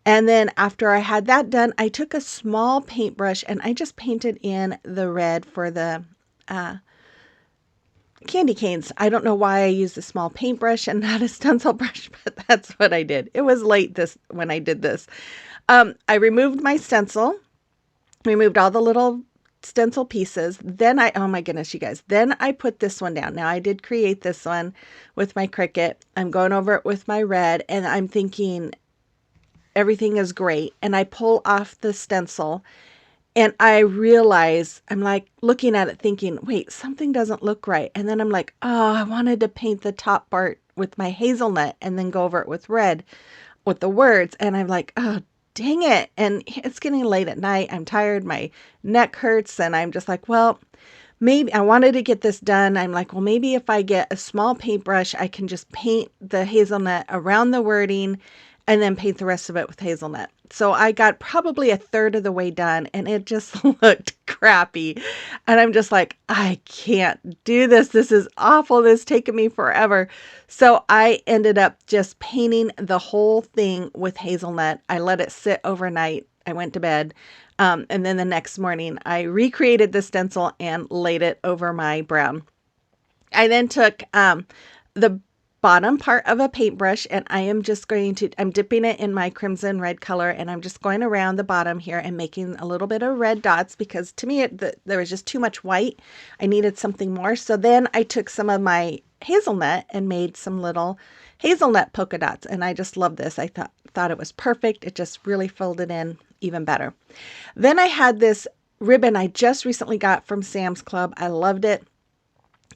And then after I had that done, I took a small paintbrush and I just painted in the red for the candy canes. I don't know why I used a small paintbrush and not a stencil brush, but that's what I did. It was late when I did this. I removed my stencil, removed all the little stencil pieces. Then oh my goodness, you guys, then I put this one down. Now I did create this one with my Cricut. I'm going over it with my red, and I'm thinking everything is great. And I pull off the stencil, and I realize, I'm like looking at it thinking, wait, something doesn't look right. And then I'm like, oh, I wanted to paint the top part with my hazelnut and then go over it with red with the words. And I'm like, oh, dang it. And it's getting late at night. I'm tired. My neck hurts. And I'm just like, well, maybe I wanted to get this done. I'm like, well, maybe if I get a small paintbrush, I can just paint the hazelnut around the wording and then paint the rest of it with hazelnut. So I got probably a third of the way done, and it just looked crappy. And I'm just like, I can't do this. This is awful. This is taking me forever. So I ended up just painting the whole thing with hazelnut. I let it sit overnight. I went to bed. And then the next morning, I recreated the stencil and laid it over my brown. I then took the bottom part of a paintbrush, and I am just going to, I'm dipping it in my crimson red color, and I'm just going around the bottom here and making a little bit of red dots, because to me there was just too much white. I needed something more. So then I took some of my hazelnut and made some little hazelnut polka dots, and I just love this. I thought it was perfect. It just really filled it in even better. Then I had this ribbon I just recently got from Sam's Club. I loved it.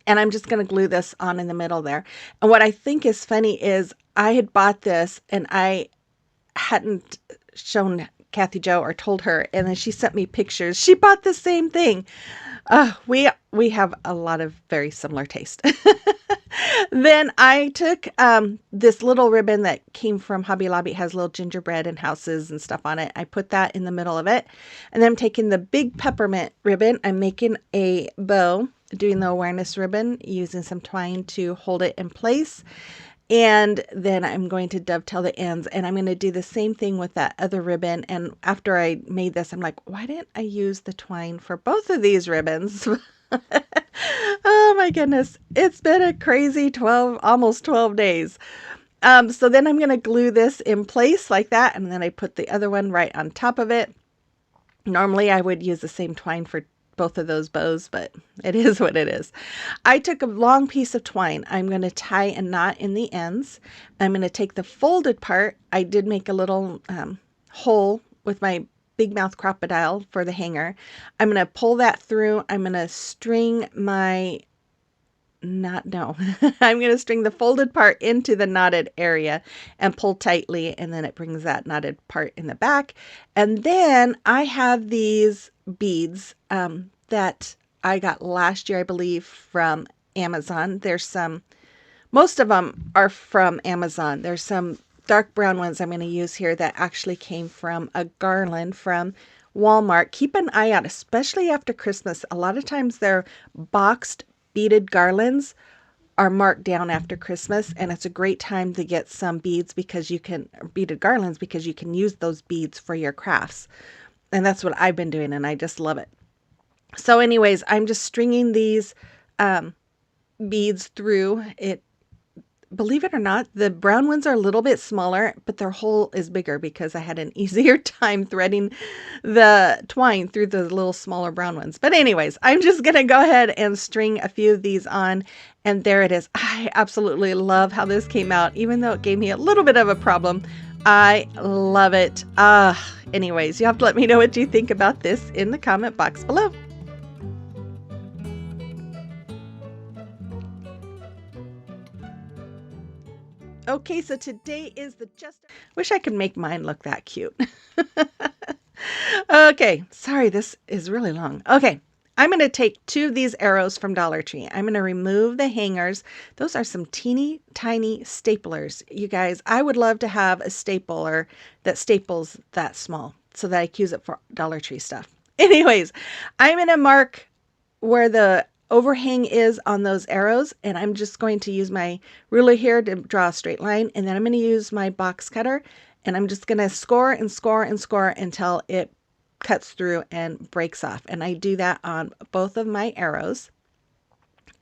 And I'm just going to glue this on in the middle there. And what I think is funny is I had bought this and I hadn't shown Kathy Jo or told her. And then she sent me pictures. She bought the same thing. We have a lot of very similar taste. Then I took this little ribbon that came from Hobby Lobby. It has little gingerbread and houses and stuff on it. I put that in the middle of it. And then I'm taking the big peppermint ribbon. I'm making a bow, doing the awareness ribbon, using some twine to hold it in place. And then I'm going to dovetail the ends, and I'm going to do the same thing with that other ribbon. And after I made this, I'm like, why didn't I use the twine for both of these ribbons? Oh my goodness. It's been a crazy almost 12 days. So then I'm going to glue this in place like that. And then I put the other one right on top of it. Normally I would use the same twine for both of those bows, but it is what it is. I took a long piece of twine. I'm going to tie a knot in the ends. I'm going to take the folded part. I did make a little hole with my big mouth crocodile for the hanger. I'm going to pull that through. I'm going to string my I'm going to string the folded part into the knotted area and pull tightly, and then it brings that knotted part in the back. And then I have these beads that I got last year, I believe, from Amazon. Most of them are from Amazon. There's some dark brown ones I'm going to use here that actually came from a garland from Walmart. Keep an eye out, especially after Christmas. A lot of times they're boxed beaded garlands are marked down after Christmas, and it's a great time to get some beaded garlands, because you can use those beads for your crafts. And that's what I've been doing, and I just love it. So anyways, I'm just stringing these beads through it. Believe it or not, the brown ones are a little bit smaller, but their hole is bigger because I had an easier time threading the twine through the little smaller brown ones. But anyways, I'm just going to go ahead and string a few of these on, and there it is. I absolutely love how this came out, even though it gave me a little bit of a problem. I love it. Anyways, you have to let me know what you think about this in the comment box below. Okay, so today is wish I could make mine look that cute. Okay, sorry, this is really long. Okay, I'm going to take 2 of these arrows from Dollar Tree. I'm going to remove the hangers. Those are some teeny tiny staplers. You guys, I would love to have a stapler that staples that small so that I can use it for Dollar Tree stuff. Anyways, I'm going to mark where the overhang is on those arrows, and I'm just going to use my ruler here to draw a straight line, and then I'm going to use my box cutter, and I'm just going to score and score and score until it cuts through and breaks off. And I do that on both of my arrows.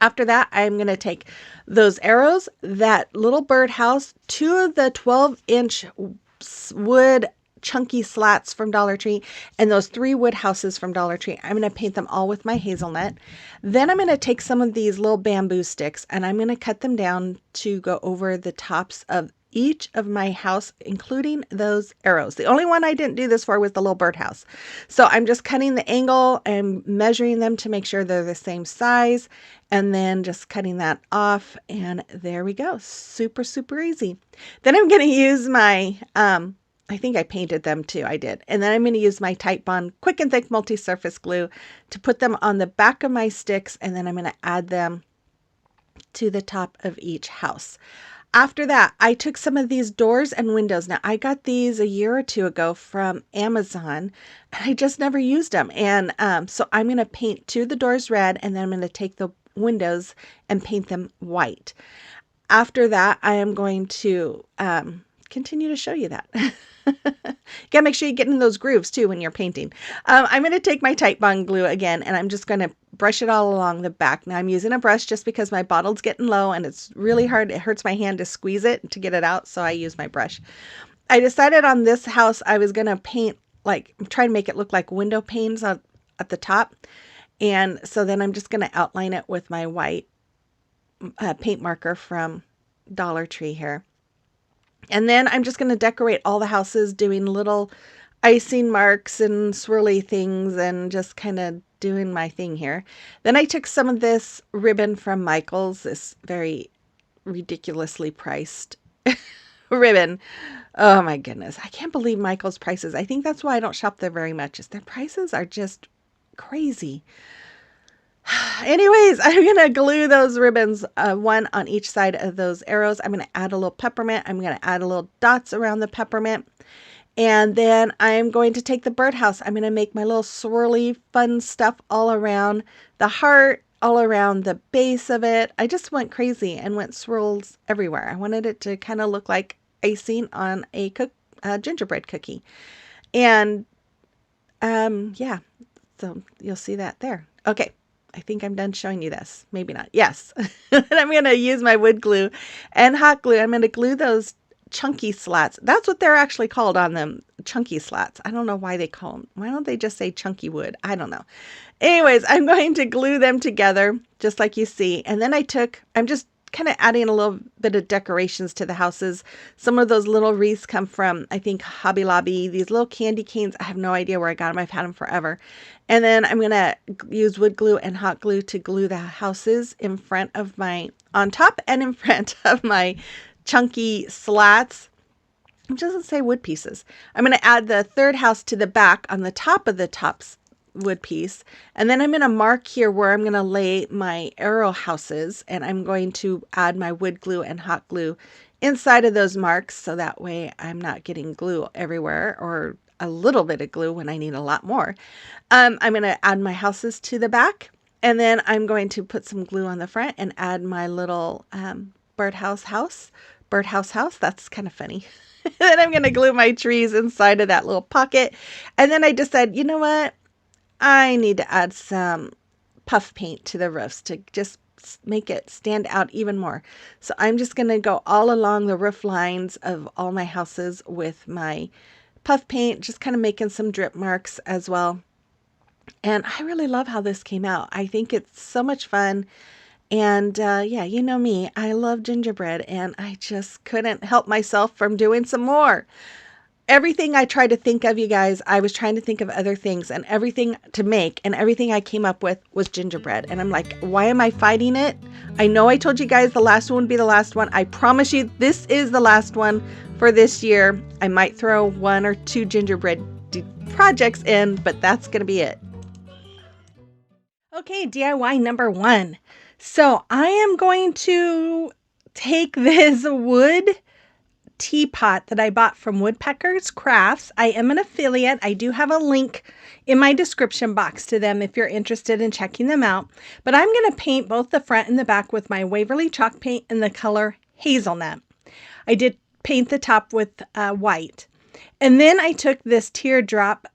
After that, I'm going to take those arrows, that little birdhouse, 2 of the 12-inch wood chunky slats from Dollar Tree, and those 3 wood houses from Dollar Tree. I'm going to paint them all with my hazelnut. Then I'm going to take some of these little bamboo sticks, and I'm going to cut them down to go over the tops of each of my house, including those arrows. The only one I didn't do this for was the little birdhouse. So I'm just cutting the angle and measuring them to make sure they're the same size, and then just cutting that off, and there we go. Super, super easy. Then I'm going to use my I think I painted them too. I did. And then I'm going to use my Titebond Quick and Thick Multi-Surface Glue to put them on the back of my sticks, and then I'm going to add them to the top of each house. After that, I took some of these doors and windows. Now, I got these a year or 2 ago from Amazon, and I just never used them. And so I'm going to paint 2 of the doors red, and then I'm going to take the windows and paint them white. After that, I am going to continue to show you that. You gotta make sure you get in those grooves too when you're painting. I'm going to take my Titebond glue again, and I'm just going to brush it all along the back. Now I'm using a brush just because my bottle's getting low and it's really hard. It hurts my hand to squeeze it to get it out, so I use my brush. I decided on this house I was going to paint, like, try to make it look like window panes at the top. And so then I'm just going to outline it with my white paint marker from Dollar Tree here. And then I'm just going to decorate all the houses, doing little icing marks and swirly things and just kind of doing my thing here. Then I took some of this ribbon from Michael's, this very ridiculously priced ribbon. Oh my goodness. I can't believe Michael's prices. I think that's why I don't shop there very much, is their prices are just crazy. Anyways, I'm going to glue those ribbons, one on each side of those arrows. I'm going to add a little peppermint. I'm going to add a little dots around the peppermint. And then I'm going to take the birdhouse. I'm going to make my little swirly fun stuff all around the heart, all around the base of it. I just went crazy and went swirls everywhere. I wanted it to kind of look like icing on a gingerbread cookie. And yeah, so you'll see that there. Okay. I think I'm done showing you this. Maybe not. Yes. I'm going to use my wood glue and hot glue. I'm going to glue those chunky slats. That's what they're actually called on them. Chunky slats. I don't know why they call them. Why don't they just say chunky wood? I don't know. Anyways, I'm going to glue them together just like you see. And then I'm just kind of adding a little bit of decorations to the houses. Some of those little wreaths come from, I think, Hobby Lobby. These little candy canes, I have no idea where I got them. I've had them forever. And then I'm going to use wood glue and hot glue to glue the houses in front of on top and in front of my chunky slats. It doesn't say wood pieces. I'm going to add the third house to the back on the top of the wood piece. And then I'm going to mark here where I'm going to lay my arrow houses, and I'm going to add my wood glue and hot glue inside of those marks, so that way I'm not getting glue everywhere, or a little bit of glue when I need a lot more. I'm going to add my houses to the back, and then I'm going to put some glue on the front and add my little birdhouse house. That's kind of funny. Then I'm going to glue my trees inside of that little pocket. And then I decided, you know what? I need to add some puff paint to the roofs to just make it stand out even more. So I'm just going to go all along the roof lines of all my houses with my puff paint, just kind of making some drip marks as well. And I really love how this came out. I think it's so much fun. And yeah, you know me, I love gingerbread, and I just couldn't help myself from doing some more. Everything I tried to think of, you guys, I was trying to think of other things, and everything to make, and everything I came up with was gingerbread. And I'm like, why am I fighting it? I know I told you guys the last one would be the last one. I promise you this is the last one for this year. I might throw 1 or 2 gingerbread projects in, but that's going to be it. Okay, DIY number 1. So I am going to take this wood teapot that I bought from Woodpecker's Crafts. I am an affiliate. I do have a link in my description box to them if you're interested in checking them out. But I'm going to paint both the front and the back with my Waverly chalk paint in the color Hazelnut. I did paint the top with white. And then I took this teardrop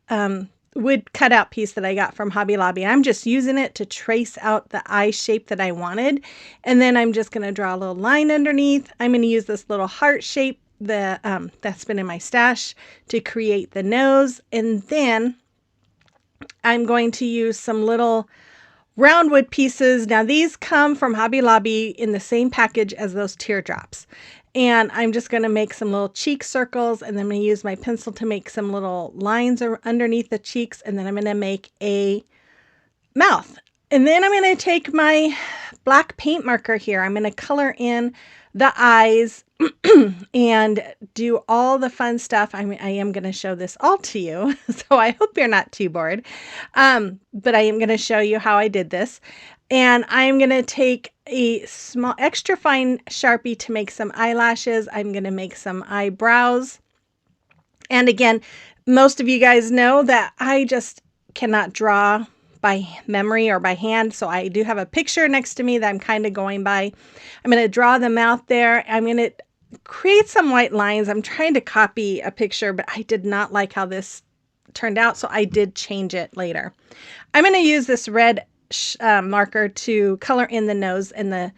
wood cutout piece that I got from Hobby Lobby. I'm just using it to trace out the eye shape that I wanted. And then I'm just going to draw a little line underneath. I'm going to use this little heart shape that's been in my stash to create the nose. And then I'm going to use some little round wood pieces. Now these come from Hobby Lobby in the same package as those teardrops. And I'm just going to make some little cheek circles, and then I'm going to use my pencil to make some little lines underneath the cheeks, and then I'm going to make a mouth. And then I'm going to take my black paint marker here. I'm going to color in the eyes and do all the fun stuff. I am going to show this all to you, so I hope you're not too bored. But I am going to show you how I did this. And I'm going to take a small extra fine Sharpie to make some eyelashes. I'm going to make some eyebrows. And again, most of you guys know that I just cannot draw by memory or by hand. So I do have a picture next to me that I'm kind of going by. I'm going to draw the mouth there. I'm going to create some white lines. I'm trying to copy a picture, but I did not like how this turned out, so I did change it later. I'm going to use this red marker to color in the nose and the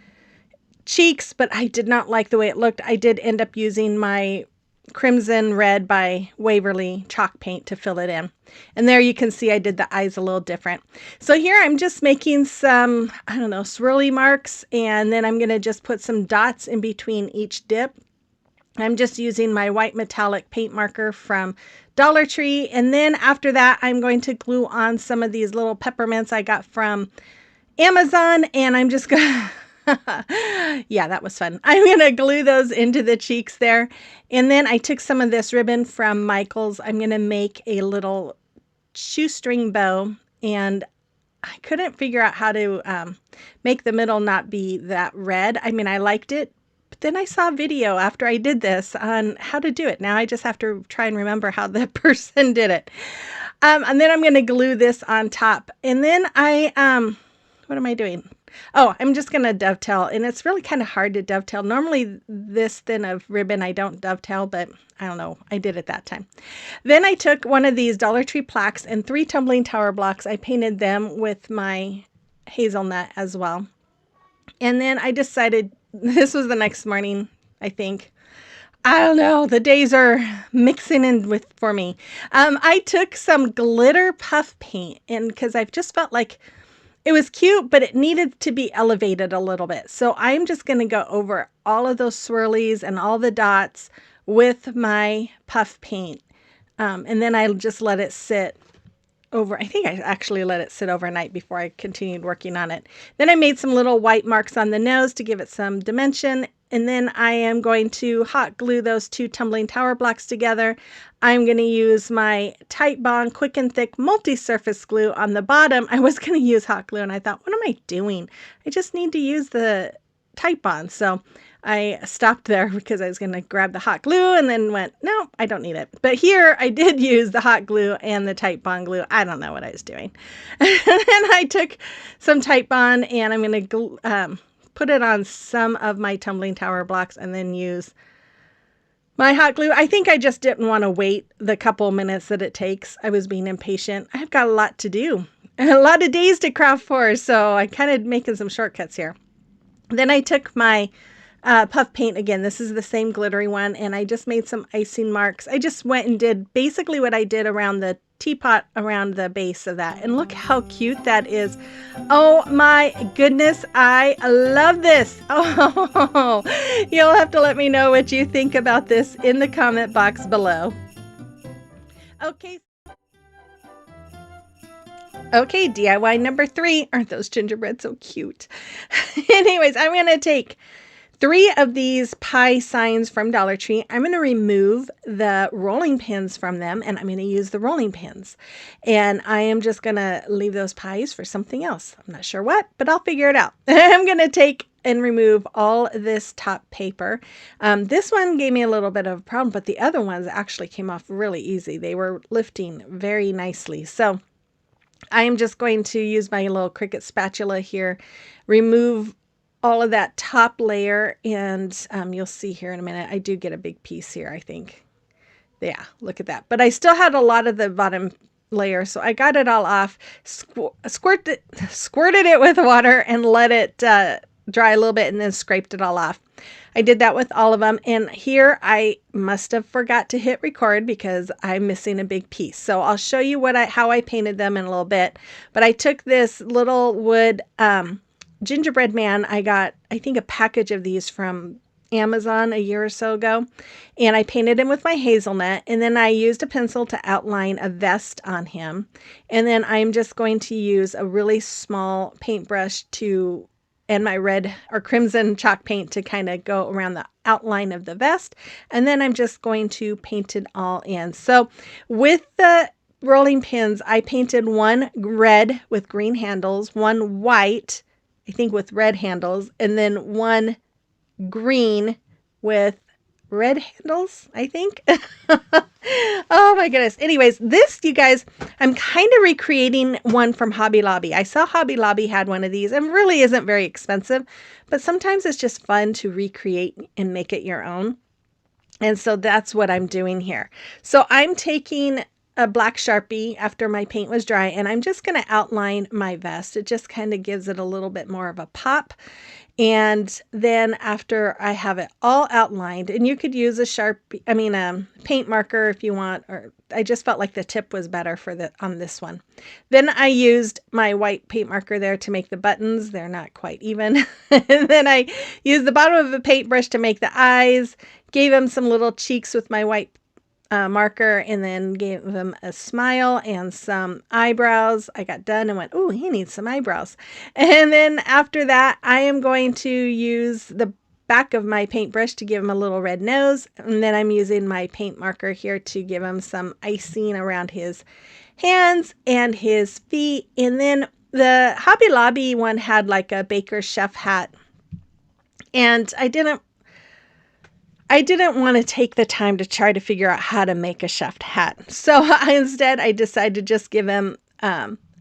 cheeks, but I did not like the way it looked. I did end up using my Crimson Red by Waverly chalk paint to fill it in. And there you can see I did the eyes a little different. So here I'm just making some, I don't know, swirly marks, and then I'm going to just put some dots in between each dip. I'm just using my white metallic paint marker from Dollar Tree. And then after that, I'm going to glue on some of these little peppermints I got from Amazon, and I'm just going to yeah, that was fun. I'm going to glue those into the cheeks there. And then I took some of this ribbon from Michael's. I'm going to make a little shoestring bow, and I couldn't figure out how to make the middle not be that red. I mean, I liked it, but then I saw a video after I did this on how to do it. Now I just have to try and remember how the person did it. And then I'm going to glue this on top. And then what am I doing? Oh, I'm just going to dovetail, and it's really kind of hard to dovetail. Normally this thin of ribbon, I don't dovetail, but I don't know. I did it that time. Then I took one of these Dollar Tree plaques and 3 tumbling tower blocks. I painted them with my hazelnut as well. And then I decided, this was the next morning, I think. I don't know. The days are mixing in for me. I took some glitter puff paint, and because I've just felt like it was cute, but it needed to be elevated a little bit. So I'm just going to go over all of those swirlies and all the dots with my puff paint. And then I'll just let it sit over. I think I actually let it sit overnight before I continued working on it. Then I made some little white marks on the nose to give it some dimension. And then I am going to hot glue those 2 tumbling tower blocks together. I'm going to use my Tight Bond Quick and Thick multi-surface glue on the bottom. I was going to use hot glue, and I thought, what am I doing? I just need to use the Tight Bond. So I stopped there because I was going to grab the hot glue and then went, no, I don't need it. But here I did use the hot glue and the Tight Bond glue. I don't know what I was doing. And then I took some Tight Bond, and I'm going to put it on some of my tumbling tower blocks and then use my hot glue. I think I just didn't want to wait the couple minutes that it takes. I was being impatient. I've got a lot to do, a lot of days to craft for, so I kind of making some shortcuts here. Then I took my puff paint again. This is the same glittery one, and I just made some icing marks. I just went and did basically what I did around the teapot around the base of that, and look how cute that is. Oh my goodness, I love this. Oh, you'll have to let me know what you think about this in the comment box below. Okay, DIY number 3. Aren't those gingerbread so cute? Anyways, I'm going to take 3 of these pie signs from Dollar Tree. I'm going to remove the rolling pins from them, and I'm going to use the rolling pins. And I am just going to leave those pies for something else. I'm not sure what, but I'll figure it out. I'm going to take and remove all this top paper. This one gave me a little bit of a problem, but the other ones actually came off really easy. They were lifting very nicely. So I am just going to use my little Cricut spatula here, remove all of that top layer, and you'll see here in a minute, I do get a big piece here, I think. Yeah, look at that. But I still had a lot of the bottom layer, so I got it all off, squirted it with water, and let it dry a little bit, and then scraped it all off. I did that with all of them, and here I must have forgot to hit record because I'm missing a big piece. So I'll show you how I painted them in a little bit. But I took this little wood gingerbread man. I got, I think, a package of these from Amazon a year or so ago, and I painted him with my hazelnut, and then I used a pencil to outline a vest on him, and then I'm just going to use a really small paintbrush and my red or crimson chalk paint to kind of go around the outline of the vest, and then I'm just going to paint it all in. So with the rolling pins, I painted one red with green handles, one white, I think, with red handles, and then one green with red handles, I think. Oh my goodness. Anyways, this, you guys, I'm kind of recreating one from Hobby Lobby. I saw Hobby Lobby had one of these, and really isn't very expensive, but sometimes it's just fun to recreate and make it your own. And so that's what I'm doing here. So I'm taking a black Sharpie after my paint was dry, and I'm just going to outline my vest. It just kind of gives it a little bit more of a pop. And then after I have it all outlined, and you could use a Sharpie, a paint marker if you want, or I just felt like the tip was better for on this one. Then I used my white paint marker there to make the buttons. They're not quite even. And then I used the bottom of a paintbrush to make the eyes, gave them some little cheeks with my white marker, and then gave them a smile and some eyebrows. I got done and went, oh, he needs some eyebrows. And then after that, I am going to use the back of my paintbrush to give him a little red nose. And then I'm using my paint marker here to give him some icing around his hands and his feet. And then the Hobby Lobby one had like a baker's chef hat. And I didn't want to take the time to try to figure out how to make a chef hat. So instead, I decided to just give him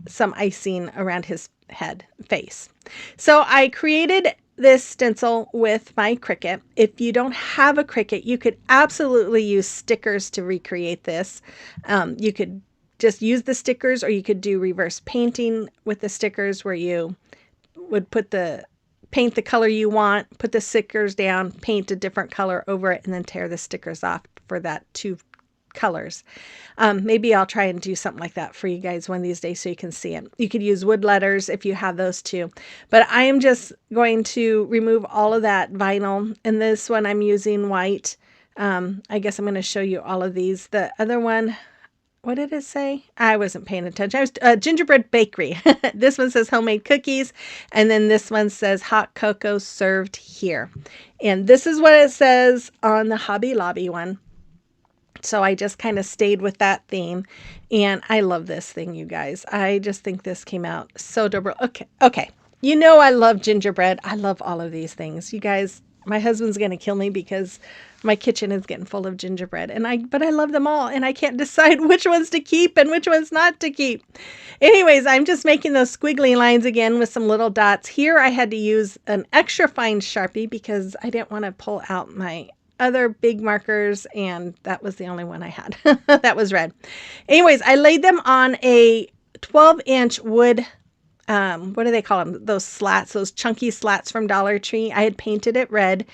some icing around his face. So I created this stencil with my Cricut. If you don't have a Cricut, you could absolutely use stickers to recreate this. You could just use the stickers, or you could do reverse painting with the stickers, where you would paint the color you want, put the stickers down, paint a different color over it, and then tear the stickers off for that 2 colors. Maybe I'll try and do something like that for you guys one of these days so you can see it. You could use wood letters if you have those too. But I am just going to remove all of that vinyl. And this one I'm using white. I guess I'm going to show you all of these. The other one, what did it say? I wasn't paying attention. I was Gingerbread Bakery. This one says homemade cookies. And then this one says hot cocoa served here. And this is what it says on the Hobby Lobby one. So I just kind of stayed with that theme. And I love this thing, you guys. I just think this came out so adorable. Okay. You know I love gingerbread. I love all of these things. You guys, my husband's going to kill me because my kitchen is getting full of gingerbread, but I love them all, and I can't decide which ones to keep and which ones not to keep. Anyways, I'm just making those squiggly lines again with some little dots. Here I had to use an extra fine Sharpie because I didn't want to pull out my other big markers, and that was the only one I had. That was red. Anyways, I laid them on a 12-inch wood, what do they call them? Those slats, those chunky slats from Dollar Tree. I had painted it red.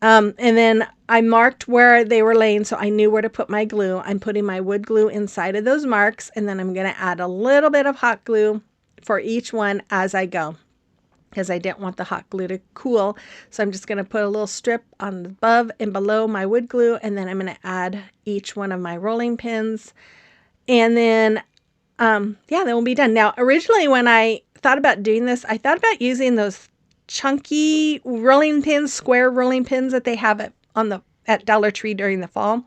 And then I marked where they were laying, so I knew where to put my glue. I'm putting my wood glue inside of those marks, and then I'm going to add a little bit of hot glue for each one as I go, because I didn't want the hot glue to cool. So I'm just going to put a little strip on above and below my wood glue, and then I'm going to add each one of my rolling pins. And then, then we'll be done. Now, originally when I thought about doing this, I thought about using those chunky rolling pins, square rolling pins that they have at Dollar Tree during the fall.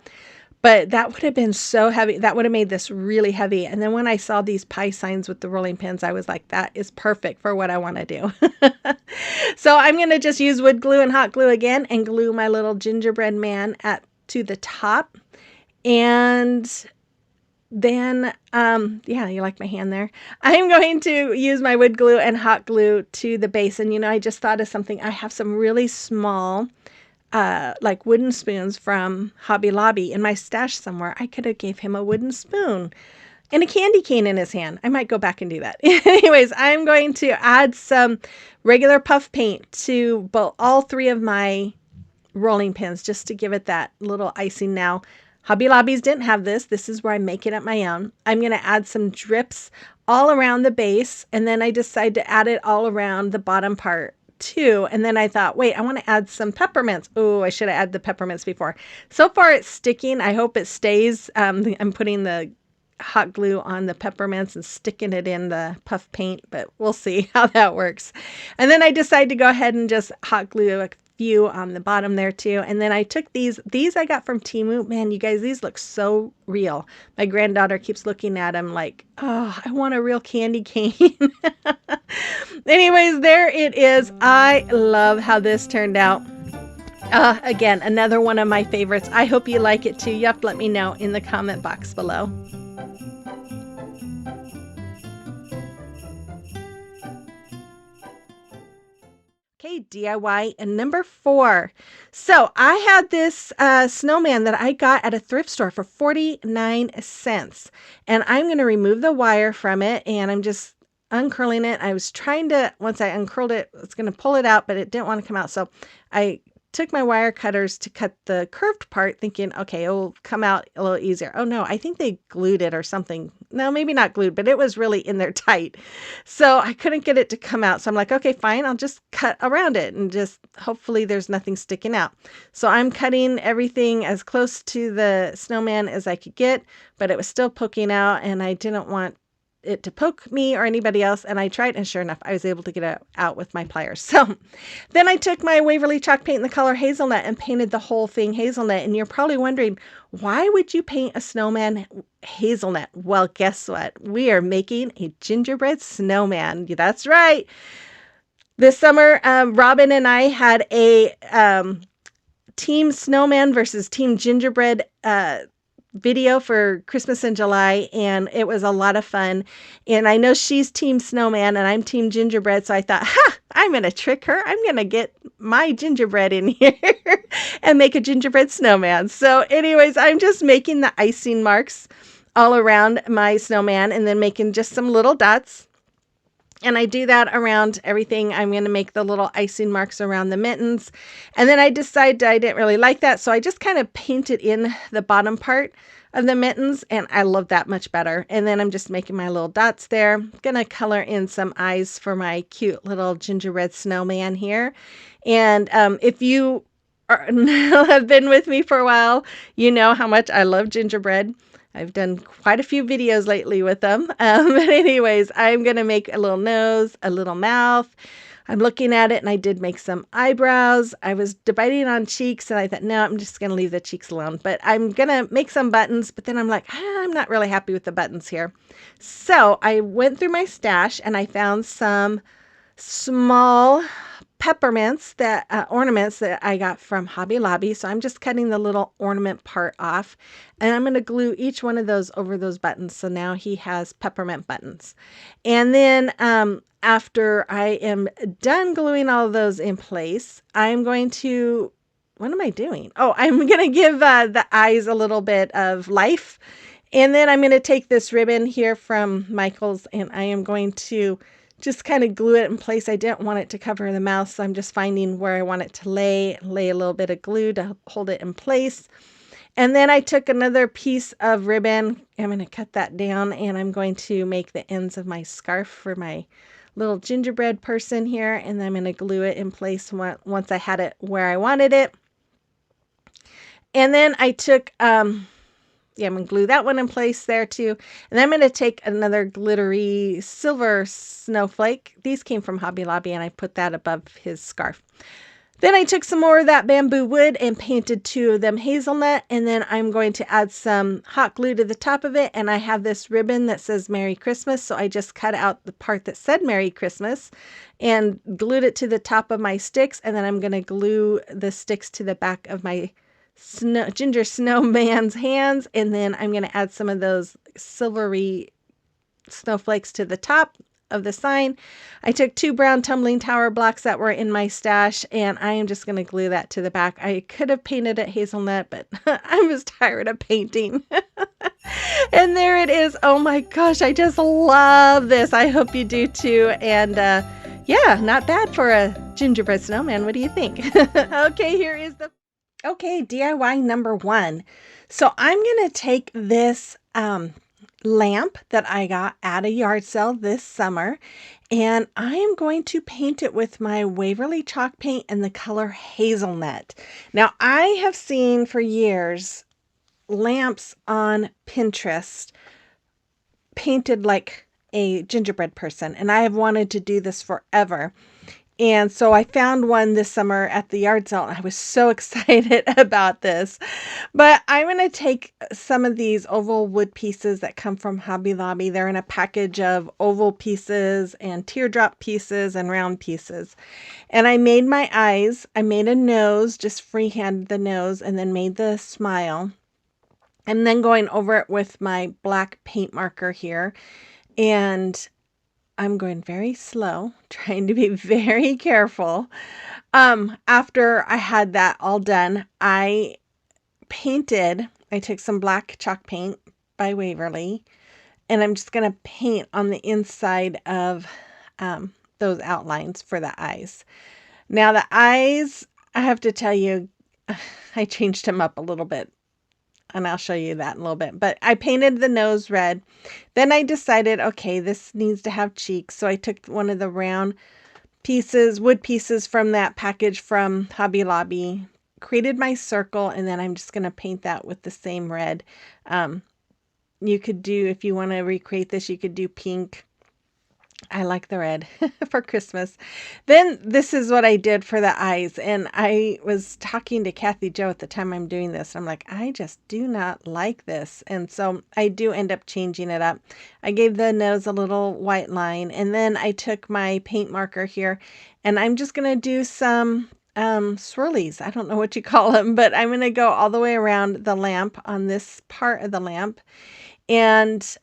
But that would have been so heavy. That would have made this really heavy. And then when I saw these pie signs with the rolling pins, I was like, that is perfect for what I want to do. So I'm going to just use wood glue and hot glue again and glue my little gingerbread man to the top. And then, you like my hand there? I'm going to use my wood glue and hot glue to the base. And, I just thought of something. I have some really small, like wooden spoons from Hobby Lobby in my stash somewhere. I could have gave him a wooden spoon and a candy cane in his hand. I might go back and do that. Anyways, I'm going to add some regular puff paint to all 3 of my rolling pins just to give it that little icing. Now, Hobby Lobbies didn't have this. This is where I'm making it my own. I'm going to add some drips all around the base, and then I decided to add it all around the bottom part too. And then I thought, wait, I want to add some peppermints. Oh, I should have added the peppermints before. So far it's sticking. I hope it stays. I'm putting the hot glue on the peppermints and sticking it in the puff paint, but we'll see how that works. And then I decided to go ahead and just hot glue a few on the bottom there too. And then I took these I got from Temu. Man, you guys, these look so real. My granddaughter keeps looking at them like, oh, I want a real candy cane. Anyways, there it is. I love how this turned out. Again, another one of my favorites. I hope you like it too. You have to let me know in the comment box below. Okay, DIY and number 4. So I had this snowman that I got at a thrift store for 49 cents. And I'm going to remove the wire from it, and I'm just uncurling it. I was trying to, once I uncurled it, I was going to pull it out, but it didn't want to come out. So I took my wire cutters to cut the curved part, thinking, okay, it'll come out a little easier. Oh no, I think they glued it or something. No, maybe not glued, but it was really in there tight. So I couldn't get it to come out. So I'm like, okay, fine. I'll just cut around it and just hopefully there's nothing sticking out. So I'm cutting everything as close to the snowman as I could get, but it was still poking out, and I didn't want it to poke me or anybody else. And I tried, and sure enough, I was able to get it out with my pliers. So then I took my Waverly chalk paint in the color hazelnut and painted the whole thing hazelnut. And you're probably wondering, why would you paint a snowman hazelnut? Well, guess what? We are making a gingerbread snowman. That's right. This summer, Robin and I had a Team Snowman versus Team Gingerbread video for Christmas in July, and it was a lot of fun. And I know she's Team Snowman and I'm Team Gingerbread, so I thought, I'm going to trick her. I'm going to get my gingerbread in here and make a gingerbread snowman. So anyways, I'm just making the icing marks all around my snowman and then making just some little dots. And I do that around everything. I'm going to make the little icing marks around the mittens. And then I decided I didn't really like that, so I just kind of painted in the bottom part of the mittens, and I love that much better. And then I'm just making my little dots there. I'm going to color in some eyes for my cute little gingerbread snowman here. And if you have been with me for a while, you know how much I love gingerbread. I've done quite a few videos lately with them. But anyways, I'm going to make a little nose, a little mouth. I'm looking at it, and I did make some eyebrows. I was debating on cheeks, and I thought, no, I'm just going to leave the cheeks alone. But I'm going to make some buttons, but then I'm like, I'm not really happy with the buttons here. So I went through my stash, and I found some small peppermints ornaments that I got from Hobby Lobby. So I'm just cutting the little ornament part off, and I'm going to glue each one of those over those buttons. So now he has peppermint buttons. And then after I am done gluing all of those in place, I'm going to, what am I doing? Oh, I'm going to give the eyes a little bit of life. And then I'm going to take this ribbon here from Michael's, and I am going to just kind of glue it in place. I didn't want it to cover the mouth, so I'm just finding where I want it to lay a little bit of glue to hold it in place. And then I took another piece of ribbon. I'm going to cut that down, and I'm going to make the ends of my scarf for my little gingerbread person here, and then I'm going to glue it in place once I had it where I wanted it. And then I took I'm going to glue that one in place there too. And then I'm going to take another glittery silver snowflake. These came from Hobby Lobby, and I put that above his scarf. Then I took some more of that bamboo wood and painted 2 of them hazelnut. And then I'm going to add some hot glue to the top of it. And I have this ribbon that says Merry Christmas. So I just cut out the part that said Merry Christmas and glued it to the top of my sticks. And then I'm going to glue the sticks to the back of my ginger snowman's hands, and then I'm going to add some of those silvery snowflakes to the top of the sign. I took 2 brown tumbling tower blocks that were in my stash, and I am just going to glue that to the back. I could have painted it hazelnut, but I was tired of painting. And there it is. Oh my gosh, I just love this. I hope you do too. And yeah, not bad for a gingerbread snowman. What do you think? Okay, here is the DIY number 1. So I'm going to take this lamp that I got at a yard sale this summer, and I am going to paint it with my Waverly chalk paint in the color hazelnut. Now, I have seen for years lamps on Pinterest painted like a gingerbread person, and I have wanted to do this forever. And so I found one this summer at the yard sale, and I was so excited about this. But I'm going to take some of these oval wood pieces that come from Hobby Lobby. They're in a package of oval pieces and teardrop pieces and round pieces. And I made my eyes. I made a nose, just freehand the nose, and then made the smile. And then going over it with my black paint marker here. And I'm going very slow, trying to be very careful. After I had that all done, I took some black chalk paint by Waverly, and I'm just going to paint on the inside of those outlines for the eyes. Now the eyes, I have to tell you, I changed them up a little bit, and I'll show you that in a little bit. But I painted the nose red. Then I decided, okay, this needs to have cheeks. So I took one of the round pieces, wood pieces from that package from Hobby Lobby, created my circle, and then I'm just going to paint that with the same red. You could do, if you want to recreate this, you could do pink. I like the red for Christmas. Then this is what I did for the eyes. And I was talking to Kathy Joe at the time I'm doing this. I'm like, I just do not like this. And so I do end up changing it up. I gave the nose a little white line. And then I took my paint marker here and I'm just going to do some swirlies. I don't know what you call them, but I'm going to go all the way around the lamp on this part of the lamp. And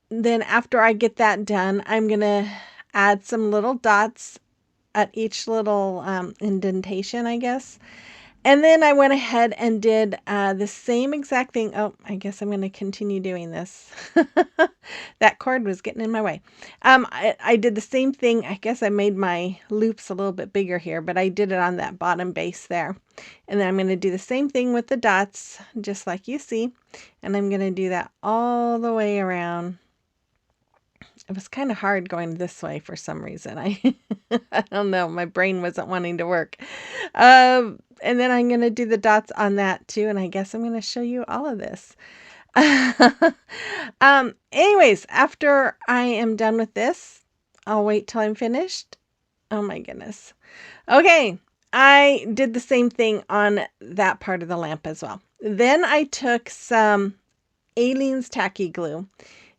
then after I get that done, I'm going to add some little dots at each little indentation, I guess. And then I went ahead and did the same exact thing. Oh, I guess I'm going to continue doing this. That cord was getting in my way. I did the same thing. I guess I made my loops a little bit bigger here, but I did it on that bottom base there. And then I'm going to do the same thing with the dots, just like you see. And I'm going to do that all the way around. It was kind of hard going this way for some reason. I don't know. My brain wasn't wanting to work. And then I'm going to do the dots on that too. And I guess I'm going to show you all of this. Anyways, after I am done with this, I'll wait till I'm finished. Oh my goodness. Okay. I did the same thing on that part of the lamp as well. Then I took some Aleene's tacky glue.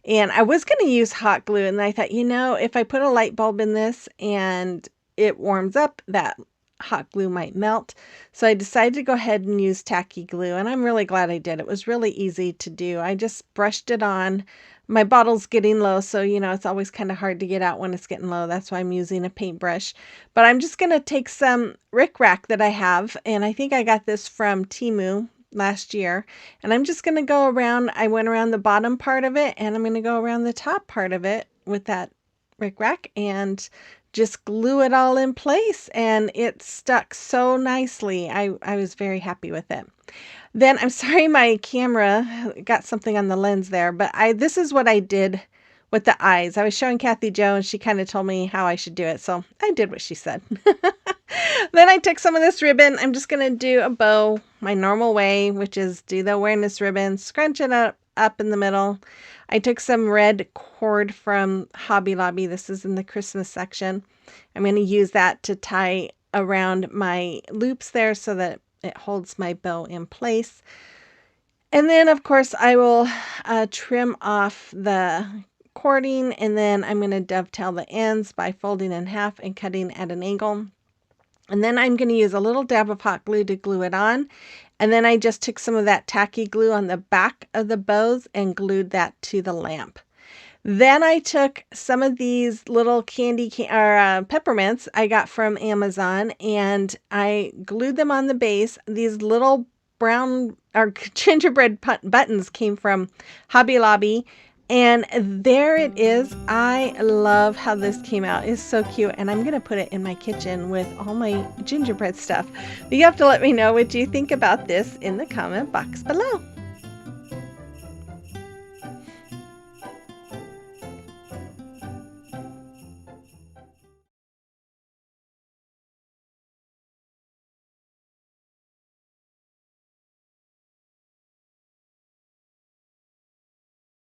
And I was going to use hot glue, and I thought, if I put a light bulb in this and it warms up, that hot glue might melt. So I decided to go ahead and use tacky glue, and I'm really glad I did. It was really easy to do. I just brushed it on. My bottle's getting low, so, it's always kind of hard to get out when it's getting low. That's why I'm using a paintbrush. But I'm just going to take some rickrack that I have, and I think I got this from Temu last year, and I'm just going to go around. I went around the bottom part of it, and I'm going to go around the top part of it with that rickrack and just glue it all in place, and it stuck so nicely. I was very happy with it. Then I'm sorry my camera got something on the lens there, but this is what I did with the eyes. I was showing Kathy Joe, and she kind of told me how I should do it, so I did what she said. Then I took some of this ribbon. I'm just going to do a bow my normal way, which is do the awareness ribbon, scrunch it up in the middle. I took some red cord from Hobby Lobby. This is in the Christmas section. I'm going to use that to tie around my loops there so that it holds my bow in place. And then, of course, I will trim off the cording, and then I'm going to dovetail the ends by folding in half and cutting at an angle. And then I'm going to use a little dab of hot glue to glue it on. And then I just took some of that tacky glue on the back of the bows and glued that to the lamp. Then I took some of these little peppermints I got from Amazon, and I glued them on the base. These little brown or gingerbread buttons came from Hobby Lobby. And there it is. I love how this came out. It's so cute. And I'm going to put it in my kitchen with all my gingerbread stuff. But you have to let me know what you think about this in the comment box below.